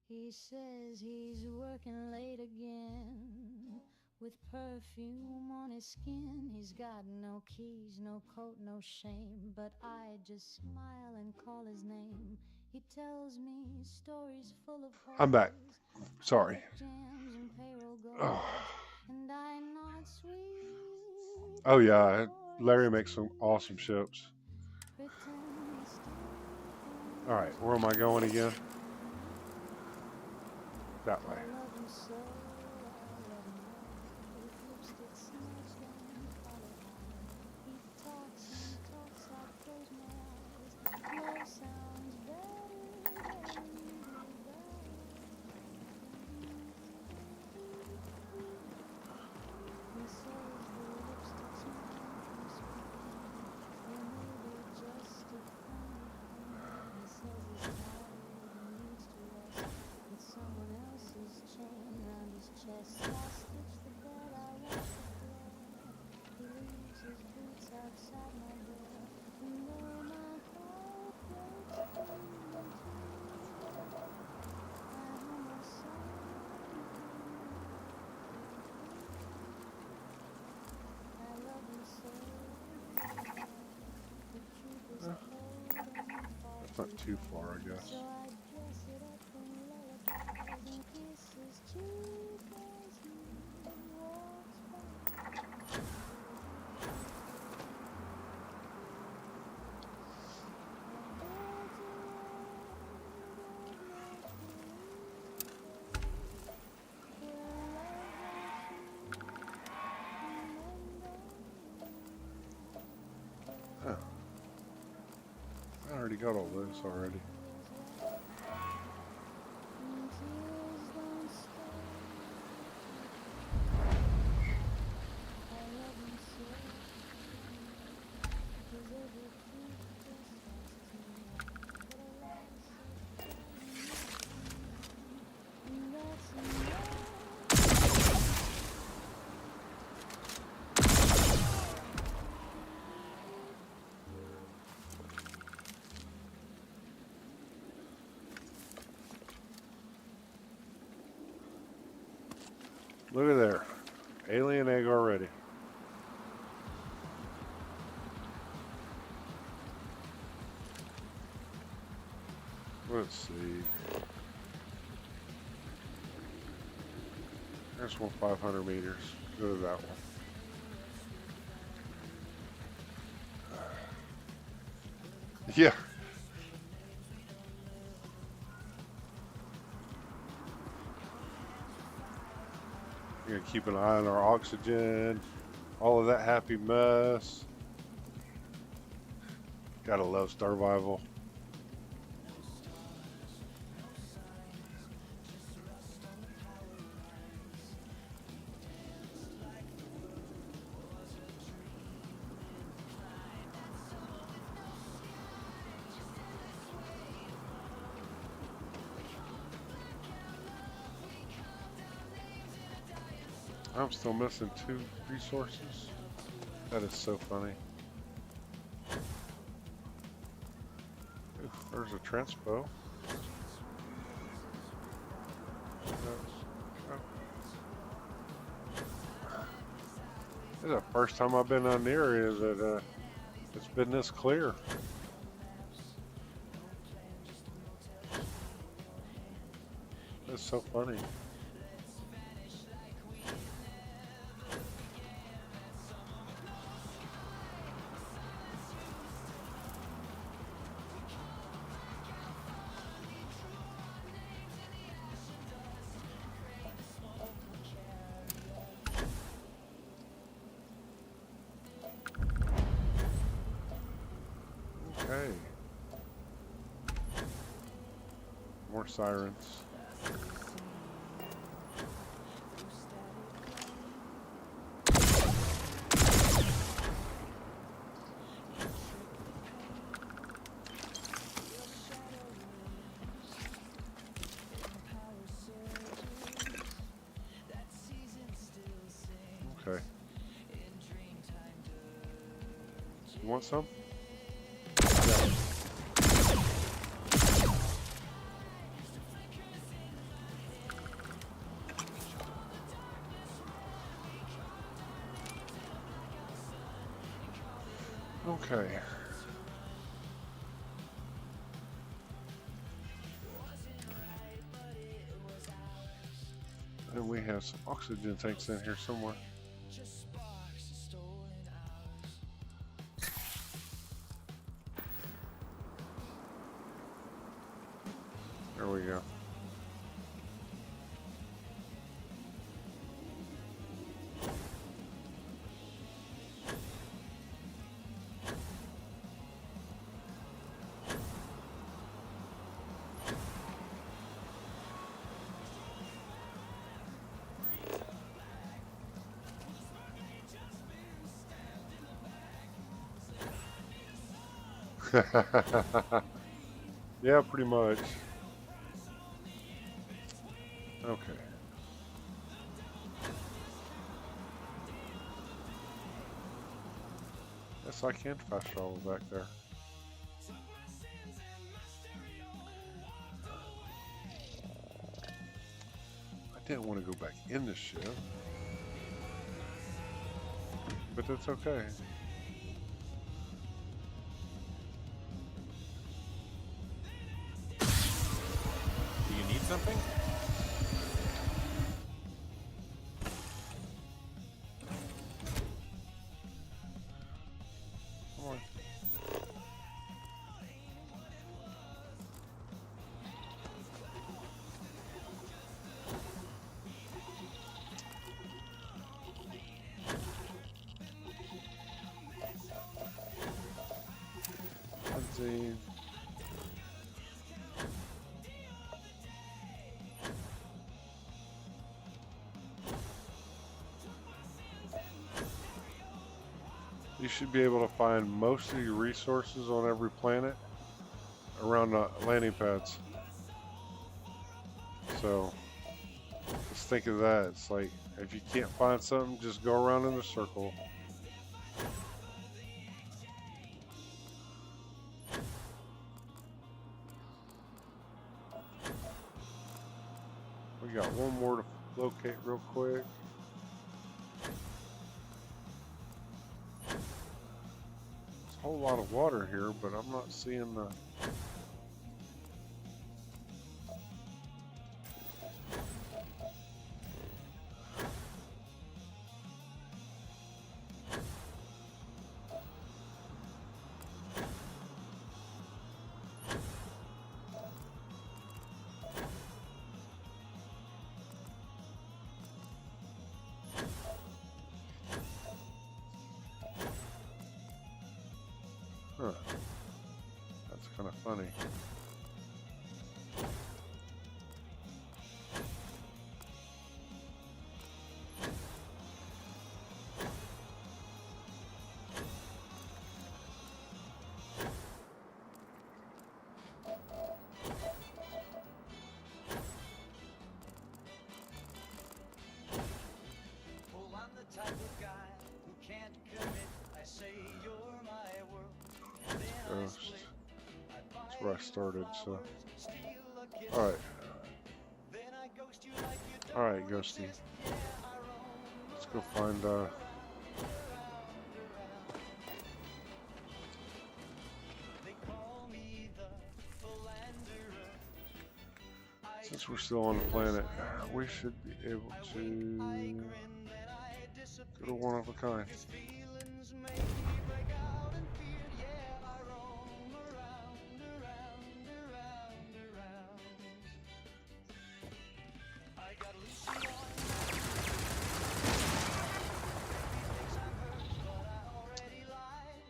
Speaker 18: He says he's working late again, with perfume on his skin. He's got no keys, no coat, no shame, but I just smile and call his name. He tells me stories full of
Speaker 1: I'm back.
Speaker 18: horrors,
Speaker 1: Sorry.
Speaker 18: jams and payroll goals,
Speaker 1: Oh,
Speaker 18: and I nod sweet.
Speaker 1: oh yeah, Larry makes some awesome ships. All right, where am I going again? That way. That's not too far, I guess. already got all those already. Look at there. Alien egg already. Let's see. There's one 500 meters. Go to that one. Yeah. We're gonna keep an eye on our oxygen, all of that happy mess. Gotta love Starvival. I'm still missing 2 resources. That is so funny. Ooh, there's a transpo. This is the first time I've been on the area that it's been this clear. That's so funny. Okay. More sirens. Okay. You want some? Yeah. Okay. And we have some oxygen tanks in here somewhere. There we go. Yeah, pretty much. Okay. Yes, I can fast travel back there. I didn't want to go back in the ship, but that's okay.
Speaker 5: Do you need something?
Speaker 1: Come on. Benzene. you should be able to find most of your resources on every planet around the landing pads. So just think of that. It's like if you can't find something, just go around in a circle. We got one more to locate real quick. There's a whole lot of water here, but I'm not seeing the... Huh. That's kind of funny.
Speaker 2: Well, I'm the type of guy who can't commit. I say you're my world.
Speaker 1: Ghost. That's where I started, so. Alright. Alright, Ghosty. Let's go find, since we're still on the planet, we should be able to go to one of a kind.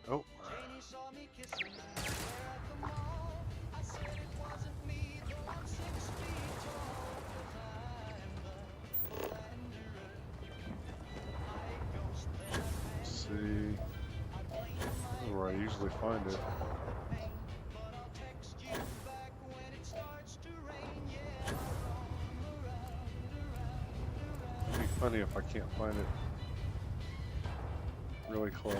Speaker 1: Oh. Let's see. Where I usually find it. It'd be funny if I can't find it really close.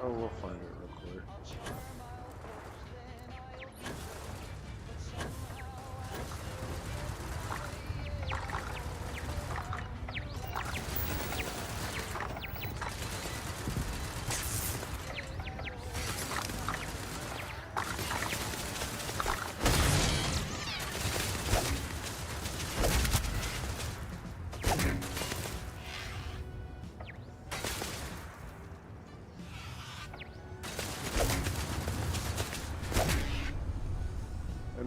Speaker 1: Oh, we'll find it real quick.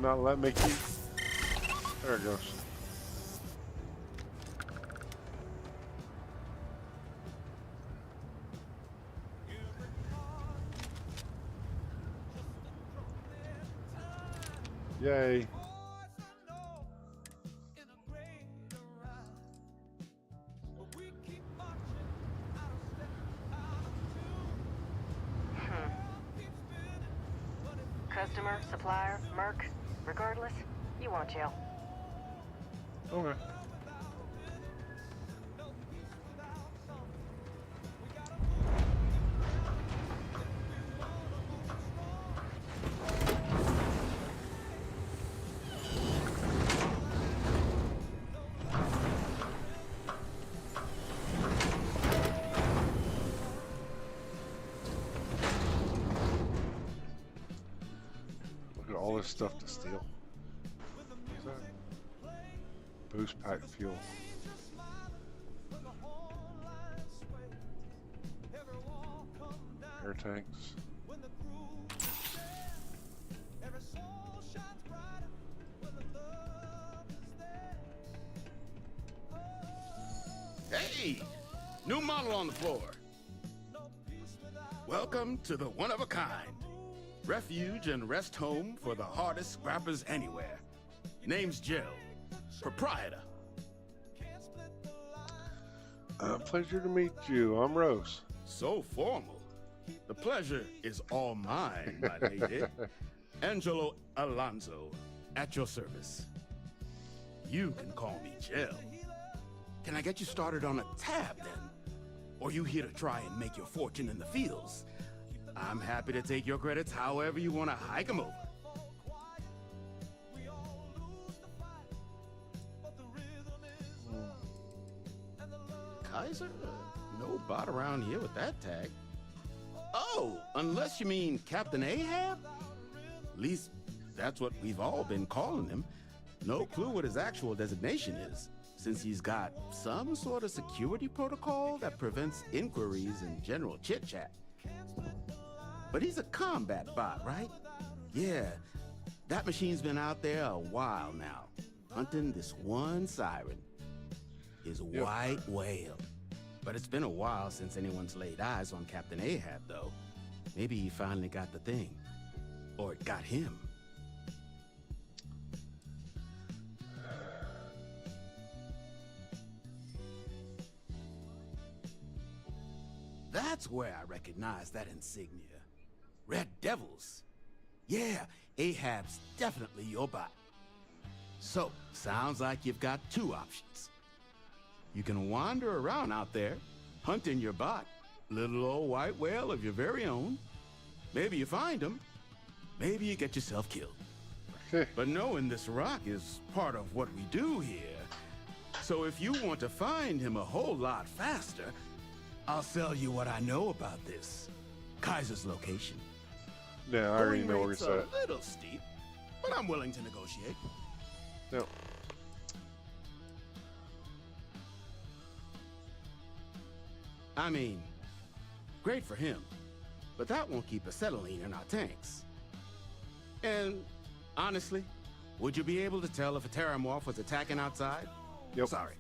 Speaker 1: Not let me keep. There it goes. Yay.
Speaker 3: Customer, supplier, merc. Regardless, you won't jail.
Speaker 1: Okay. Look at all this stuff to steal. What's that? Boost pack fuel. Air tanks.
Speaker 15: Hey, new model on the floor. Welcome to the one-of-a-kind. Refuge and rest home for the hardest scrappers anywhere. Name's Jill, proprietor.
Speaker 1: Pleasure to meet you. I'm Rose.
Speaker 15: So formal. The pleasure is all mine, my lady. Angelo Alonso, at your service. You can call me Jill. Can I get you started on a tab, then? Or you here to try and make your fortune in the fields? I'm happy to take your credits however you want to hike them over. Kaiser? No bot around here with that tag. Oh, unless you mean Captain Ahab? At least, that's what we've all been calling him. No clue what his actual designation is, since he's got some sort of security protocol that prevents inquiries and general chit-chat. But he's a combat bot, right? Yeah, that machine's been out there a while now, hunting this one siren. His white whale. But it's been a while since anyone's laid eyes on Captain Ahab, though. Maybe he finally got the thing. Or it got him. That's where I recognize that insignia. Red Devils. Yeah, Ahab's definitely your bot. So, sounds like you've got two options. You can wander around out there, hunting your bot, little old white whale of your very own. Maybe you find him, maybe you get yourself killed. But knowing this rock is part of what we do here. So if you want to find him a whole lot faster, I'll sell you what I know about this. Kaiser's location.
Speaker 1: Yeah, I already know where
Speaker 15: it's
Speaker 1: he's
Speaker 15: a
Speaker 1: at.
Speaker 15: little steep, but I'm willing to negotiate.
Speaker 1: Yep.
Speaker 15: I mean, great for him, but that won't keep acetylene in our tanks. And honestly, would you be able to tell if a Terramorph was attacking outside?
Speaker 1: Yep.
Speaker 15: Sorry.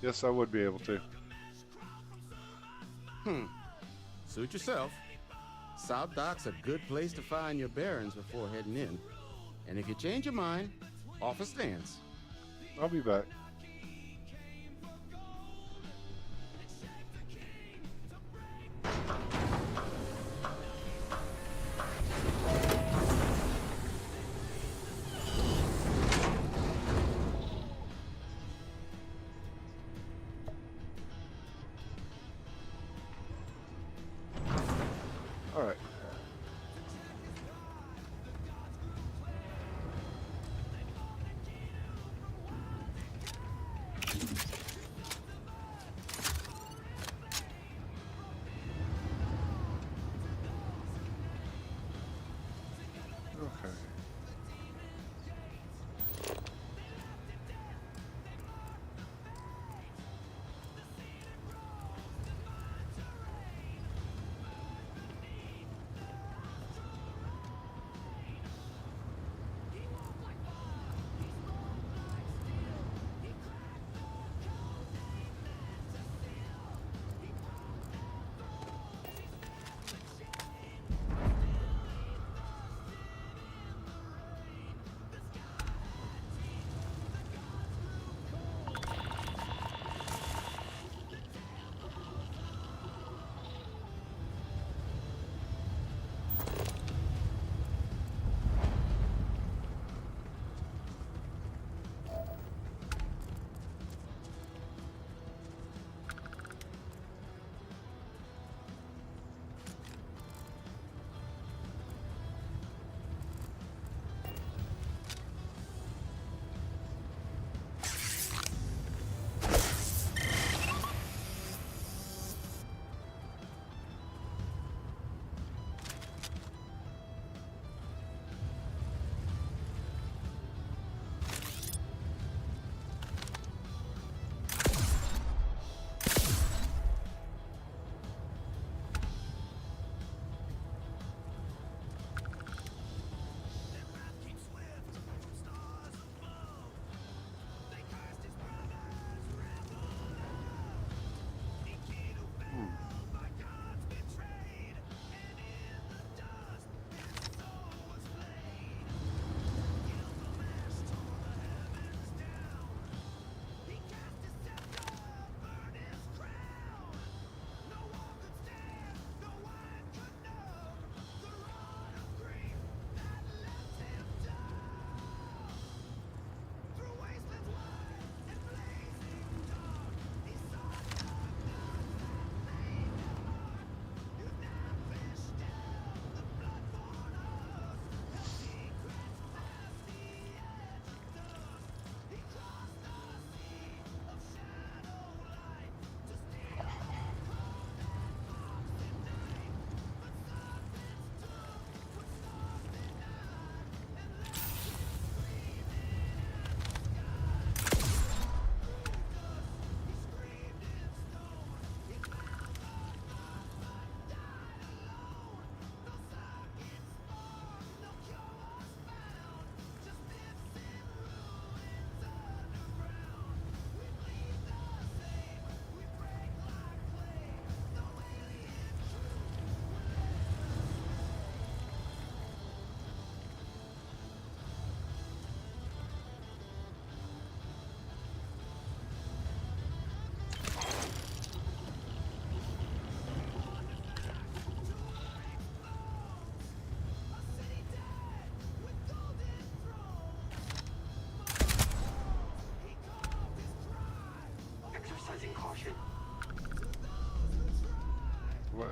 Speaker 1: Yes, I would be able to.
Speaker 15: Suit yourself. South Dock's a good place to find your bearings before heading in. And if you change your mind, offer stands.
Speaker 1: I'll be back. All right. Okay.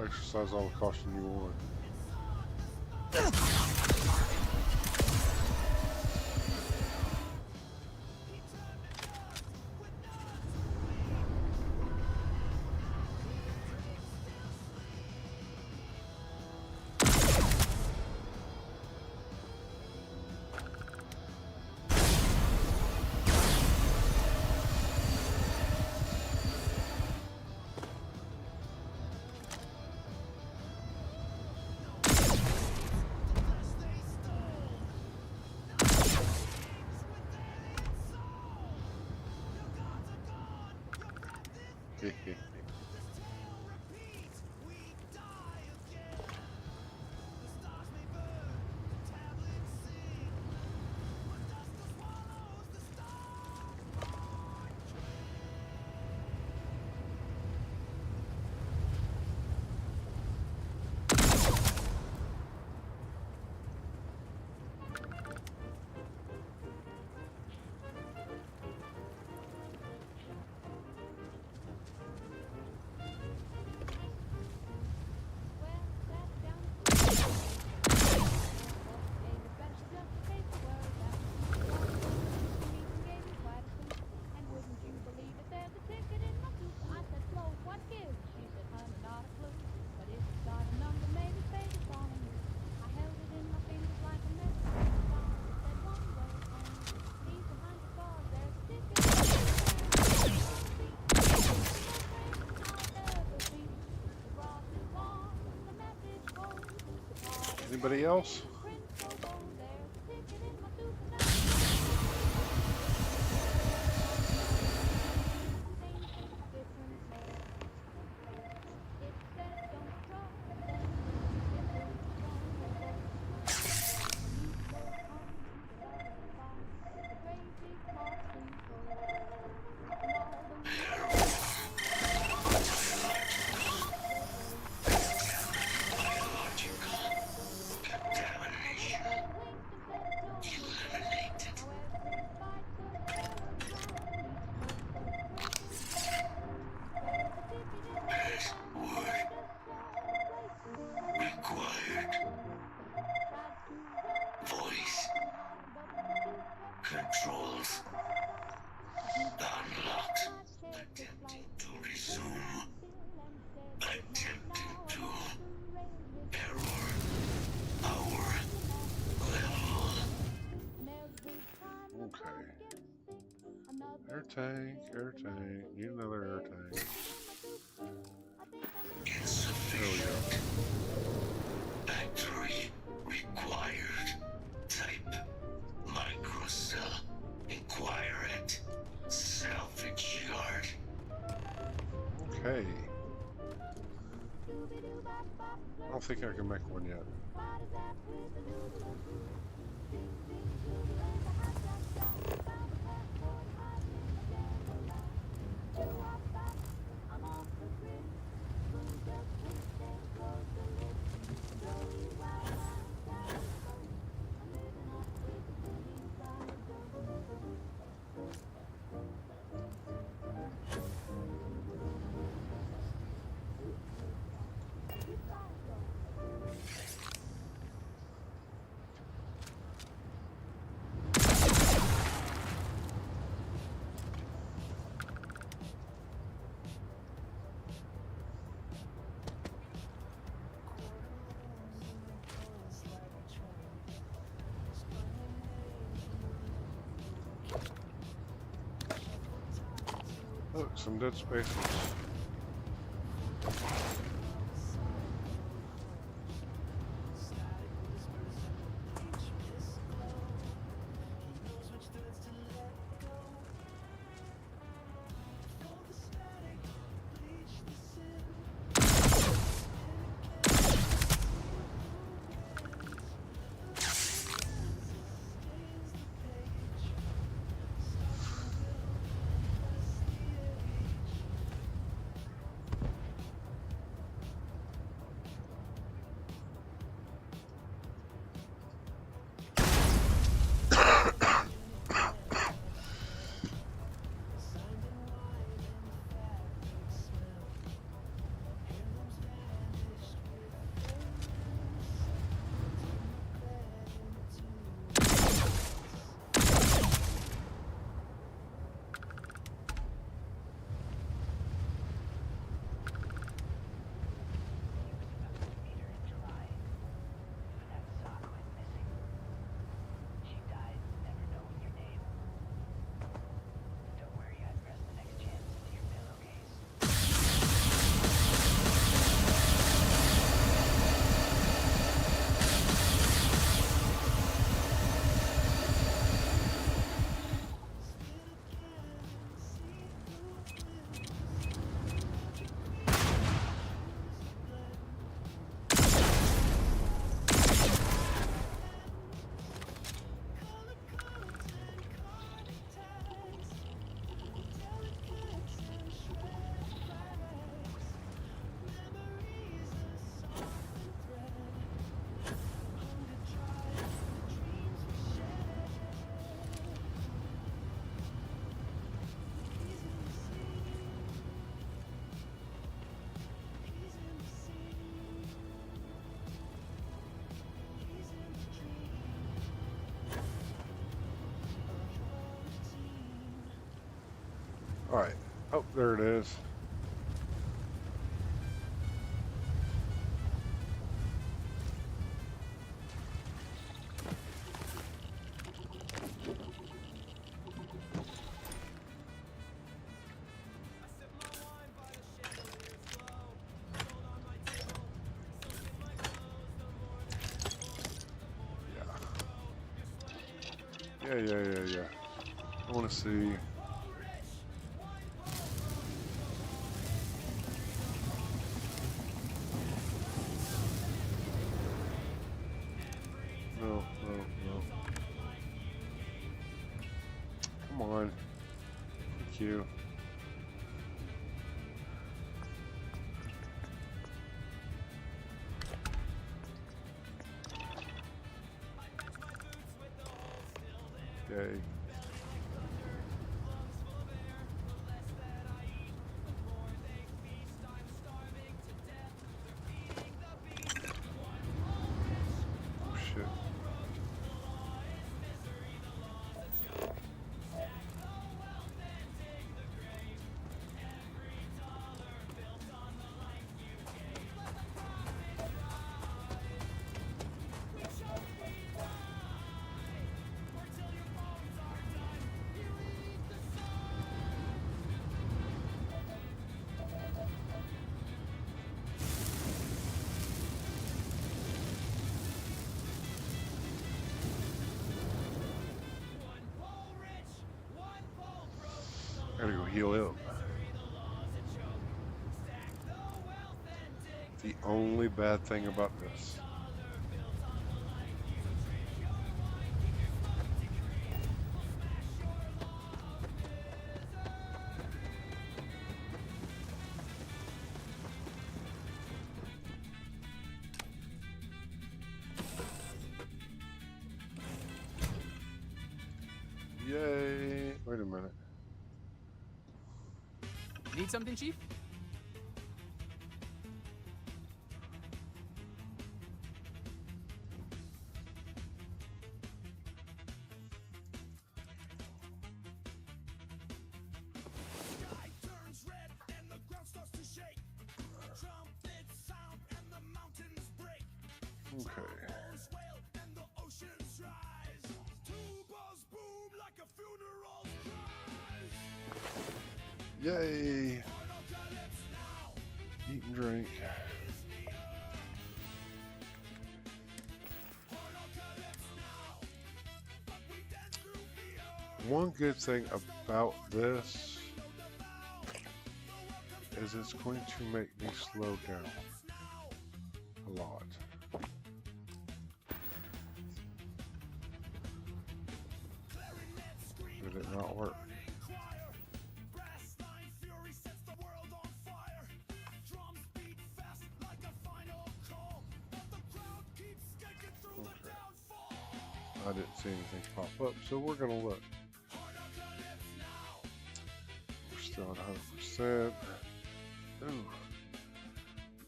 Speaker 1: exercise all the caution you want. Anybody else?
Speaker 14: Controls unlocked. Attempting to resume. Attempting to error our level.
Speaker 1: Okay. Air tank, air tank. Need another air tank.
Speaker 14: Insufficient. Battery required. Type microcell. Inquire at salvage yard.
Speaker 1: Okay. I don't think I can make one yet. Look, some dead spaces. Alright. Oh, there it is. Yeah. I want to see. No. Come on. Thank you. Yay. Oh shit. Gotta go heal up. The only bad thing about this. Yay. Wait a minute.
Speaker 16: Need something, Chief?
Speaker 1: Okay. Yay! Eat and drink. One good thing about this is it's going to make me slow down a lot. Did it not work? I didn't see anything pop up, so we're gonna look. We're still at 100%. Ooh.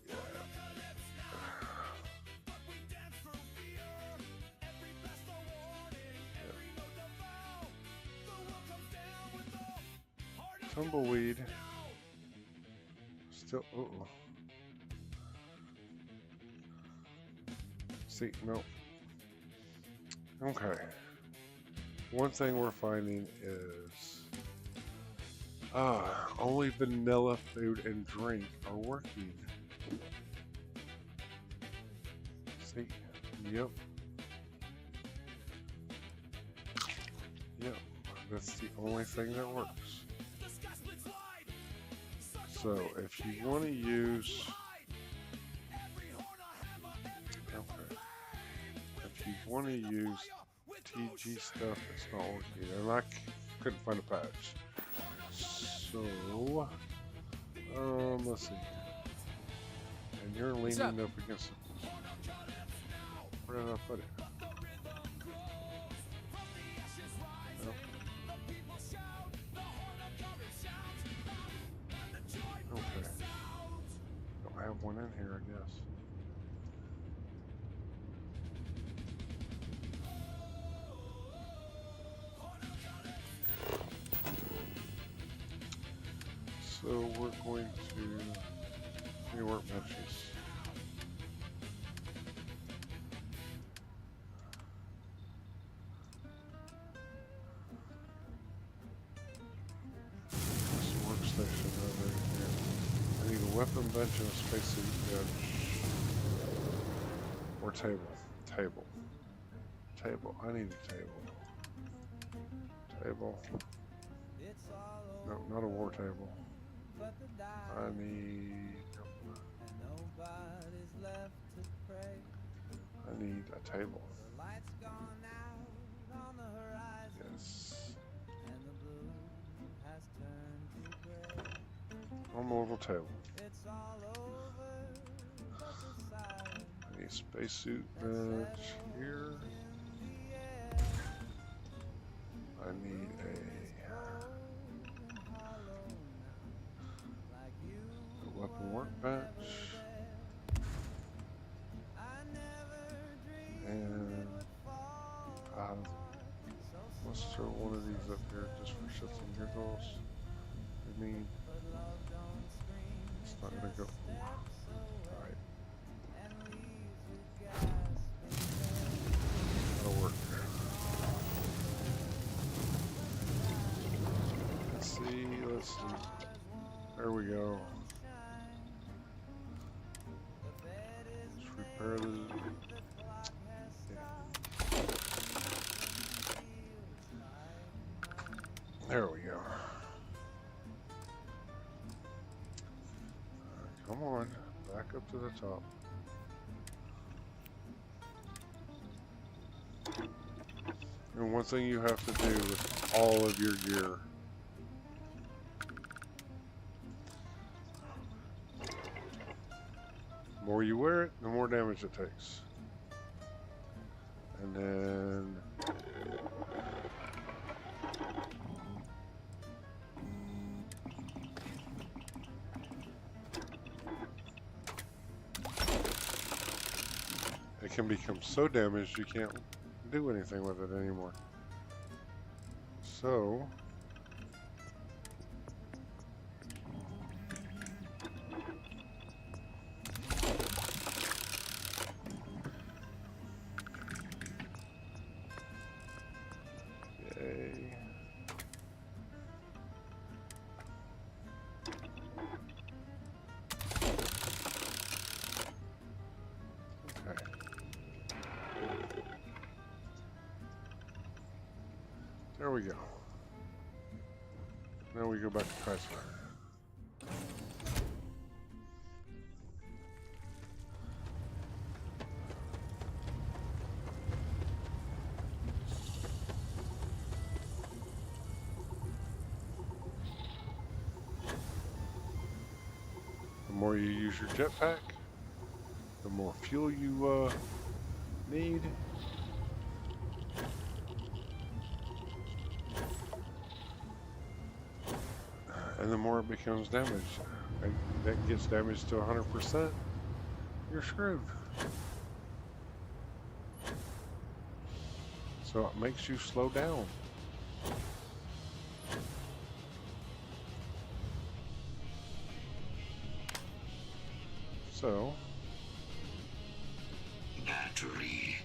Speaker 1: Yeah. Tumbleweed. Still, See, no. Okay. One thing we're finding is only vanilla food and drink are working. See? Yep. That's the only thing that works. So if you want to use want to use TG stuff, it's not working, and I couldn't find a patch. So, let's see. And you're leaning up against it. Where did I put it? Nope. Okay. Don't have one in here, I guess. So we're going to any workbenches. This workstation over here. I need a weapon bench and a spacesuit bench. Or table. Table. Table. I need a table. Table. No, not a war table. I need a table. Yes. Normal little table. I need a spacesuit bench here. I need a weapon workbench. And let's throw one of these up here just for shits and giggles. I mean, it's not gonna go. Alright. That'll work. Let's see. There we go. Let's repair the. There we go. Come on, back up to the top. And one thing you have to do with all of your gear, the more you wear it, the more damage it takes. And then it can become so damaged you can't do anything with it anymore. So yay. There we go. Now we go back to Chrysler. The more you use your jetpack, the more fuel you need. And the more it becomes damaged. That gets damaged to 100%, you're screwed. So it makes you slow down. So
Speaker 14: battery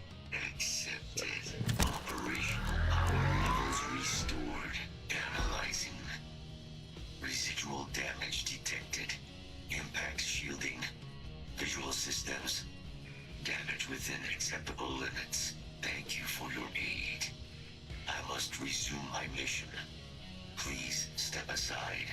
Speaker 14: accepted. Operational power levels restored. Analyzing. Residual damage detected. Impact shielding. Visual systems. Damage within acceptable limits. Thank you for your aid. I must resume my mission. Please step aside.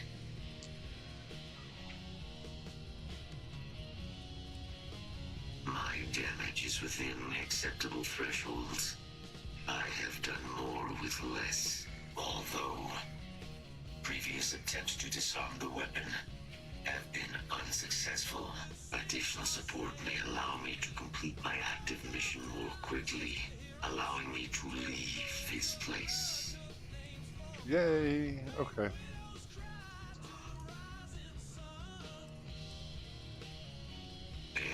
Speaker 14: My damage is within acceptable thresholds. I have done more with less. Although previous attempts to disarm the weapon have been unsuccessful. Additional support may allow me to complete my active mission more quickly, allowing me to leave this place.
Speaker 1: yay, okay.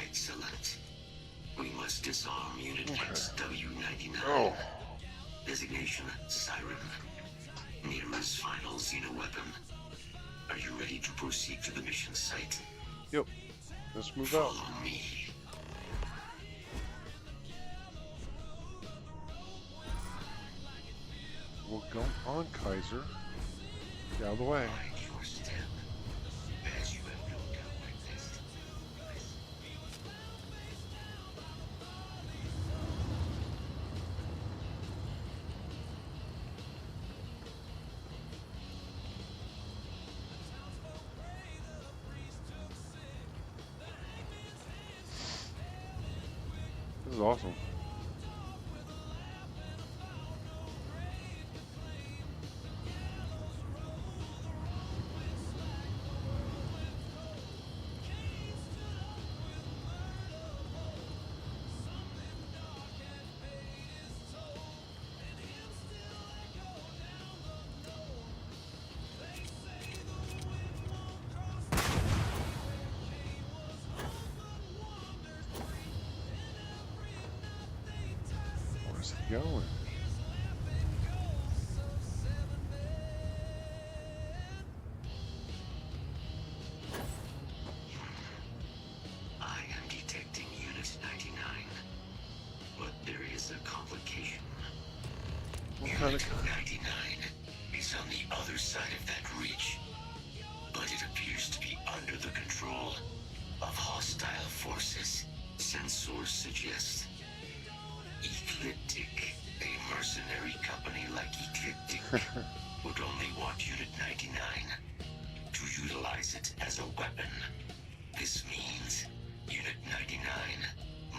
Speaker 14: Excellent. We must disarm Unit XW99.
Speaker 1: Oh.
Speaker 14: Designation Siren. Nira's final xeno weapon. Are you ready to proceed to the mission site?
Speaker 1: Yep. Let's move out.
Speaker 14: Follow me.
Speaker 1: Well, go on, Kaiser. Get out of the way.
Speaker 14: Mind your step, as you have no doubt witnessed.
Speaker 1: This is awesome. Where's it going?
Speaker 14: I am detecting Unit 99, but there is a complication.
Speaker 1: What kind
Speaker 14: Unit
Speaker 1: of...
Speaker 14: 99 is on the other side of that ridge, but it appears to be under the control of hostile forces. Sensors suggest Ecliptic, a mercenary company like Ecliptic, would only want Unit 99 to utilize it as a weapon. This means Unit 99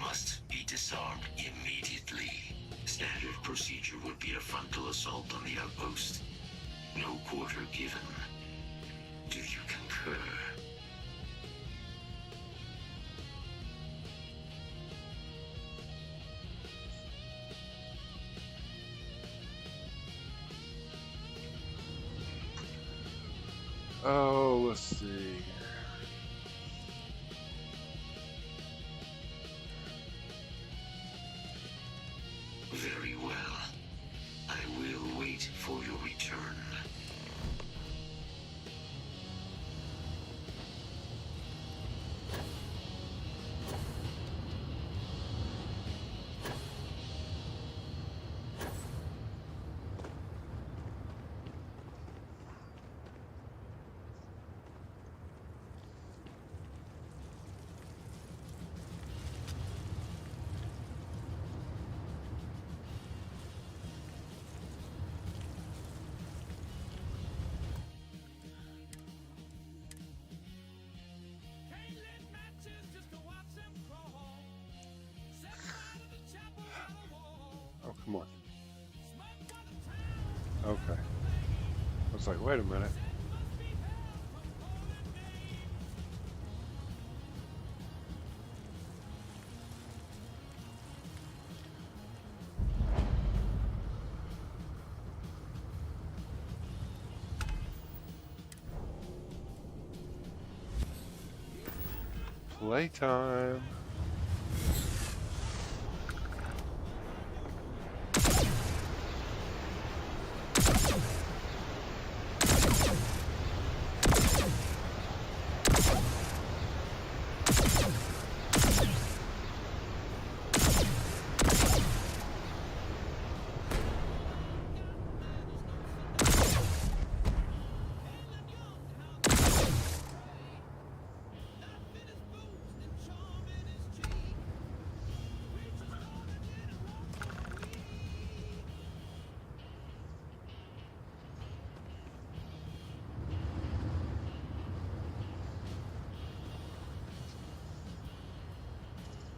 Speaker 14: must be disarmed immediately. Standard procedure would be a frontal assault on the outpost. No quarter given. Do you concur?
Speaker 1: Oh, let's see.
Speaker 14: Very well. I will wait for your return.
Speaker 1: Oh, come on. Okay. I was like, wait a minute. Playtime.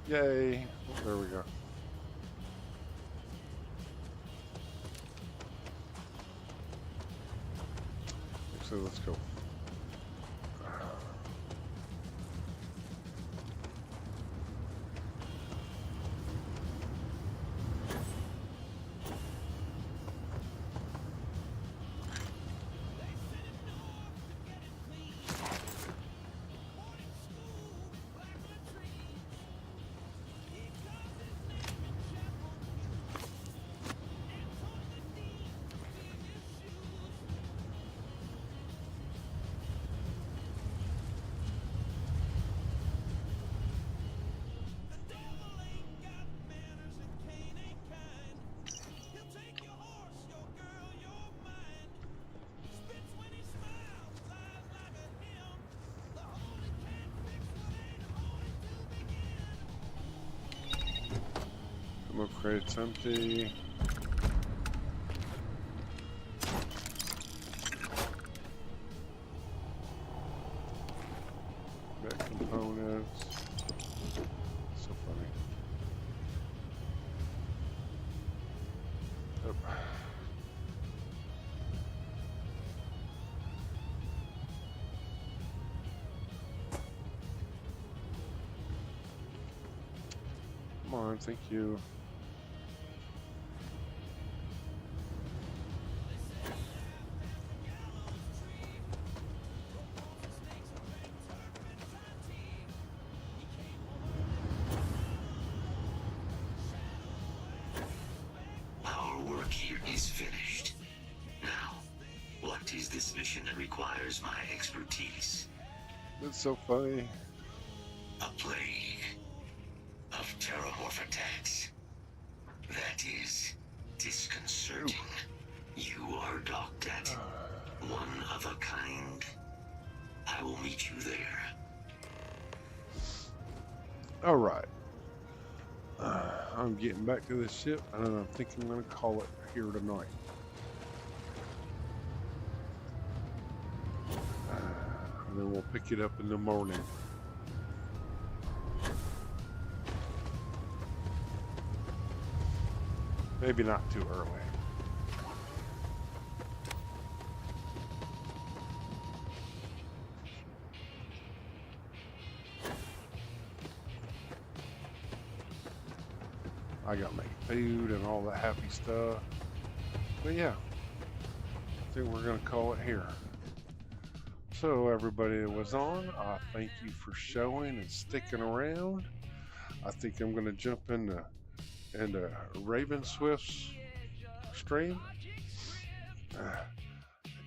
Speaker 1: Yay. Oh, there we go. So let's go. Ammo crate's empty. Got components. So funny. Yep. Come on, thank you.
Speaker 14: Our work here is finished. Now, what is this mission that requires my expertise?
Speaker 1: That's so funny.
Speaker 14: A plague of terramorph attacks. That is disconcerting. You are docked at one of a kind. I will meet you there.
Speaker 1: All right. I'm getting back to this ship, and I think I'm going to call it here tonight. And then we'll pick it up in the morning. Maybe not too early. I gotta make food and all that happy stuff. But yeah, I think we're gonna call it here. So everybody that was on, I thank you for showing and sticking around. I think I'm gonna jump into Raven Swift's stream,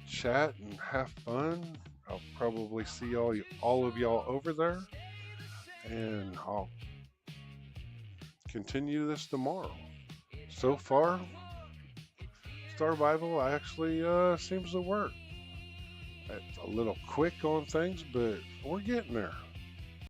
Speaker 1: chat and have fun. I'll probably see all of y'all over there, and I'll continue this tomorrow. So far, Starvival actually seems to work. It's a little quick on things, but we're getting there.